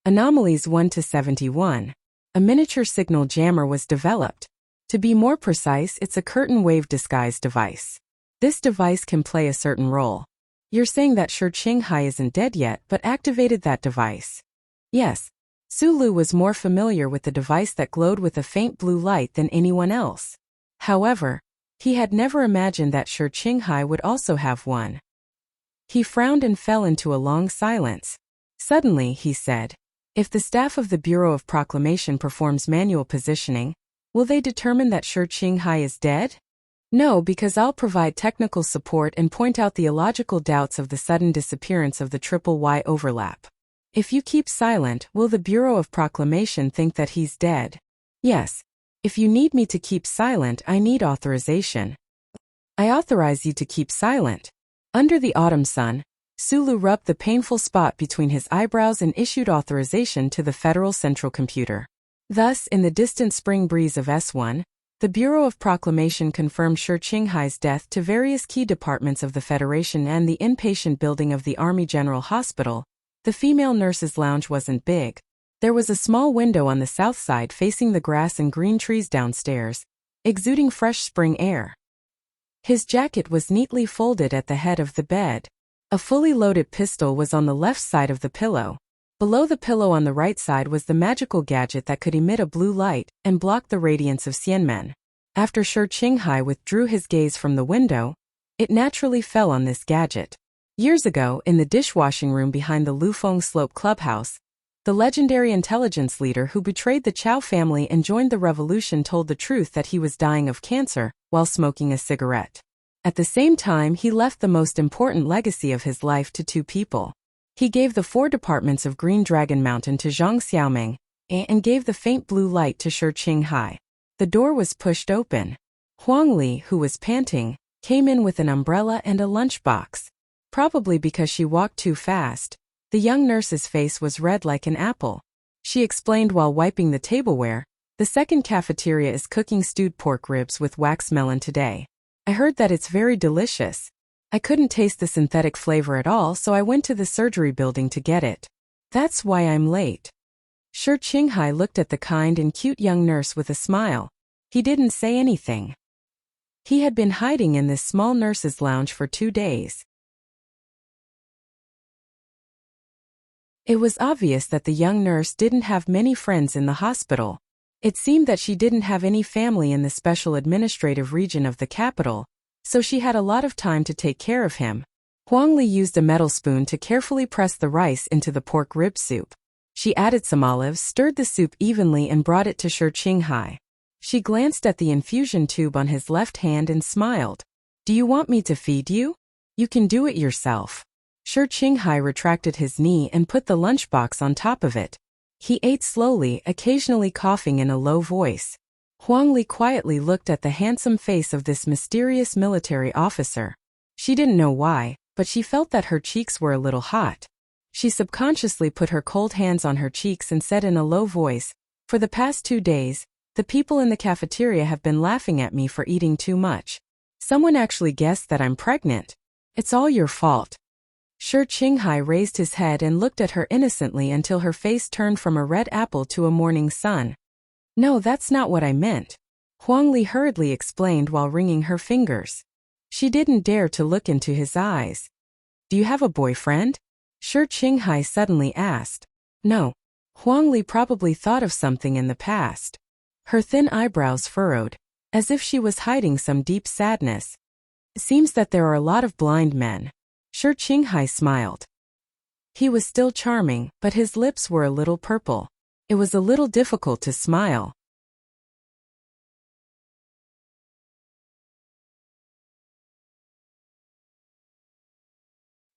A: Anomalies 1 to 71. A miniature signal jammer was developed. To be more precise, it's a curtain wave disguise device. This device can play a certain role. You're saying that Shi Qinghai isn't dead yet but activated that device? Yes. Sulu was more familiar with the device that glowed with a faint blue light than anyone else. However, he had never imagined that Shi Qinghai would also have one. He frowned and fell into a long silence. Suddenly, he said, "If the staff of the Bureau of Proclamation performs manual positioning, will they determine that Shi Qinghai is dead?" "No, because I'll provide technical support and point out the illogical doubts of the sudden disappearance of the triple Y overlap. If you keep silent, will the Bureau of Proclamation think that he's dead?" "Yes. If you need me to keep silent, I need authorization." "I authorize you to keep silent." Under the autumn sun, Sulu rubbed the painful spot between his eyebrows and issued authorization to the Federal Central Computer. Thus, in the distant spring breeze of S1, The Bureau of Proclamation confirmed Shi Qinghai's death to various key departments of the Federation and the inpatient building of the Army General Hospital. The female nurse's lounge wasn't big. There was a small window on the south side facing the grass and green trees downstairs, exuding fresh spring air. His jacket was neatly folded at the head of the bed. A fully loaded pistol was on the left side of the pillow. Below the pillow on the right side was the magical gadget that could emit a blue light and block the radiance of Xianmen. After Shi Qinghai withdrew his gaze from the window, it naturally fell on this gadget. Years ago, in the dishwashing room behind the Lufeng Slope clubhouse, the legendary intelligence leader who betrayed the Chao family and joined the revolution told the truth that he was dying of cancer while smoking a cigarette. At the same time, he left the most important legacy of his life to two people. He gave the 4 departments of Green Dragon Mountain to Zhang Xiaoming and gave the faint blue light to Shi Qinghai. The door was pushed open. Huang Li, who was panting, came in with an umbrella and a lunchbox. Probably because she walked too fast, the young nurse's face was red like an apple. She explained while wiping the tableware, "The second cafeteria is cooking stewed pork ribs with wax melon today. I heard that it's very delicious. I couldn't taste the synthetic flavor at all, so I went to the surgery building to get it. That's why I'm late." Shi Qinghai looked at the kind and cute young nurse with a smile. He didn't say anything. He had been hiding in this small nurse's lounge for 2 days. It was obvious that the young nurse didn't have many friends in the hospital. It seemed that she didn't have any family in the special administrative region of the capital, so she had a lot of time to take care of him. Huang Li used a metal spoon to carefully press the rice into the pork rib soup. She added some olives, stirred the soup evenly and brought it to Shi Qinghai. She glanced at the infusion tube on his left hand and smiled. "Do you want me to feed you? You can do it yourself." Shi Qinghai retracted his knee and put the lunchbox on top of it. He ate slowly, occasionally coughing in a low voice. Huang Li quietly looked at the handsome face of this mysterious military officer. She didn't know why, but she felt that her cheeks were a little hot. She subconsciously put her cold hands on her cheeks and said in a low voice, "For the past 2 days, the people in the cafeteria have been laughing at me for eating too much. Someone actually guessed that I'm pregnant. It's all your fault." Shi Qinghai raised his head and looked at her innocently until her face turned from a red apple to a morning sun. "No, that's not what I meant," Huang Li hurriedly explained while wringing her fingers. She didn't dare to look into his eyes. "Do you have a boyfriend?" Shi Qinghai suddenly asked. "No." Huang Li probably thought of something in the past. Her thin eyebrows furrowed, as if she was hiding some deep sadness. "It seems that there are a lot of blind men." Shi Qinghai smiled. He was still charming, but his lips were a little purple. It was a little difficult to smile.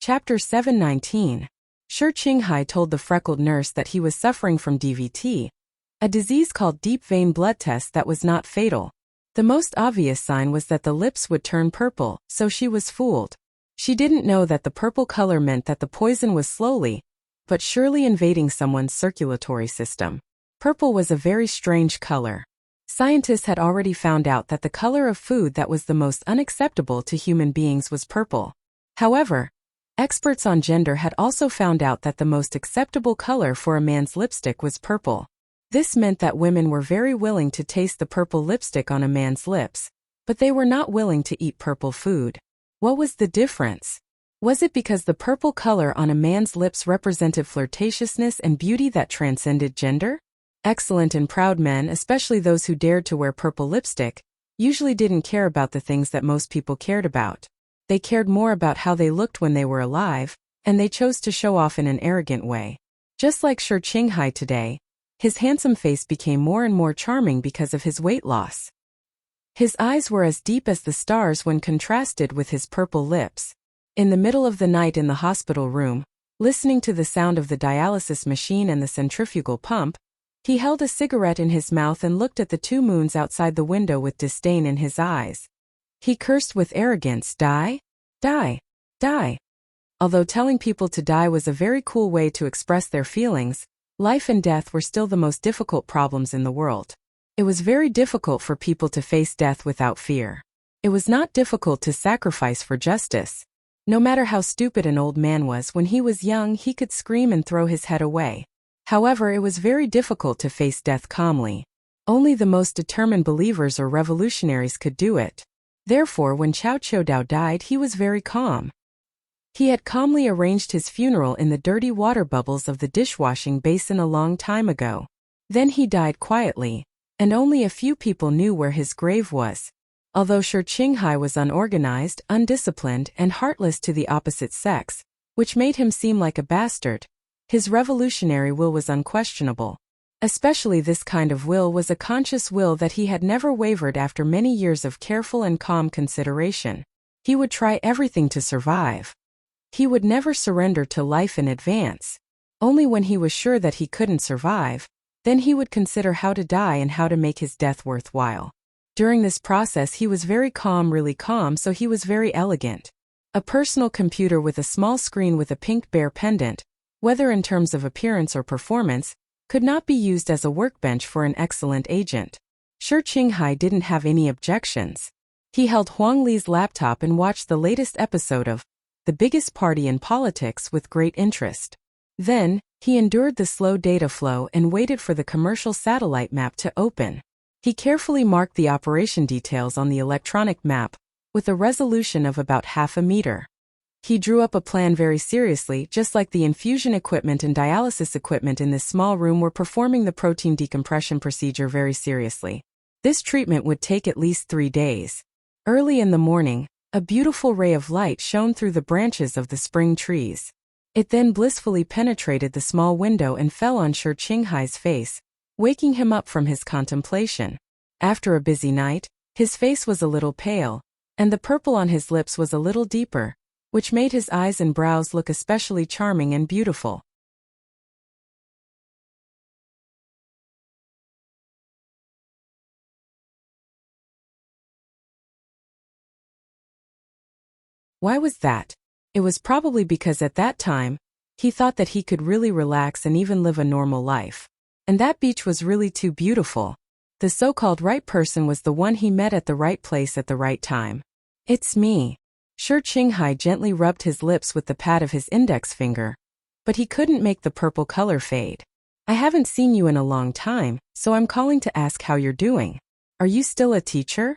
A: Chapter 719. Shi Qinghai told the freckled nurse that he was suffering from DVT, a disease called deep vein blood test that was not fatal. The most obvious sign was that the lips would turn purple, so she was fooled. She didn't know that the purple color meant that the poison was slowly, but surely invading someone's circulatory system. Purple was a very strange color. Scientists had already found out that the color of food that was the most unacceptable to human beings was purple. However, experts on gender had also found out that the most acceptable color for a man's lipstick was purple. This meant that women were very willing to taste the purple lipstick on a man's lips, but they were not willing to eat purple food. What was the difference? Was it because the purple color on a man's lips represented flirtatiousness and beauty that transcended gender? Excellent and proud men, especially those who dared to wear purple lipstick, usually didn't care about the things that most people cared about. They cared more about how they looked when they were alive, and they chose to show off in an arrogant way. Just like Shi Qinghai today, his handsome face became more and more charming because of his weight loss. His eyes were as deep as the stars when contrasted with his purple lips. In the middle of the night in the hospital room, listening to the sound of the dialysis machine and the centrifugal pump, he held a cigarette in his mouth and looked at the 2 moons outside the window with disdain in his eyes. He cursed with arrogance, "Die? Die? Die." Although telling people to die was a very cool way to express their feelings, life and death were still the most difficult problems in the world. It was very difficult for people to face death without fear. It was not difficult to sacrifice for justice. No matter how stupid an old man was when he was young, he could scream and throw his head away. However, it was very difficult to face death calmly. Only the most determined believers or revolutionaries could do it. Therefore, when Cao Qiudao died, he was very calm. He had calmly arranged his funeral in the dirty water bubbles of the dishwashing basin a long time ago. Then he died quietly, and only a few people knew where his grave was. Although Shi Qinghai was unorganized, undisciplined, and heartless to the opposite sex, which made him seem like a bastard, his revolutionary will was unquestionable. Especially this kind of will was a conscious will that he had never wavered after many years of careful and calm consideration. He would try everything to survive. He would never surrender to life in advance. Only when he was sure that he couldn't survive, then he would consider how to die and how to make his death worthwhile. During this process he was very calm, really calm, so he was very elegant. A personal computer with a small screen with a pink bear pendant, whether in terms of appearance or performance, could not be used as a workbench for an excellent agent. Shi Qinghai didn't have any objections. He held Huang Li's laptop and watched the latest episode of The Biggest Party in Politics with great interest. Then, he endured the slow data flow and waited for the commercial satellite map to open. He carefully marked the operation details on the electronic map, with a resolution of about half a meter. He drew up a plan very seriously, just like the infusion equipment and dialysis equipment in this small room were performing the protein decompression procedure very seriously. This treatment would take at least 3 days. Early in the morning, a beautiful ray of light shone through the branches of the spring trees. It then blissfully penetrated the small window and fell on Shi Qinghai's face, waking him up from his contemplation. After a busy night, his face was a little pale, and the purple on his lips was a little deeper, which made his eyes and brows look especially charming and beautiful. Why was that? It was probably because at that time, he thought that he could really relax and even live a normal life. And that beach was really too beautiful. The so-called right person was the one he met at the right place at the right time. It's me. Shi Qinghai gently rubbed his lips with the pad of his index finger, but he couldn't make the purple color fade. I haven't seen you in a long time, so I'm calling to ask how you're doing. Are you still a teacher?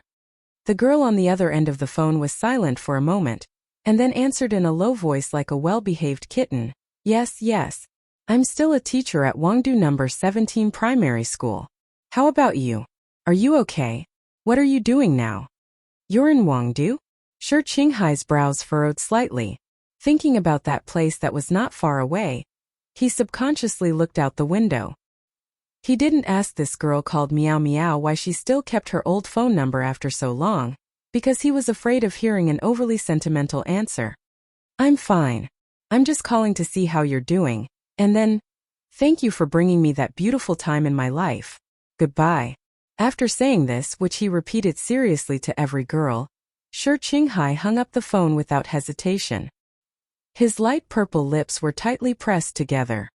A: The girl on the other end of the phone was silent for a moment, and then answered in a low voice like a well-behaved kitten. Yes. I'm still a teacher at Wangdu No. 17 Primary School. How about you? Are you okay? What are you doing now? You're in Wangdu? Shi Qinghai's brows furrowed slightly. Thinking about that place that was not far away, he subconsciously looked out the window. He didn't ask this girl called Meow Meow why she still kept her old phone number after so long, because he was afraid of hearing an overly sentimental answer. I'm fine. I'm just calling to see how you're doing, and then, thank you for bringing me that beautiful time in my life. Goodbye. After saying this, which he repeated seriously to every girl, Shi Qinghai hung up the phone without hesitation. His light purple lips were tightly pressed together.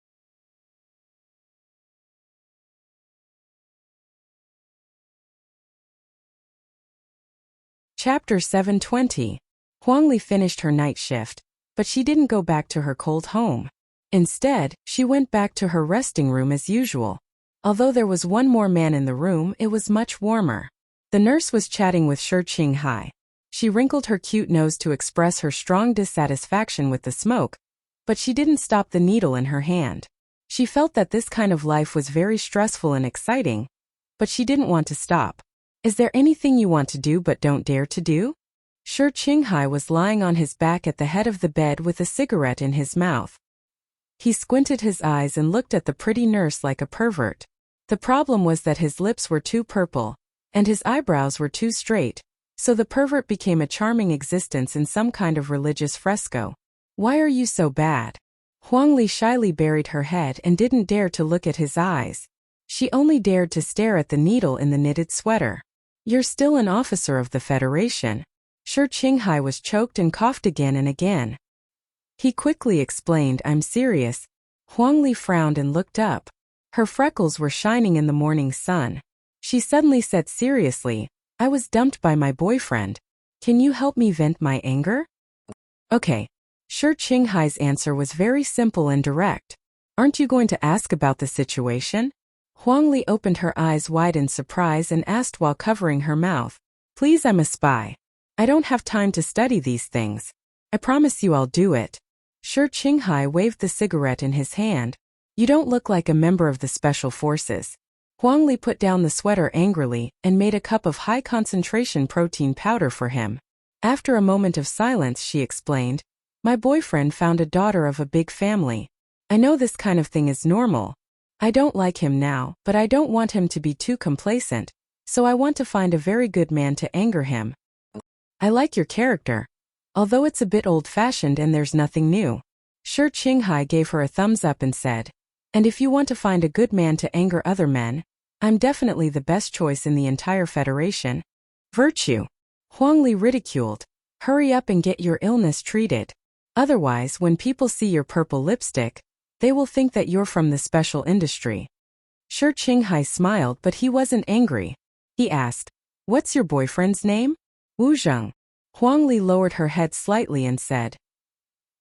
A: Chapter 720. Huang Li finished her night shift, but she didn't go back to her cold home. Instead, she went back to her resting room as usual. Although there was one more man in the room, it was much warmer. The nurse was chatting with Shi Qinghai. She wrinkled her cute nose to express her strong dissatisfaction with the smoke, but she didn't stop the needle in her hand. She felt that this kind of life was very stressful and exciting, but she didn't want to stop. Is there anything you want to do but don't dare to do? Shi Qinghai was lying on his back at the head of the bed with a cigarette in his mouth. He squinted his eyes and looked at the pretty nurse like a pervert. The problem was that his lips were too purple, and his eyebrows were too straight, so the pervert became a charming existence in some kind of religious fresco. Why are you so bad? Huang Li shyly buried her head and didn't dare to look at his eyes. She only dared to stare at the needle in the knitted sweater. You're still an officer of the Federation. Shi Qinghai was choked and coughed again and again. He quickly explained, I'm serious. Huang Li frowned and looked up. Her freckles were shining in the morning sun. She suddenly said seriously, I was dumped by my boyfriend. Can you help me vent my anger? Okay. Shi Qinghai's answer was very simple and direct. Aren't you going to ask about the situation? Huang Li opened her eyes wide in surprise and asked while covering her mouth. Please, I'm a spy. I don't have time to study these things. I promise you I'll do it. Shi Qinghai waved the cigarette in his hand. You don't look like a member of the special forces. Huang Li put down the sweater angrily and made a cup of high-concentration protein powder for him. After a moment of silence, she explained, my boyfriend found a daughter of a big family. I know this kind of thing is normal. I don't like him now, but I don't want him to be too complacent, so I want to find a very good man to anger him. I like your character. Although it's a bit old-fashioned and there's nothing new. Shi Qinghai gave her a thumbs up and said, and if you want to find a good man to anger other men, I'm definitely the best choice in the entire Federation. Virtue. Huang Li ridiculed. Hurry up and get your illness treated. Otherwise, when people see your purple lipstick, they will think that you're from the special industry. Shi Qinghai smiled, but he wasn't angry. He asked, what's your boyfriend's name? Wu Zheng. Huang Li lowered her head slightly and said,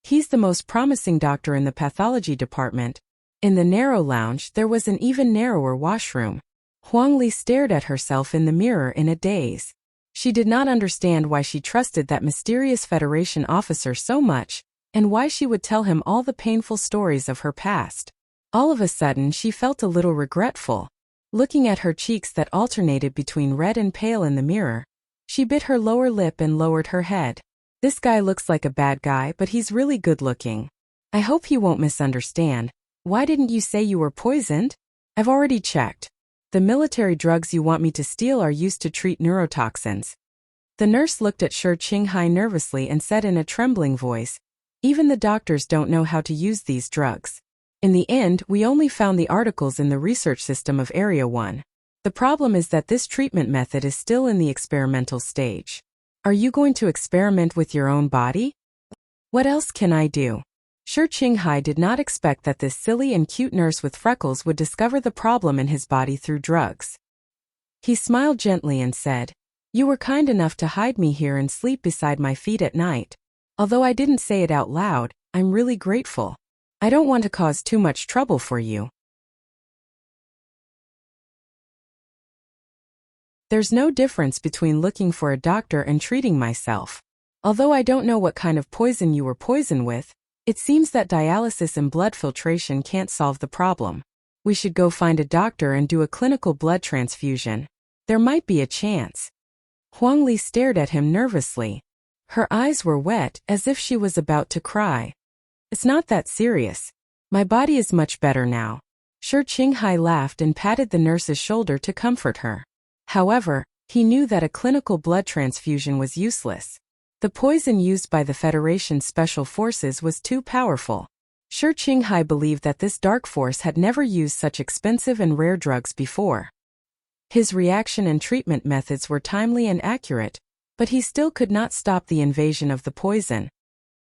A: he's the most promising doctor in the pathology department. In the narrow lounge, there was an even narrower washroom. Huang Li stared at herself in the mirror in a daze. She did not understand why she trusted that mysterious Federation officer so much, and why she would tell him all the painful stories of her past. All of a sudden, she felt a little regretful. Looking at her cheeks that alternated between red and pale in the mirror, she bit her lower lip and lowered her head. This guy looks like a bad guy, but he's really good looking. I hope he won't misunderstand. Why didn't you say you were poisoned? I've already checked. The military drugs you want me to steal are used to treat neurotoxins. The nurse looked at Shi Qinghai nervously and said in a trembling voice, even the doctors don't know how to use these drugs. In the end, we only found the articles in the research system of Area 1. The problem is that this treatment method is still in the experimental stage. Are you going to experiment with your own body? What else can I do? Shi Qinghai did not expect that this silly and cute nurse with freckles would discover the problem in his body through drugs. He smiled gently and said, you were kind enough to hide me here and sleep beside my feet at night. Although I didn't say it out loud, I'm really grateful. I don't want to cause too much trouble for you. There's no difference between looking for a doctor and treating myself. Although I don't know what kind of poison you were poisoned with, it seems that dialysis and blood filtration can't solve the problem. We should go find a doctor and do a clinical blood transfusion. There might be a chance. Huang Li stared at him nervously. Her eyes were wet, as if she was about to cry. It's not that serious. My body is much better now. Shi Qinghai laughed and patted the nurse's shoulder to comfort her. However, he knew that a clinical blood transfusion was useless. The poison used by the Federation's special forces was too powerful. Shi Qinghai believed that this dark force had never used such expensive and rare drugs before. His reaction and treatment methods were timely and accurate, but he still could not stop the invasion of the poison.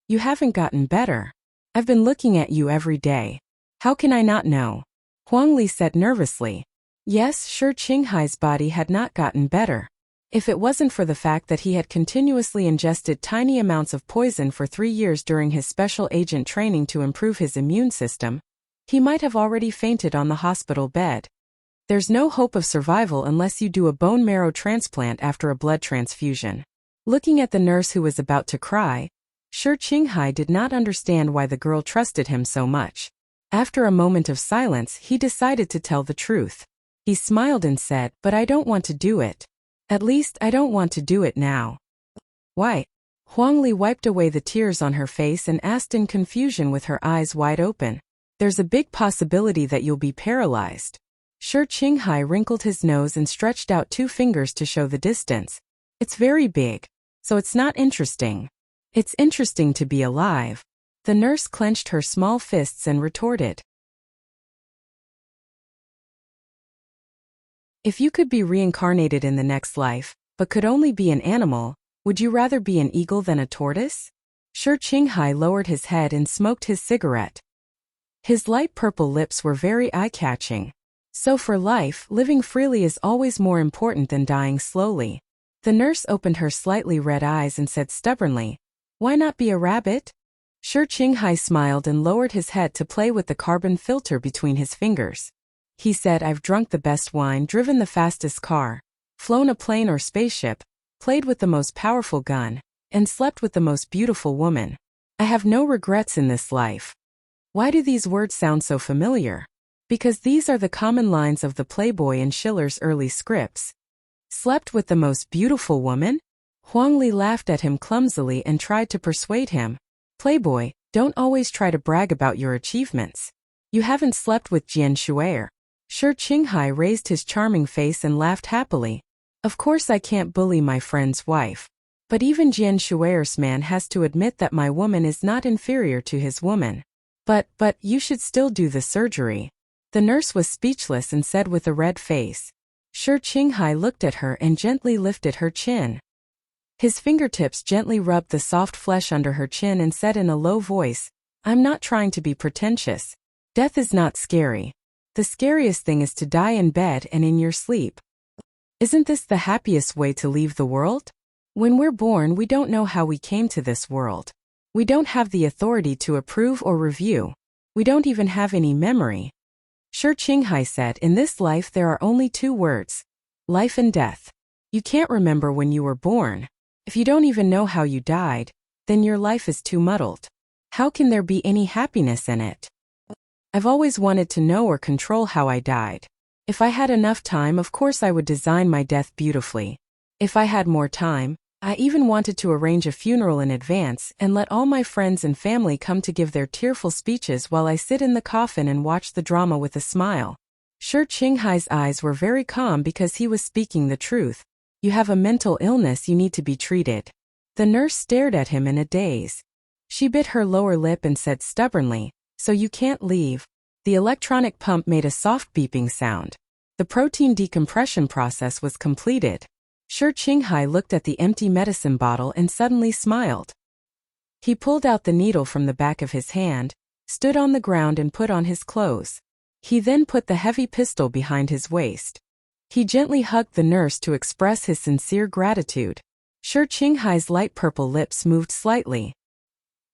A: You haven't gotten better. I've been looking at you every day. How can I not know? Huang Li said nervously. Yes, Shi Qinghai's body had not gotten better. If it wasn't for the fact that he had continuously ingested tiny amounts of poison for 3 years during his special agent training to improve his immune system, he might have already fainted on the hospital bed. There's no hope of survival unless you do a bone marrow transplant after a blood transfusion. Looking at the nurse who was about to cry, Shi Qinghai did not understand why the girl trusted him so much. After a moment of silence, he decided to tell the truth. He smiled and said, but I don't want to do it. At least, I don't want to do it now. Why? Huang Li wiped away the tears on her face and asked in confusion with her eyes wide open. There's a big possibility that you'll be paralyzed. Shi Qinghai wrinkled his nose and stretched out 2 fingers to show the distance. It's very big, so it's not interesting. It's interesting to be alive. The nurse clenched her small fists and retorted. If you could be reincarnated in the next life, but could only be an animal, would you rather be an eagle than a tortoise? Shi Qinghai lowered his head and smoked his cigarette. His light purple lips were very eye-catching. So for life, living freely is always more important than dying slowly. The nurse opened her slightly red eyes and said stubbornly, "Why not be a rabbit?" Shi Qinghai smiled and lowered his head to play with the carbon filter between his fingers. He said, "I've drunk the best wine, driven the fastest car, flown a plane or spaceship, played with the most powerful gun, and slept with the most beautiful woman. I have no regrets in this life." Why do these words sound so familiar? Because these are the common lines of the Playboy in Schiller's early scripts. Slept with the most beautiful woman? Huang Li laughed at him clumsily and tried to persuade him. Playboy, don't always try to brag about your achievements. You haven't slept with Jian Shuer. Shi Qinghai raised his charming face and laughed happily. Of course I can't bully my friend's wife. But even Jian Shuer's man has to admit that my woman is not inferior to his woman. But you should still do the surgery. The nurse was speechless and said with a red face. Shi Qinghai looked at her and gently lifted her chin. His fingertips gently rubbed the soft flesh under her chin and said in a low voice, "I'm not trying to be pretentious. Death is not scary. The scariest thing is to die in bed and in your sleep. Isn't this the happiest way to leave the world? When we're born, we don't know how we came to this world. We don't have the authority to approve or review. We don't even have any memory." Shi Qinghai said, "In this life there are only two words. Life and death. You can't remember when you were born. If you don't even know how you died, then your life is too muddled. How can there be any happiness in it? I've always wanted to know or control how I died. If I had enough time, of course I would design my death beautifully. If I had more time, I even wanted to arrange a funeral in advance and let all my friends and family come to give their tearful speeches while I sit in the coffin and watch the drama with a smile." Shi Qinghai's eyes were very calm because he was speaking the truth. "You have a mental illness, you need to be treated." The nurse stared at him in a daze. She bit her lower lip and said stubbornly, "So you can't leave." The electronic pump made a soft beeping sound. The protein decompression process was completed. Shi Qinghai looked at the empty medicine bottle and suddenly smiled. He pulled out the needle from the back of his hand, stood on the ground and put on his clothes. He then put the heavy pistol behind his waist. He gently hugged the nurse to express his sincere gratitude. Shi Qinghai's light purple lips moved slightly.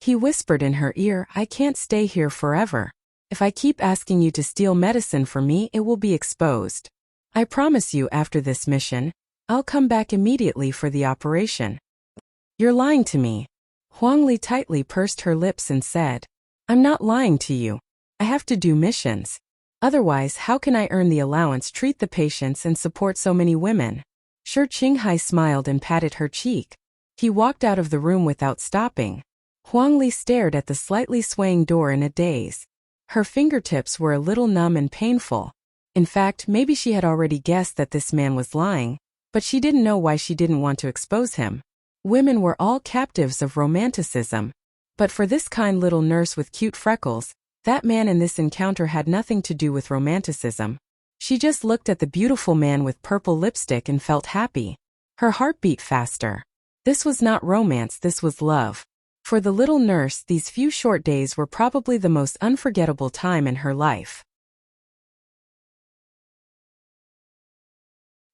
A: He whispered in her ear, "I can't stay here forever. If I keep asking you to steal medicine from me, it will be exposed. I promise you after this mission, I'll come back immediately for the operation." "You're lying to me." Huang Li tightly pursed her lips and said, "I'm not lying to you. I have to do missions. Otherwise, how can I earn the allowance, treat the patients and support so many women?" Shi Qinghai smiled and patted her cheek. He walked out of the room without stopping. Huang Li stared at the slightly swaying door in a daze. Her fingertips were a little numb and painful. In fact, maybe she had already guessed that this man was lying, but she didn't know why she didn't want to expose him. Women were all captives of romanticism. But for this kind little nurse with cute freckles, that man in this encounter had nothing to do with romanticism. She just looked at the beautiful man with purple lipstick and felt happy. Her heart beat faster. This was not romance, this was love. For the little nurse, these few short days were probably the most unforgettable time in her life.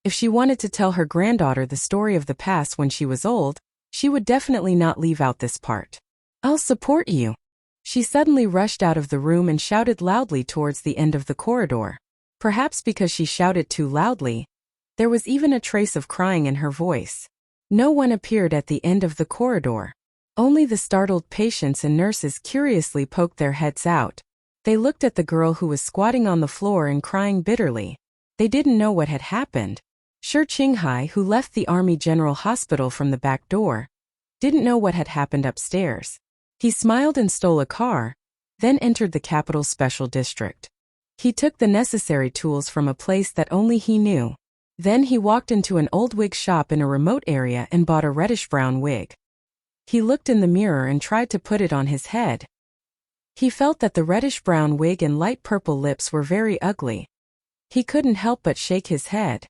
A: If she wanted to tell her granddaughter the story of the past when she was old, she would definitely not leave out this part. "I'll support you." She suddenly rushed out of the room and shouted loudly towards the end of the corridor. Perhaps because she shouted too loudly, there was even a trace of crying in her voice. No one appeared at the end of the corridor. Only the startled patients and nurses curiously poked their heads out. They looked at the girl who was squatting on the floor and crying bitterly. They didn't know what had happened. Shi Qinghai, who left the Army General Hospital from the back door, didn't know what had happened upstairs. He smiled and stole a car, then entered the capital special district. He took the necessary tools from a place that only he knew. Then he walked into an old wig shop in a remote area and bought a reddish-brown wig. He looked in the mirror and tried to put it on his head. He felt that the reddish-brown wig and light purple lips were very ugly. He couldn't help but shake his head.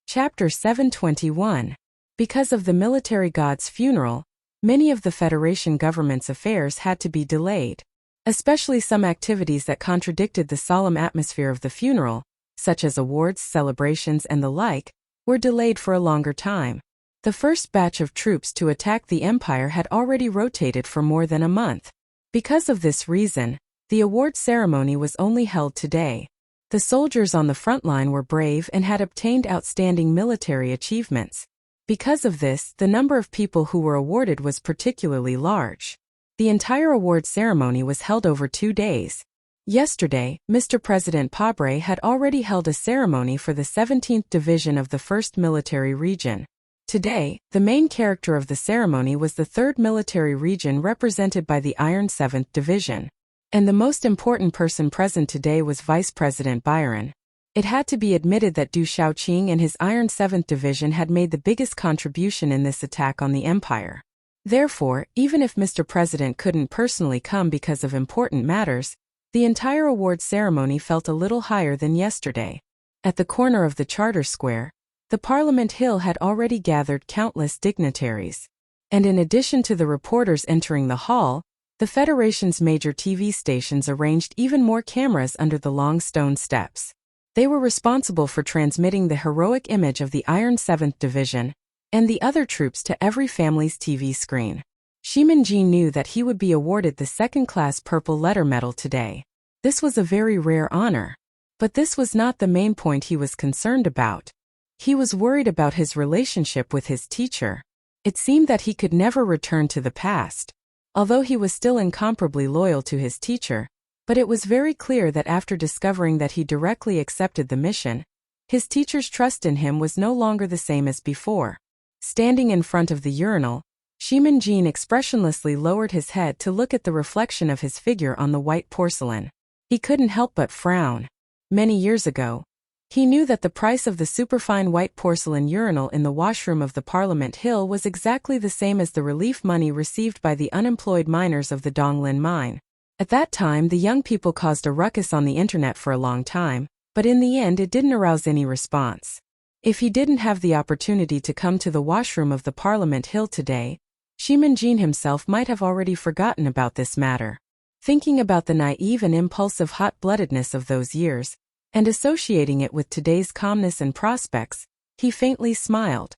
A: Chapter 721. Because of the military god's funeral, Many of the Federation government's affairs had to be delayed. Especially some activities that contradicted the solemn atmosphere of the funeral, such as awards, celebrations, and the like, were delayed for a longer time. The first batch of troops to attack the empire had already rotated for more than a month. Because of this reason, the award ceremony was only held today. The soldiers on the front line were brave and had obtained outstanding military achievements. Because of this, the number of people who were awarded was particularly large. The entire award ceremony was held over 2 days. Yesterday, Mr. President Pabre had already held a ceremony for the 17th Division of the 1st Military Region. Today, the main character of the ceremony was the 3rd Military Region represented by the Iron 7th Division. And the most important person present today was Vice President Byron. It had to be admitted that Du Shaoqing and his Iron 7th Division had made the biggest contribution in this attack on the empire. Therefore, even if Mr. President couldn't personally come because of important matters, the entire award ceremony felt a little higher than yesterday. At the corner of the Charter Square, the Parliament Hill had already gathered countless dignitaries. And in addition to the reporters entering the hall, the Federation's major TV stations arranged even more cameras under the long stone steps. They were responsible for transmitting the heroic image of the Iron 7th Division and the other troops to every family's TV screen. Shimin-ji knew that he would be awarded the second-class Purple Letter Medal today. This was a very rare honor. But this was not the main point he was concerned about. He was worried about his relationship with his teacher. It seemed that he could never return to the past. Although he was still incomparably loyal to his teacher, but it was very clear that after discovering that he directly accepted the mission, his teacher's trust in him was no longer the same as before. Standing in front of the urinal, Shimin-ji expressionlessly lowered his head to look at the reflection of his figure on the white porcelain. He couldn't help but frown. Many years ago, he knew that the price of the superfine white porcelain urinal in the washroom of the Parliament Hill was exactly the same as the relief money received by the unemployed miners of the Donglin mine. At that time, the young people caused a ruckus on the internet for a long time, but in the end it didn't arouse any response. If he didn't have the opportunity to come to the washroom of the Parliament Hill today, Shimin-ji himself might have already forgotten about this matter. Thinking about the naive and impulsive hot-bloodedness of those years, and associating it with today's calmness and prospects, he faintly smiled.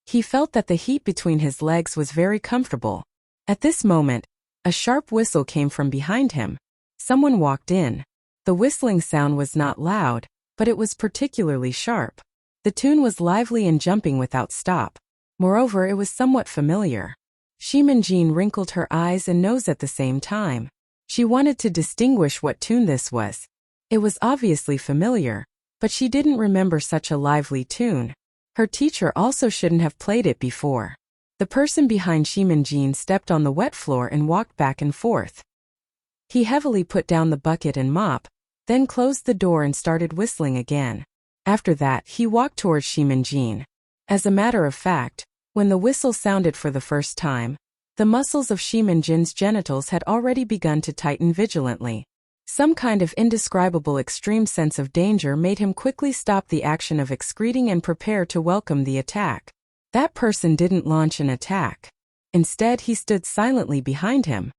A: He felt that the heat between his legs was very comfortable. At this moment, a sharp whistle came from behind him. Someone walked in. The whistling sound was not loud, but it was particularly sharp. The tune was lively and jumping without stop. Moreover, it was somewhat familiar. Shimin-ji wrinkled her eyes and nose at the same time. She wanted to distinguish what tune this was. It was obviously familiar, but she didn't remember such a lively tune. Her teacher also shouldn't have played it before. The person behind Shimin-ji stepped on the wet floor and walked back and forth. He heavily put down the bucket and mop, then closed the door and started whistling again. After that, he walked towards Shimin-ji. As a matter of fact, when the whistle sounded for the first time, the muscles of Shimin-ji's genitals had already begun to tighten vigilantly. Some kind of indescribable extreme sense of danger made him quickly stop the action of excreting and prepare to welcome the attack. That person didn't launch an attack. Instead, he stood silently behind him.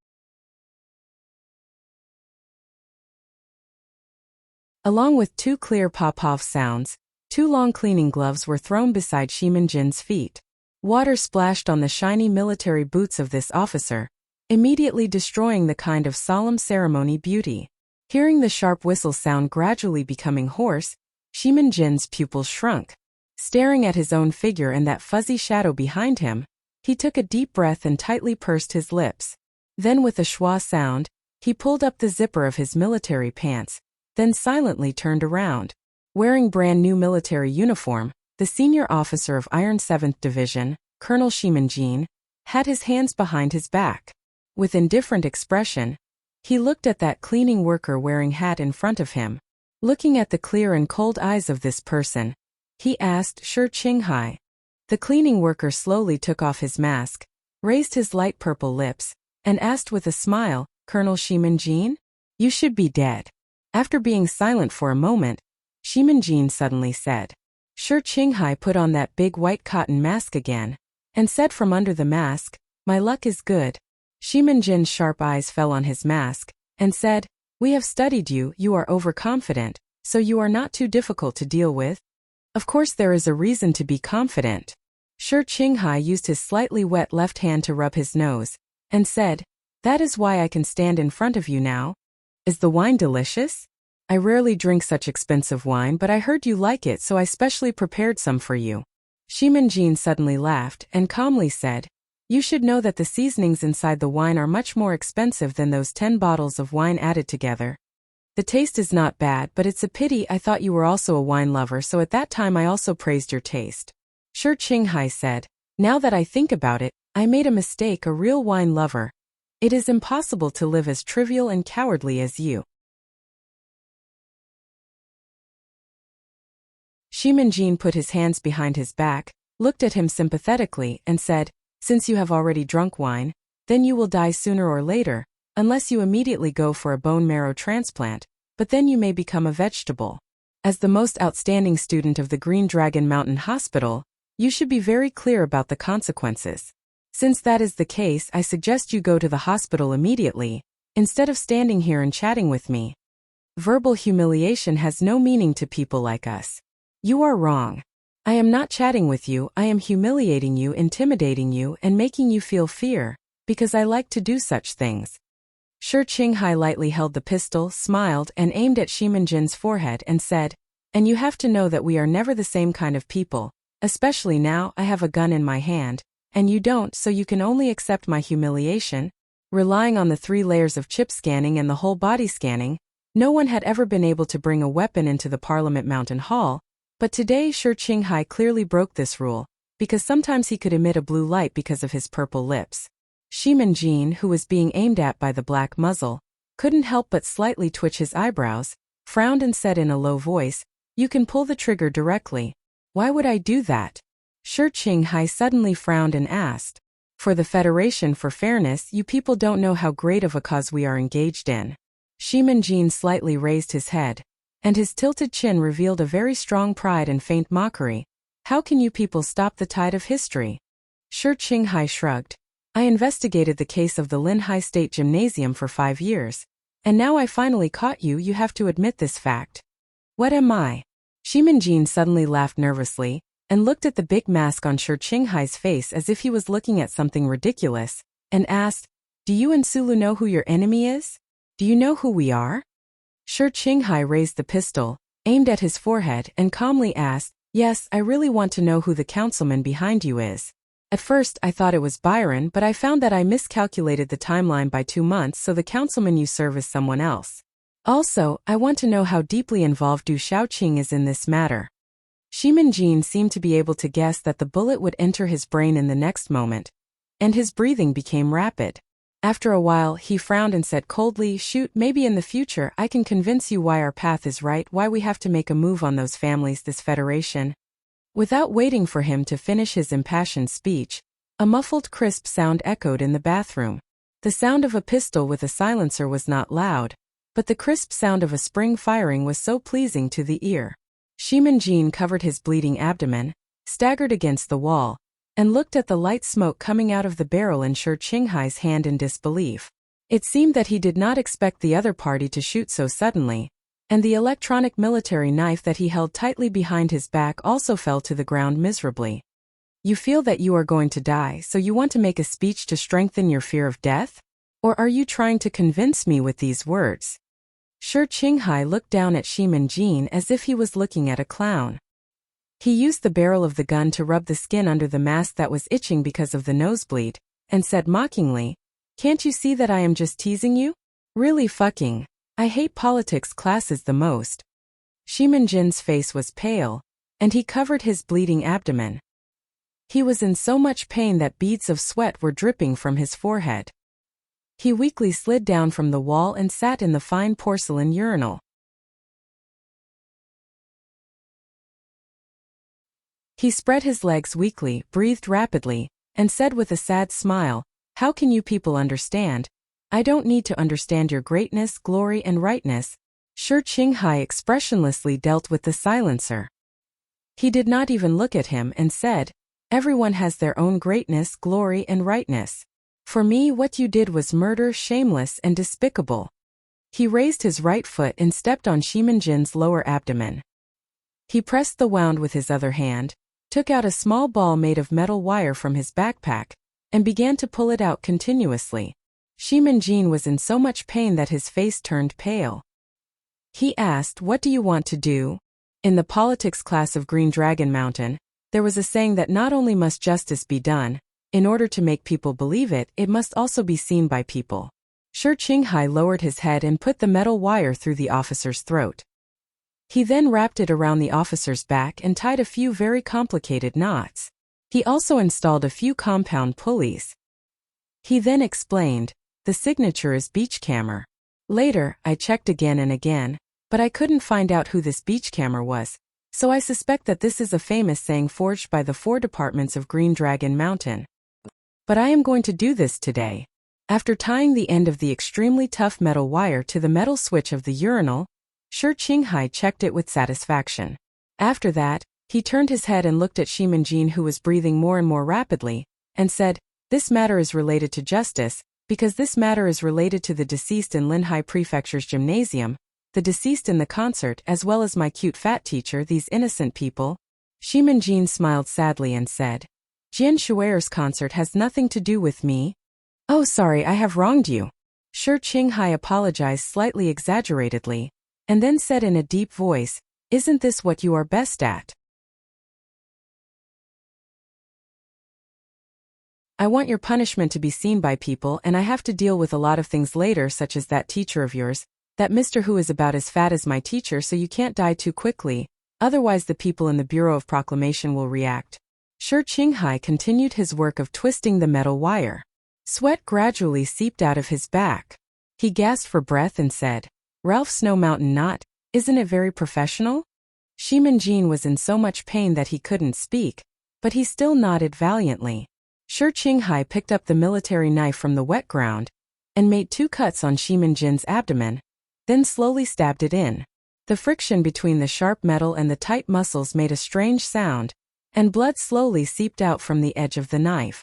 A: Along with 2 clear pop-off sounds, 2 long cleaning gloves were thrown beside Shimin-ji's feet. Water splashed on the shiny military boots of this officer, immediately destroying the kind of solemn ceremony beauty. Hearing the sharp whistle sound gradually becoming hoarse, Shimin-ji's pupils shrunk. Staring at his own figure and that fuzzy shadow behind him, he took a deep breath and tightly pursed his lips. Then with a schwa sound, he pulled up the zipper of his military pants, then silently turned around. Wearing brand new military uniform, the senior officer of Iron 7th Division, Colonel Shimin-ji, had his hands behind his back. With indifferent expression, he looked at that cleaning worker wearing hat in front of him. Looking at the clear and cold eyes of this person, he asked, "Sure Qinghai?" The cleaning worker slowly took off his mask, raised his light purple lips, and asked with a smile, "Colonel Shimin-ji? You should be dead." After being silent for a moment, Shimin-ji suddenly said, "Sure Qinghai put on that big white cotton mask again, and said from under the mask, My luck is good. Shimanjin's sharp eyes fell on his mask, and said, We have studied you, you are overconfident, so you are not too difficult to deal with. Of course there is a reason to be confident. Shi Qinghai used his slightly wet left hand to rub his nose, and said, That is why I can stand in front of you now. Is the wine delicious? I rarely drink such expensive wine, but I heard you like it, so I specially prepared some for you. Shimanjin suddenly laughed and calmly said, You should know that the seasonings inside the wine are much more expensive than those 10 bottles of wine added together. The taste is not bad, but it's a pity. I thought you were also a wine lover, so at that time I also praised your taste. Shi Qinghai said, Now that I think about it, I made a mistake, a real wine lover. It is impossible to live as trivial and cowardly as you. Shimanjin put his hands behind his back, looked at him sympathetically, and said, Since you have already drunk wine, then you will die sooner or later, unless you immediately go for a bone marrow transplant, but then you may become a vegetable. As the most outstanding student of the Green Dragon Mountain Hospital, you should be very clear about the consequences. Since that is the case, I suggest you go to the hospital immediately, instead of standing here and chatting with me. Verbal humiliation has no meaning to people like us. You are wrong. I am not chatting with you, I am humiliating you, intimidating you, and making you feel fear, because I like to do such things. Shi Qinghai lightly held the pistol, smiled, and aimed at Shimanjin's forehead and said, And you have to know that we are never the same kind of people, especially now I have a gun in my hand, and you don't, so you can only accept my humiliation. Relying on the 3 layers of chip scanning and the whole body scanning, no one had ever been able to bring a weapon into the Parliament Mountain Hall, but today Shi Qinghai clearly broke this rule, because sometimes he could emit a blue light because of his purple lips. Shimanjin, who was being aimed at by the black muzzle, couldn't help but slightly twitch his eyebrows, frowned and said in a low voice, You can pull the trigger directly. Why would I do that? Shi Qinghai suddenly frowned and asked, For the Federation for Fairness, you people don't know how great of a cause we are engaged in. Shimanjin slightly raised his head, and his tilted chin revealed a very strong pride and faint mockery. How can you people stop the tide of history? Shi Qinghai shrugged. I investigated the case of the Linhai State Gymnasium for 5 years, and now I finally caught you. You have to admit this fact. What am I? Shimanjin suddenly laughed nervously, and looked at the big mask on Shi Qinghai's face as if he was looking at something ridiculous, and asked, Do you and Sulu know who your enemy is? Do you know who we are? Shi Qinghai raised the pistol, aimed at his forehead, and calmly asked, Yes, I really want to know who the councilman behind you is. At first I thought it was Byron, but I found that I miscalculated the timeline by 2 months, so the councilman you serve is someone else. Also, I want to know how deeply involved Du Shaoqing is in this matter. Shimanjin seemed to be able to guess that the bullet would enter his brain in the next moment, and his breathing became rapid. After a while, he frowned and said coldly, Shoot, maybe in the future I can convince you why our path is right, why we have to make a move on those families, this federation. Without waiting for him to finish his impassioned speech, a muffled crisp sound echoed in the bathroom. The sound of a pistol with a silencer was not loud, but the crisp sound of a spring firing was so pleasing to the ear. Shimanjin covered his bleeding abdomen, staggered against the wall, and looked at the light smoke coming out of the barrel in Shi Qinghai's hand in disbelief. It seemed that he did not expect the other party to shoot so suddenly, and the electronic military knife that he held tightly behind his back also fell to the ground miserably. You feel that you are going to die, so you want to make a speech to strengthen your fear of death? Or are you trying to convince me with these words? Shi Qinghai looked down at Shimanjin as if he was looking at a clown. He used the barrel of the gun to rub the skin under the mask that was itching because of the nosebleed, and said mockingly, Can't you see that I am just teasing you? Really fucking. I hate politics classes the most. Shimanjin's face was pale, and he covered his bleeding abdomen. He was in so much pain that beads of sweat were dripping from his forehead. He weakly slid down from the wall and sat in the fine porcelain urinal. He spread his legs weakly, breathed rapidly, and said with a sad smile, How can you people understand? I don't need to understand your greatness, glory, and rightness. Shi Qinghai expressionlessly dealt with the silencer. He did not even look at him and said, Everyone has their own greatness, glory, and rightness. For me, what you did was murder, shameless and despicable. He raised his right foot and stepped on Shimin-jin's lower abdomen. He pressed the wound with his other hand, took out a small ball made of metal wire from his backpack, and began to pull it out continuously. Shimin-jin was in so much pain that his face turned pale. He asked, "What do you want to do?" In the politics class of Green Dragon Mountain, there was a saying that not only must justice be done, in order to make people believe it, it must also be seen by people. Shi Qinghai lowered his head and put the metal wire through the officer's throat. He then wrapped it around the officer's back and tied a few very complicated knots. He also installed a few compound pulleys. He then explained, "The signature is Beachcammer." Later, I checked again and again, but I couldn't find out who this Beachcammer was, so I suspect that this is a famous saying forged by the 4 departments of Green Dragon Mountain. But I am going to do this today. After tying the end of the extremely tough metal wire to the metal switch of the urinal, Shi Qinghai checked it with satisfaction. After that, he turned his head and looked at Shimin-jin, who was breathing more and more rapidly, and said, "This matter is related to justice, because this matter is related to the deceased in Linhai Prefecture's gymnasium, the deceased in the concert, as well as my cute fat teacher, these innocent people." Shimin-jin smiled sadly and said, "Jian Shuer's concert has nothing to do with me." "Oh, sorry, I have wronged you." Shi Qinghai apologized slightly exaggeratedly, and then said in a deep voice, "Isn't this what you are best at? I want your punishment to be seen by people, and I have to deal with a lot of things later, such as that teacher of yours, that Mr. who is about as fat as my teacher, so you can't die too quickly, otherwise the people in the Bureau of Proclamation will react." Shi Qinghai continued his work of twisting the metal wire. Sweat gradually seeped out of his back. He gasped for breath and said, "Ralph Snow Mountain knot, isn't it very professional?" Shimin-jin was in so much pain that he couldn't speak, but he still nodded valiantly. Shi Qinghai picked up the military knife from the wet ground and made 2 cuts on Shimin-jin's abdomen, then slowly stabbed it in. The friction between the sharp metal and the tight muscles made a strange sound, and blood slowly seeped out from the edge of the knife.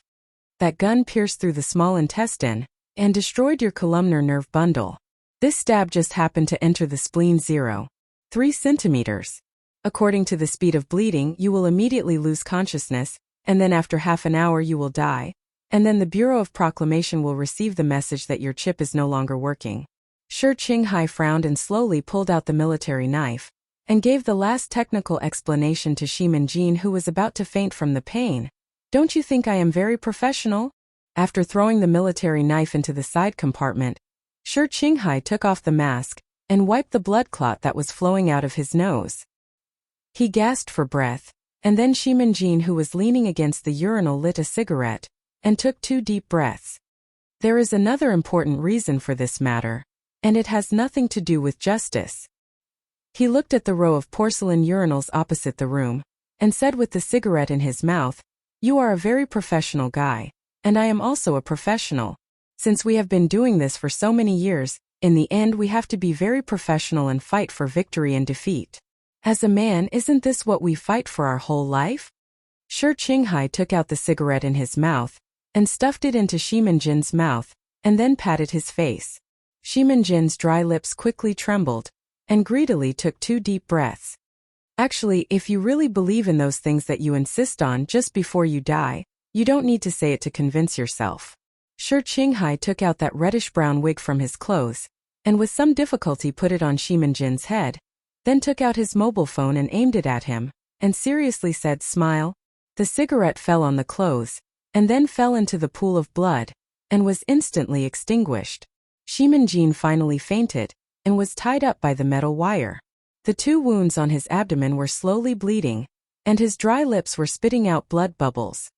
A: That gun pierced through the small intestine and destroyed your columnar nerve bundle. This stab just happened to enter the spleen 0.3 centimeters. According to the speed of bleeding, you will immediately lose consciousness, and then after half an hour you will die, and then the Bureau of Proclamation will receive the message that your chip is no longer working. Shi Qinghai frowned and slowly pulled out the military knife, and gave the last technical explanation to Shimin-jin, who was about to faint from the pain. "Don't you think I am very professional?" After throwing the military knife into the side compartment, Shi Qinghai took off the mask and wiped the blood clot that was flowing out of his nose. He gasped for breath, and then Shimin-jin, who was leaning against the urinal, lit a cigarette and took 2 deep breaths. There is another important reason for this matter, and it has nothing to do with justice. He looked at the row of porcelain urinals opposite the room, and said with the cigarette in his mouth, "You are a very professional guy, and I am also a professional. Since we have been doing this for so many years, in the end we have to be very professional and fight for victory and defeat. As a man, isn't this what we fight for our whole life?" Shi Qinghai took out the cigarette in his mouth, and stuffed it into Shimin-jin's mouth, and then patted his face. Shimin-jin's dry lips quickly trembled, and greedily took 2 deep breaths. "Actually, if you really believe in those things that you insist on just before you die, you don't need to say it to convince yourself." Shi Qinghai took out that reddish-brown wig from his clothes, and with some difficulty put it on Shimin-jin's head, then took out his mobile phone and aimed it at him, and seriously said, "Smile." The cigarette fell on the clothes, and then fell into the pool of blood, and was instantly extinguished. Shimin-jin finally fainted, and was tied up by the metal wire. The 2 wounds on his abdomen were slowly bleeding, and his dry lips were spitting out blood bubbles.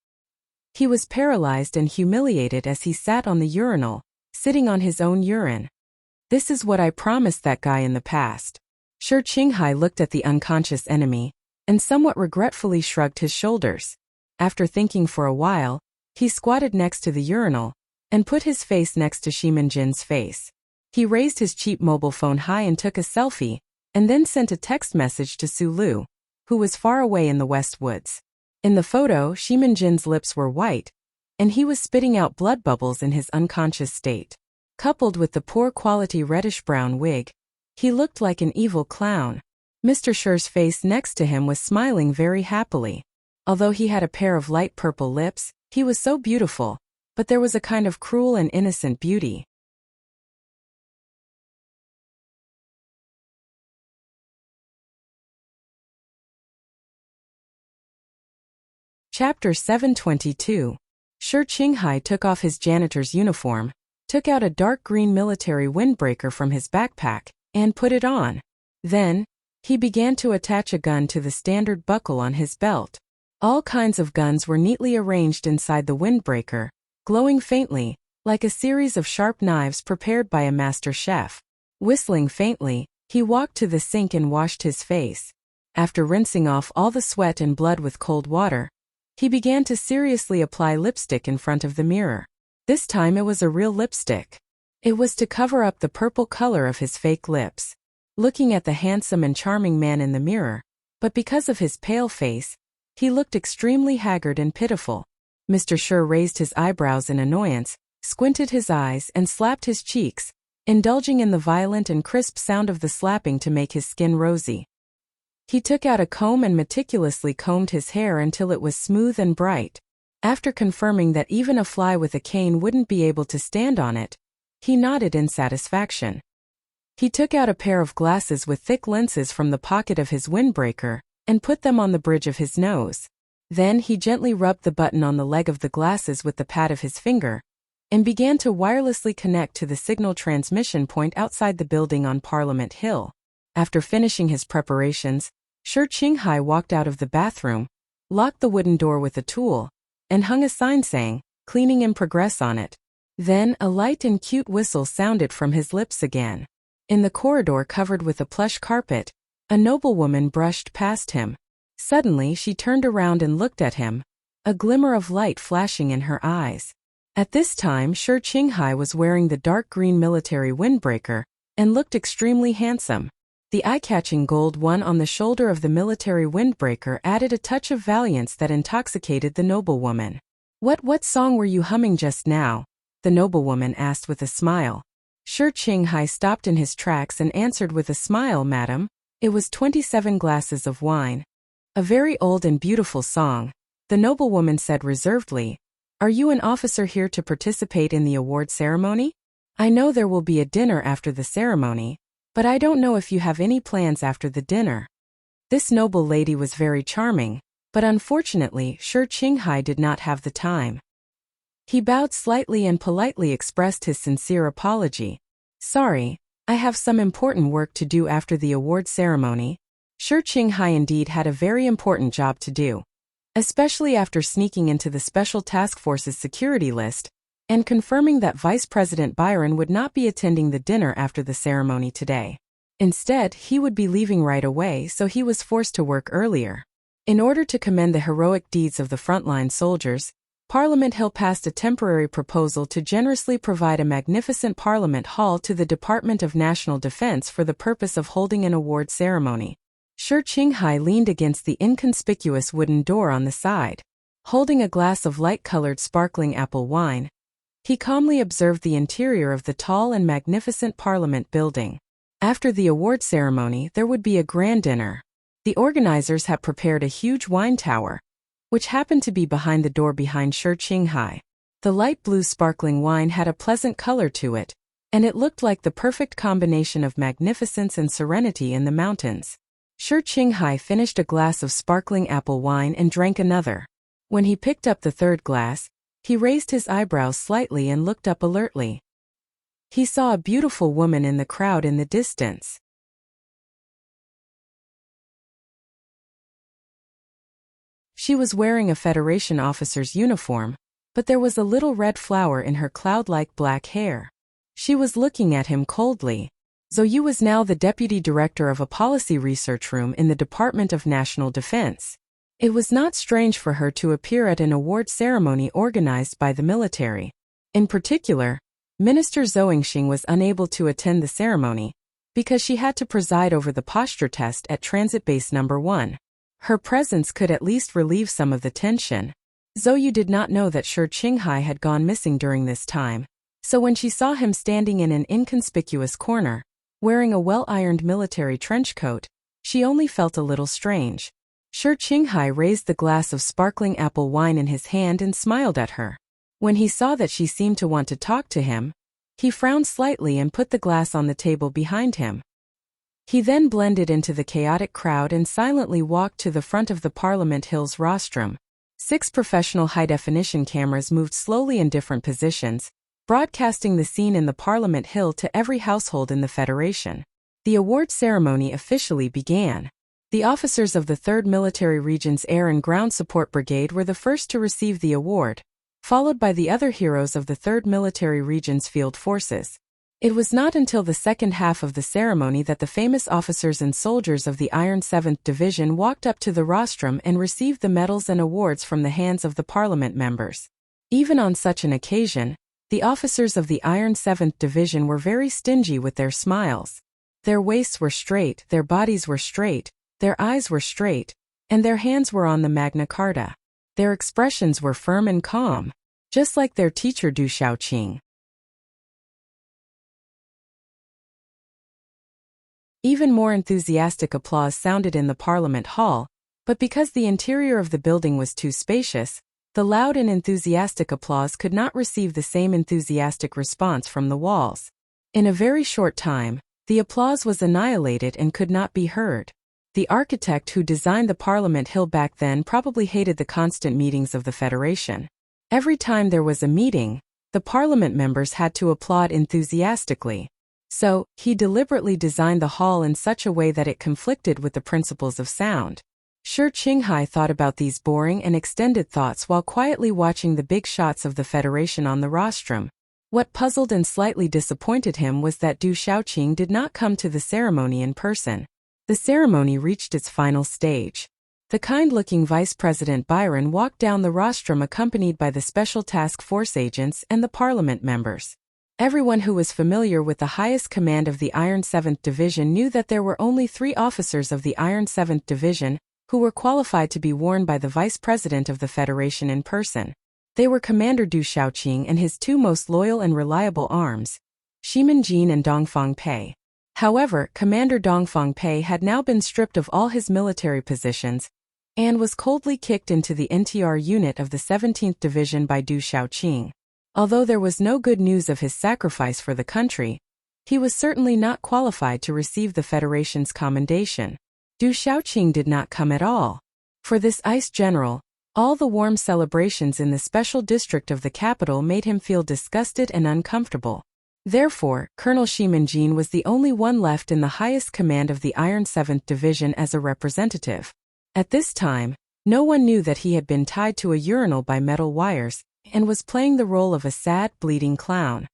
A: He was paralyzed and humiliated as he sat on the urinal, sitting on his own urine. "This is what I promised that guy in the past." Shi Qinghai looked at the unconscious enemy, and somewhat regretfully shrugged his shoulders. After thinking for a while, he squatted next to the urinal, and put his face next to Shimin-jin's face. He raised his cheap mobile phone high and took a selfie, and then sent a text message to Sulu, who was far away in the West Woods. In the photo, Shimin-jin's lips were white, and he was spitting out blood bubbles in his unconscious state. Coupled with the poor quality reddish-brown wig, he looked like an evil clown. Mr. Sher's face next to him was smiling very happily. Although he had a pair of light purple lips, he was so beautiful, but there was a kind of cruel and innocent beauty. Chapter 722. Shi Qinghai took off his janitor's uniform, took out a dark green military windbreaker from his backpack, and put it on. Then, he began to attach a gun to the standard buckle on his belt. All kinds of guns were neatly arranged inside the windbreaker, glowing faintly, like a series of sharp knives prepared by a master chef. Whistling faintly, he walked to the sink and washed his face. After rinsing off all the sweat and blood with cold water, he began to seriously apply lipstick in front of the mirror. This time it was a real lipstick. It was to cover up the purple color of his fake lips. Looking at the handsome and charming man in the mirror, but because of his pale face, he looked extremely haggard and pitiful. Mr. Shi raised his eyebrows in annoyance, squinted his eyes and slapped his cheeks, indulging in the violent and crisp sound of the slapping to make his skin rosy. He took out a comb and meticulously combed his hair until it was smooth and bright. After confirming that even a fly with a cane wouldn't be able to stand on it, he nodded in satisfaction. He took out a pair of glasses with thick lenses from the pocket of his windbreaker and put them on the bridge of his nose. Then he gently rubbed the button on the leg of the glasses with the pad of his finger and began to wirelessly connect to the signal transmission point outside the building on Parliament Hill. After finishing his preparations, Shi Qinghai walked out of the bathroom, locked the wooden door with a tool, and hung a sign saying, "Cleaning in progress" on it. Then a light and cute whistle sounded from his lips again. In the corridor covered with a plush carpet, a noblewoman brushed past him. Suddenly she turned around and looked at him, a glimmer of light flashing in her eyes. At this time Shi Qinghai was wearing the dark green military windbreaker and looked extremely handsome. The eye-catching gold one on the shoulder of the military windbreaker added a touch of valiance that intoxicated the noblewoman. What song were you humming just now?" the noblewoman asked with a smile. Shi Qinghai stopped in his tracks and answered with a smile, "Madam, it was 27 glasses of wine." "A very old and beautiful song," the noblewoman said reservedly. "Are you an officer here to participate in the award ceremony? I know there will be a dinner after the ceremony, but I don't know if you have any plans after the dinner." This noble lady was very charming, but unfortunately Shi Qinghai did not have the time. He bowed slightly and politely expressed his sincere apology. "Sorry, I have some important work to do after the award ceremony." Shi Qinghai indeed had a very important job to do, especially after sneaking into the Special Task Force's security list and confirming that Vice President Byron would not be attending the dinner after the ceremony today. Instead, he would be leaving right away, so he was forced to work earlier. In order to commend the heroic deeds of the frontline soldiers, Parliament Hill passed a temporary proposal to generously provide a magnificent Parliament Hall to the Department of National Defense for the purpose of holding an award ceremony. Shi Qinghai leaned against the inconspicuous wooden door on the side. Holding a glass of light-colored sparkling apple wine, he calmly observed the interior of the tall and magnificent Parliament building. After the award ceremony, there would be a grand dinner. The organizers had prepared a huge wine tower, which happened to be behind the door behind Shi Qinghai. The light blue sparkling wine had a pleasant color to it, and it looked like the perfect combination of magnificence and serenity in the mountains. Shi Qinghai finished a glass of sparkling apple wine and drank another. When he picked up the third glass, he raised his eyebrows slightly and looked up alertly. He saw a beautiful woman in the crowd in the distance. She was wearing a Federation officer's uniform, but there was a little red flower in her cloud-like black hair. She was looking at him coldly. Zhou was now the deputy director of a policy research room in the Department of National Defense. It was not strange for her to appear at an award ceremony organized by the military. In particular, Minister Zhou Yingxing was unable to attend the ceremony because she had to preside over the posture test at Transit Base No. 1. Her presence could at least relieve some of the tension. Zhou did not know that Shi Qinghai had gone missing during this time, so when she saw him standing in an inconspicuous corner, wearing a well-ironed military trench coat, she only felt a little strange. Shi Qinghai raised the glass of sparkling apple wine in his hand and smiled at her. When he saw that she seemed to want to talk to him, he frowned slightly and put the glass on the table behind him. He then blended into the chaotic crowd and silently walked to the front of the Parliament Hill's rostrum. 6 professional high-definition cameras moved slowly in different positions, broadcasting the scene in the Parliament Hill to every household in the Federation. The award ceremony officially began. The officers of the 3rd Military Region's Air and Ground Support Brigade were the first to receive the award, followed by the other heroes of the 3rd Military Region's Field Forces. It was not until the second half of the ceremony that the famous officers and soldiers of the Iron 7th Division walked up to the rostrum and received the medals and awards from the hands of the Parliament members. Even on such an occasion, the officers of the Iron 7th Division were very stingy with their smiles. Their waists were straight, their bodies were straight, their eyes were straight, and their hands were on the Magna Carta. Their expressions were firm and calm, just like their teacher Du Xiaoqing. Even more enthusiastic applause sounded in the Parliament Hall, but because the interior of the building was too spacious, the loud and enthusiastic applause could not receive the same enthusiastic response from the walls. In a very short time, the applause was annihilated and could not be heard. The architect who designed the Parliament Hill back then probably hated the constant meetings of the Federation. Every time there was a meeting, the Parliament members had to applaud enthusiastically. So, he deliberately designed the hall in such a way that it conflicted with the principles of sound. Shi Qinghai thought about these boring and extended thoughts while quietly watching the big shots of the Federation on the rostrum. What puzzled and slightly disappointed him was that Du Xiaoqing did not come to the ceremony in person. The ceremony reached its final stage. The kind-looking Vice President Byron walked down the rostrum accompanied by the Special Task Force agents and the Parliament members. Everyone who was familiar with the highest command of the Iron 7th Division knew that there were only 3 officers of the Iron 7th Division who were qualified to be worn by the Vice President of the Federation in person. They were Commander Du Xiaoqing and his 2 most loyal and reliable arms, Shimin Jin and Dongfang Pei. However, Commander Dongfang Pei had now been stripped of all his military positions and was coldly kicked into the NTR unit of the 17th Division by Du Xiaoqing. Although there was no good news of his sacrifice for the country, he was certainly not qualified to receive the Federation's commendation. Du Xiaoqing did not come at all. For this ice general, all the warm celebrations in the special district of the capital made him feel disgusted and uncomfortable. Therefore, Colonel Shimin Jin was the only one left in the highest command of the Iron 7th Division as a representative. At this time, no one knew that he had been tied to a urinal by metal wires and was playing the role of a sad, bleeding clown.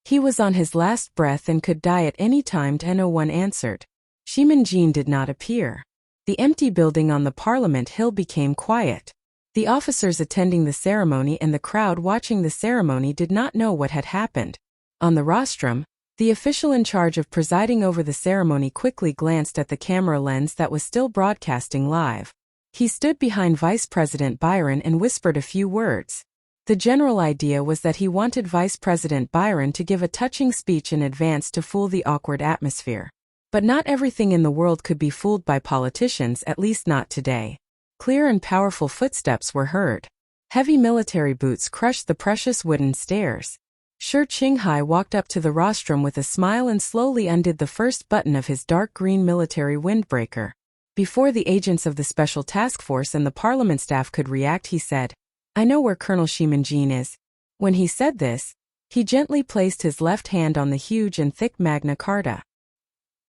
A: He was on his last breath and could die at any time. No one answered. Shimin Jin did not appear. The empty building on the Parliament Hill became quiet. The officers attending the ceremony and the crowd watching the ceremony did not know what had happened. On the rostrum, the official in charge of presiding over the ceremony quickly glanced at the camera lens that was still broadcasting live. He stood behind Vice President Byron and whispered a few words. The general idea was that he wanted Vice President Byron to give a touching speech in advance to fool the awkward atmosphere. But not everything in the world could be fooled by politicians, at least not today. Clear and powerful footsteps were heard. Heavy military boots crushed the precious wooden stairs. Shi Qinghai walked up to the rostrum with a smile and slowly undid the first button of his dark green military windbreaker. Before the agents of the Special Task Force and the Parliament staff could react, he said, "I know where Colonel Shimin Jin is." When he said this, he gently placed his left hand on the huge and thick Magna Carta.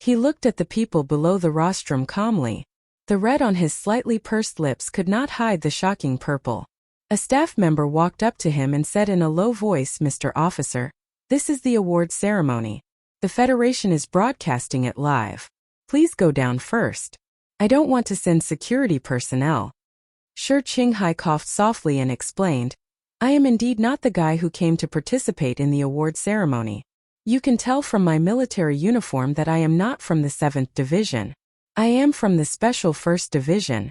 A: He looked at the people below the rostrum calmly. The red on his slightly pursed lips could not hide the shocking purple. A staff member walked up to him and said in a low voice, "Mr. Officer, this is the award ceremony. The Federation is broadcasting it live. Please go down first. I don't want to send security personnel." Shi Qinghai coughed softly and explained, "I am indeed not the guy who came to participate in the award ceremony. You can tell from my military uniform that I am not from the 7th Division. I am from the Special 1st Division."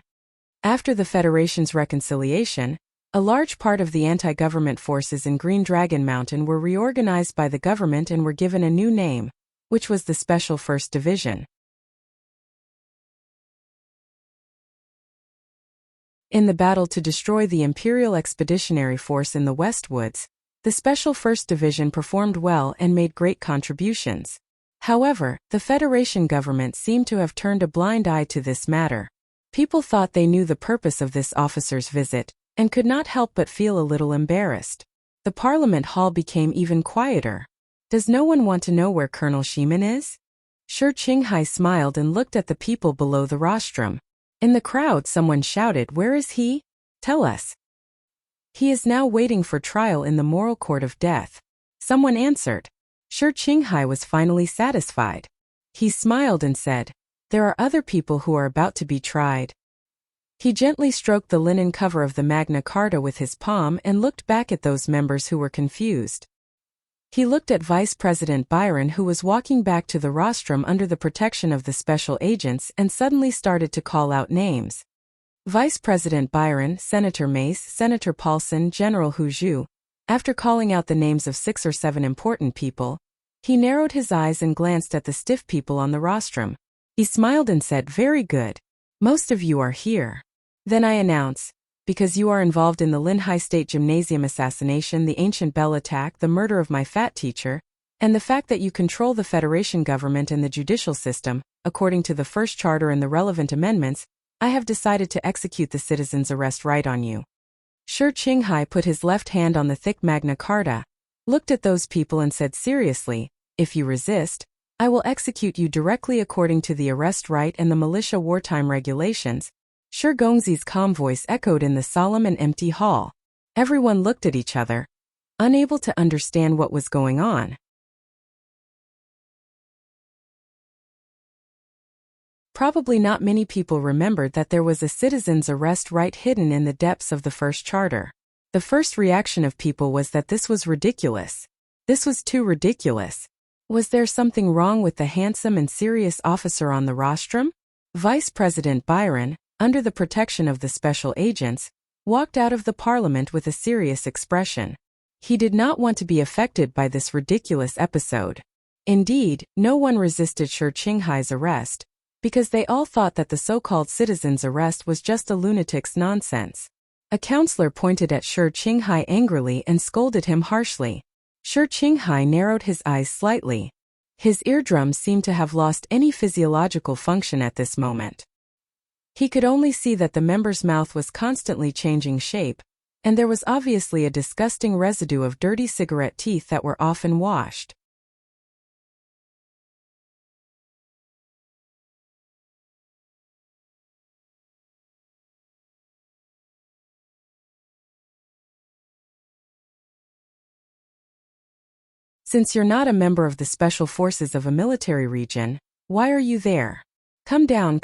A: After the Federation's reconciliation, A large part of the anti-government forces in Green Dragon Mountain were reorganized by the government and were given a new name, which was the Special First Division. In the battle to destroy the Imperial Expeditionary Force in the Westwoods, the Special First Division performed well and made great contributions. However, the Federation government seemed to have turned a blind eye to this matter. People thought they knew the purpose of this officer's visit, and could not help but feel a little embarrassed. The Parliament Hall became even quieter. Does no one want to know where Colonel Shiman is? Shi Qinghai smiled and looked at the people below the rostrum. In the crowd someone shouted, "Where is he? Tell us." "He is now waiting for trial in the moral court of death," someone answered. Shi Qinghai was finally satisfied. He smiled and said, "There are other people who are about to be tried." He gently stroked the linen cover of the Magna Carta with his palm and looked back at those members who were confused. He looked at Vice President Byron, who was walking back to the rostrum under the protection of the special agents, and suddenly started to call out names. Vice President Byron, Senator Mace, Senator Paulson, General Hu Zhu. After calling out the names of 6 or 7 important people, he narrowed his eyes and glanced at the stiff people on the rostrum. He smiled and said, "Very good. Most of you are here. Then I announce, because you are involved in the Linhai State Gymnasium assassination, the Ancient Bell attack, the murder of my fat teacher, and the fact that you control the Federation government and the judicial system, according to the First Charter and the relevant amendments, I have decided to execute the citizen's arrest right on you." Shi Qinghai put his left hand on the thick Magna Carta, looked at those people and said seriously, "If you resist, I will execute you directly according to the arrest right and the militia wartime regulations." Shi Gongzi's calm voice echoed in the solemn and empty hall. Everyone looked at each other, unable to understand what was going on. Probably not many people remembered that there was a citizen's arrest right hidden in the depths of the First Charter. The first reaction of people was that this was ridiculous. This was too ridiculous. Was there something wrong with the handsome and serious officer on the rostrum? Vice President Byron, under the protection of the special agents, walked out of the Parliament with a serious expression. He did not want to be affected by this ridiculous episode. Indeed, no one resisted Shi Qinghai's arrest, because they all thought that the so-called citizen's arrest was just a lunatic's nonsense. A counselor pointed at Shi Qinghai angrily and scolded him harshly. Shi Qinghai narrowed his eyes slightly. His eardrums seemed to have lost any physiological function at this moment. He could only see that the member's mouth was constantly changing shape, and there was obviously a disgusting residue of dirty cigarette teeth that were often washed. "Since you're not a member of the special forces of a military region, why are you there? Come down,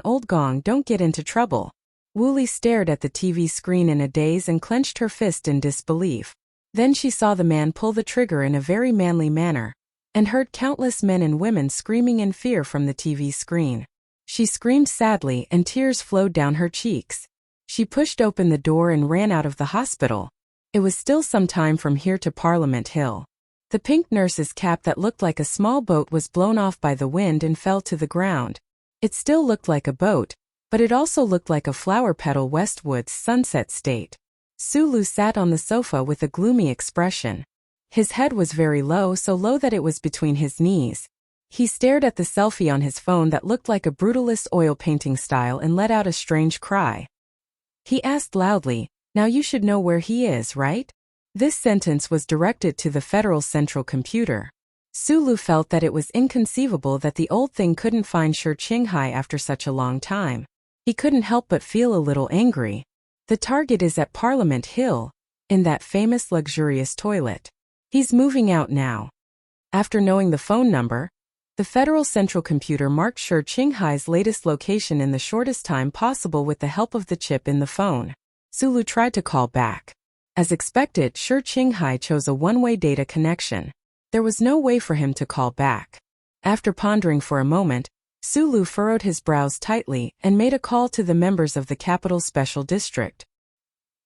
A: old gong, don't get into trouble." Wooly stared at the TV screen in a daze and clenched her fist in disbelief. Then she saw the man pull the trigger in a very manly manner, and heard countless men and women screaming in fear from the TV screen. She screamed sadly and tears flowed down her cheeks. She pushed open the door and ran out of the hospital. It was still some time from here to Parliament Hill. The pink nurse's cap that looked like a small boat was blown off by the wind and fell to the ground. It still looked like a boat, but it also looked like a flower petal Westwood's Sunset State. Sulu sat on the sofa with a gloomy expression. His head was very low, so low that it was between his knees. He stared at the selfie on his phone that looked like a brutalist oil painting style and let out a strange cry. He asked loudly, "Now you should know where he is, right?" This sentence was directed to the Federal Central Computer. Sulu felt that it was inconceivable that the old thing couldn't find Shi Qinghai after such a long time. He couldn't help but feel a little angry. The target is at Parliament Hill, in that famous luxurious toilet. He's moving out now. After knowing the phone number, the Federal Central Computer marked Shi Qinghai's latest location in the shortest time possible with the help of the chip in the phone. Sulu tried to call back. As expected, Shi Qinghai chose a one-way data connection. There was no way for him to call back. After pondering for a moment, Sulu furrowed his brows tightly and made a call to the members of the Capital Special District.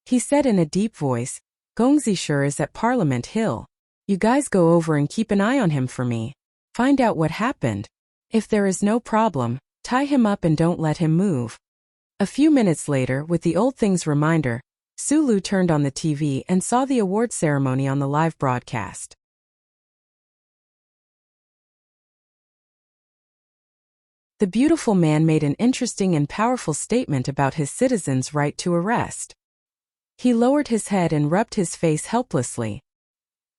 A: He said in a deep voice, Gongzi sure is at Parliament Hill. You guys go over and keep an eye on him for me. Find out what happened. If there is no problem, tie him up and don't let him move. A few minutes later, with the old thing's reminder, Sulu turned on the TV and saw the award ceremony on the live broadcast. The beautiful man made an interesting and powerful statement about his citizens' right to arrest. He lowered his head and rubbed his face helplessly.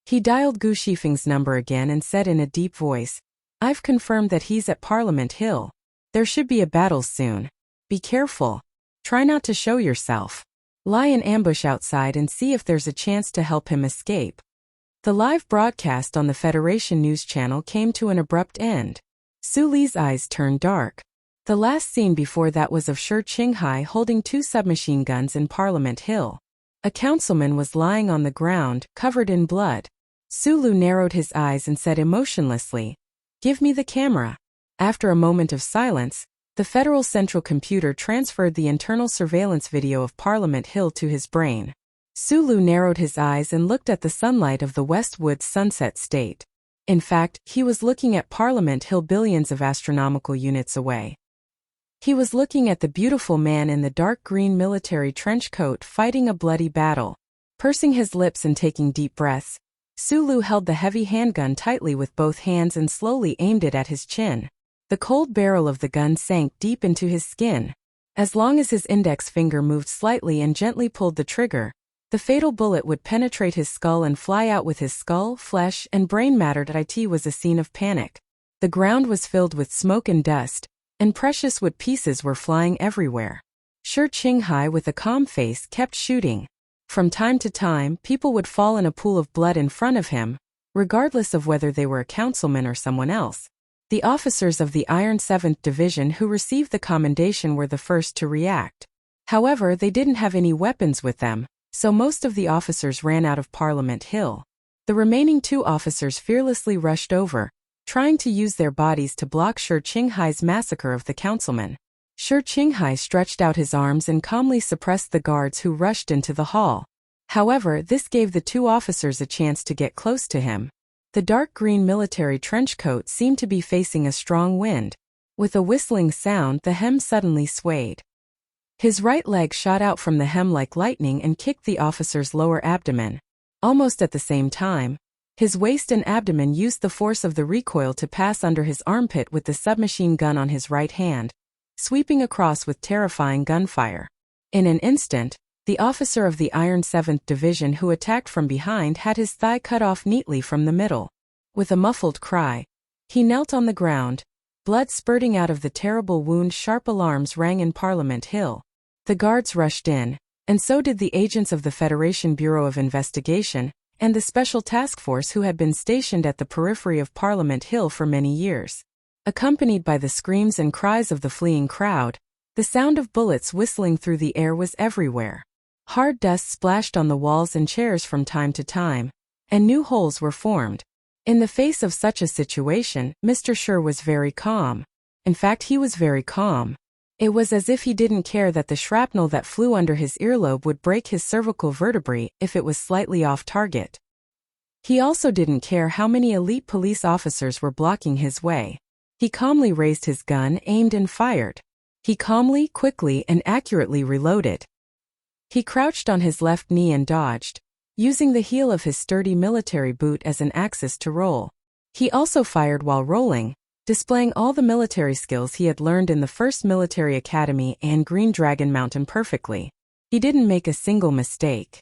A: He dialed Gu Shifeng's number again and said in a deep voice, I've confirmed that he's at Parliament Hill. There should be a battle soon. Be careful. Try not to show yourself. Lie in ambush outside and see if there's a chance to help him escape. The live broadcast on the Federation News Channel came to an abrupt end. Su Li's eyes turned dark. The last scene before that was of Shi Qinghai holding 2 submachine guns in Parliament Hill. A councilman was lying on the ground, covered in blood. Sulu narrowed his eyes and said emotionlessly, Give me the camera. After a moment of silence, the Federal Central Computer transferred the internal surveillance video of Parliament Hill to his brain. Sulu narrowed his eyes and looked at the sunlight of the Westwood Sunset State. In fact, he was looking at Parliament Hill billions of astronomical units away. He was looking at the beautiful man in the dark green military trench coat fighting a bloody battle. Pursing his lips and taking deep breaths, Sulu held the heavy handgun tightly with both hands and slowly aimed it at his chin. The cold barrel of the gun sank deep into his skin. As long as his index finger moved slightly and gently pulled the trigger, the fatal bullet would penetrate his skull and fly out with his skull, flesh, and brain matter. It was a scene of panic. The ground was filled with smoke and dust, and precious wood pieces were flying everywhere. Shi Qinghai, with a calm face, kept shooting. From time to time, people would fall in a pool of blood in front of him, regardless of whether they were a councilman or someone else. The officers of the Iron 7th Division who received the commendation were the first to react. However, they didn't have any weapons with them, so most of the officers ran out of Parliament Hill. The remaining 2 officers fearlessly rushed over, trying to use their bodies to block Shi Qinghai's massacre of the councilman. Shi Qinghai stretched out his arms and calmly suppressed the guards who rushed into the hall. However, this gave the 2 officers a chance to get close to him. The dark green military trench coat seemed to be facing a strong wind. With a whistling sound, the hem suddenly swayed. His right leg shot out from the hem like lightning and kicked the officer's lower abdomen. Almost at the same time, his waist and abdomen used the force of the recoil to pass under his armpit with the submachine gun on his right hand, sweeping across with terrifying gunfire. In an instant, the officer of the Iron 7th Division who attacked from behind had his thigh cut off neatly from the middle. With a muffled cry, he knelt on the ground, blood spurting out of the terrible wound. Sharp alarms rang in Parliament Hill. The guards rushed in, and so did the agents of the Federation Bureau of Investigation, and the Special Task Force who had been stationed at the periphery of Parliament Hill for many years. Accompanied by the screams and cries of the fleeing crowd, the sound of bullets whistling through the air was everywhere. Hard dust splashed on the walls and chairs from time to time, and new holes were formed. In the face of such a situation, Mr. Schur was very calm. In fact, he was very calm. It was as if he didn't care that the shrapnel that flew under his earlobe would break his cervical vertebrae if it was slightly off target. He also didn't care how many elite police officers were blocking his way. He calmly raised his gun, aimed and fired. He calmly, quickly, and accurately reloaded. He crouched on his left knee and dodged, using the heel of his sturdy military boot as an axis to roll. He also fired while rolling, displaying all the military skills he had learned in the 1st Military Academy and Green Dragon Mountain perfectly. He didn't make a single mistake.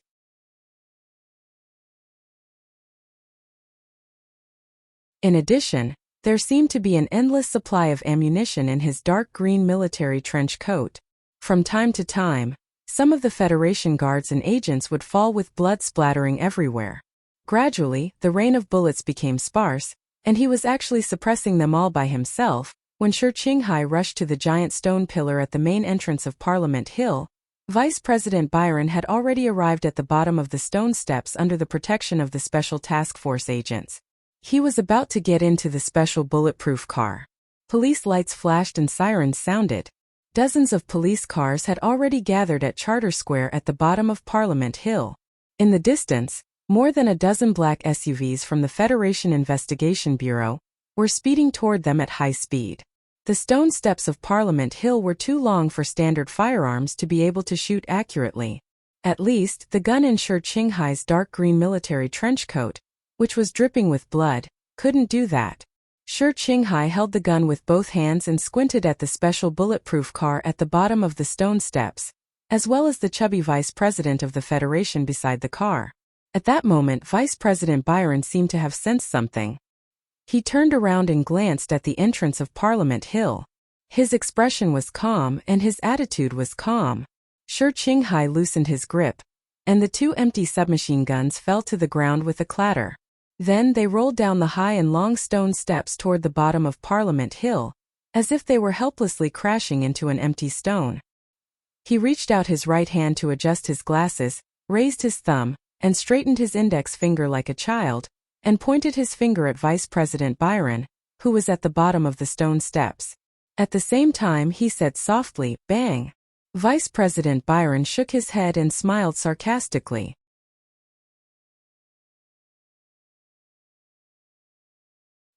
A: In addition, there seemed to be an endless supply of ammunition in his dark green military trench coat. From time to time, some of the Federation guards and agents would fall with blood splattering everywhere. Gradually, the rain of bullets became sparse, and he was actually suppressing them all by himself. When Shi Qinghai rushed to the giant stone pillar at the main entrance of Parliament Hill, Vice President Byron had already arrived at the bottom of the stone steps under the protection of the Special Task Force agents. He was about to get into the special bulletproof car. Police lights flashed and sirens sounded. Dozens of police cars had already gathered at Charter Square at the bottom of Parliament Hill. In the distance, more than a dozen black SUVs from the Federation Investigation Bureau were speeding toward them at high speed. The stone steps of Parliament Hill were too long for standard firearms to be able to shoot accurately. At least, the gun in Shi Qinghai's dark green military trench coat, which was dripping with blood, couldn't do that. Shi Qinghai held the gun with both hands and squinted at the special bulletproof car at the bottom of the stone steps, as well as the chubby vice president of the Federation beside the car. At that moment, Vice President Byron seemed to have sensed something. He turned around and glanced at the entrance of Parliament Hill. His expression was calm and his attitude was calm. Shi Qinghai loosened his grip, and the two empty submachine guns fell to the ground with a clatter. Then they rolled down the high and long stone steps toward the bottom of Parliament Hill, as if they were helplessly crashing into an empty stone. He reached out his right hand to adjust his glasses, raised his thumb, and straightened his index finger like a child, and pointed his finger at Vice President Byron, who was at the bottom of the stone steps. At the same time he said softly, "Bang." Vice President Byron shook his head and smiled sarcastically.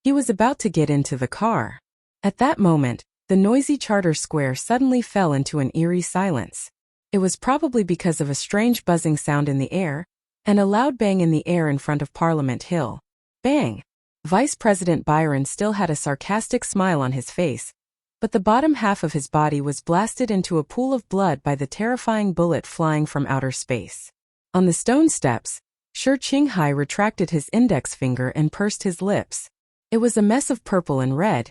A: He was about to get into the car. At that moment, the noisy Charter Square suddenly fell into an eerie silence. It was probably because of a strange buzzing sound in the air, and a loud bang in the air in front of Parliament Hill. Bang! Vice President Byron still had a sarcastic smile on his face, but the bottom half of his body was blasted into a pool of blood by the terrifying bullet flying from outer space. On the stone steps, Shi Qinghai retracted his index finger and pursed his lips. It was a mess of purple and red.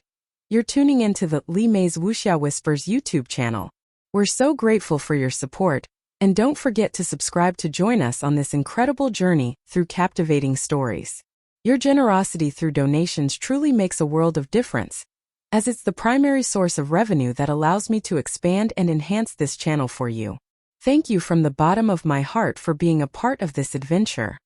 A: You're tuning into the Li Mei's Wuxia Whispers YouTube channel. We're so grateful for your support, and don't forget to subscribe to join us on this incredible journey through captivating stories. Your generosity through donations truly makes a world of difference, as it's the primary source of revenue that allows me to expand and enhance this channel for you. Thank you from the bottom of my heart for being a part of this adventure.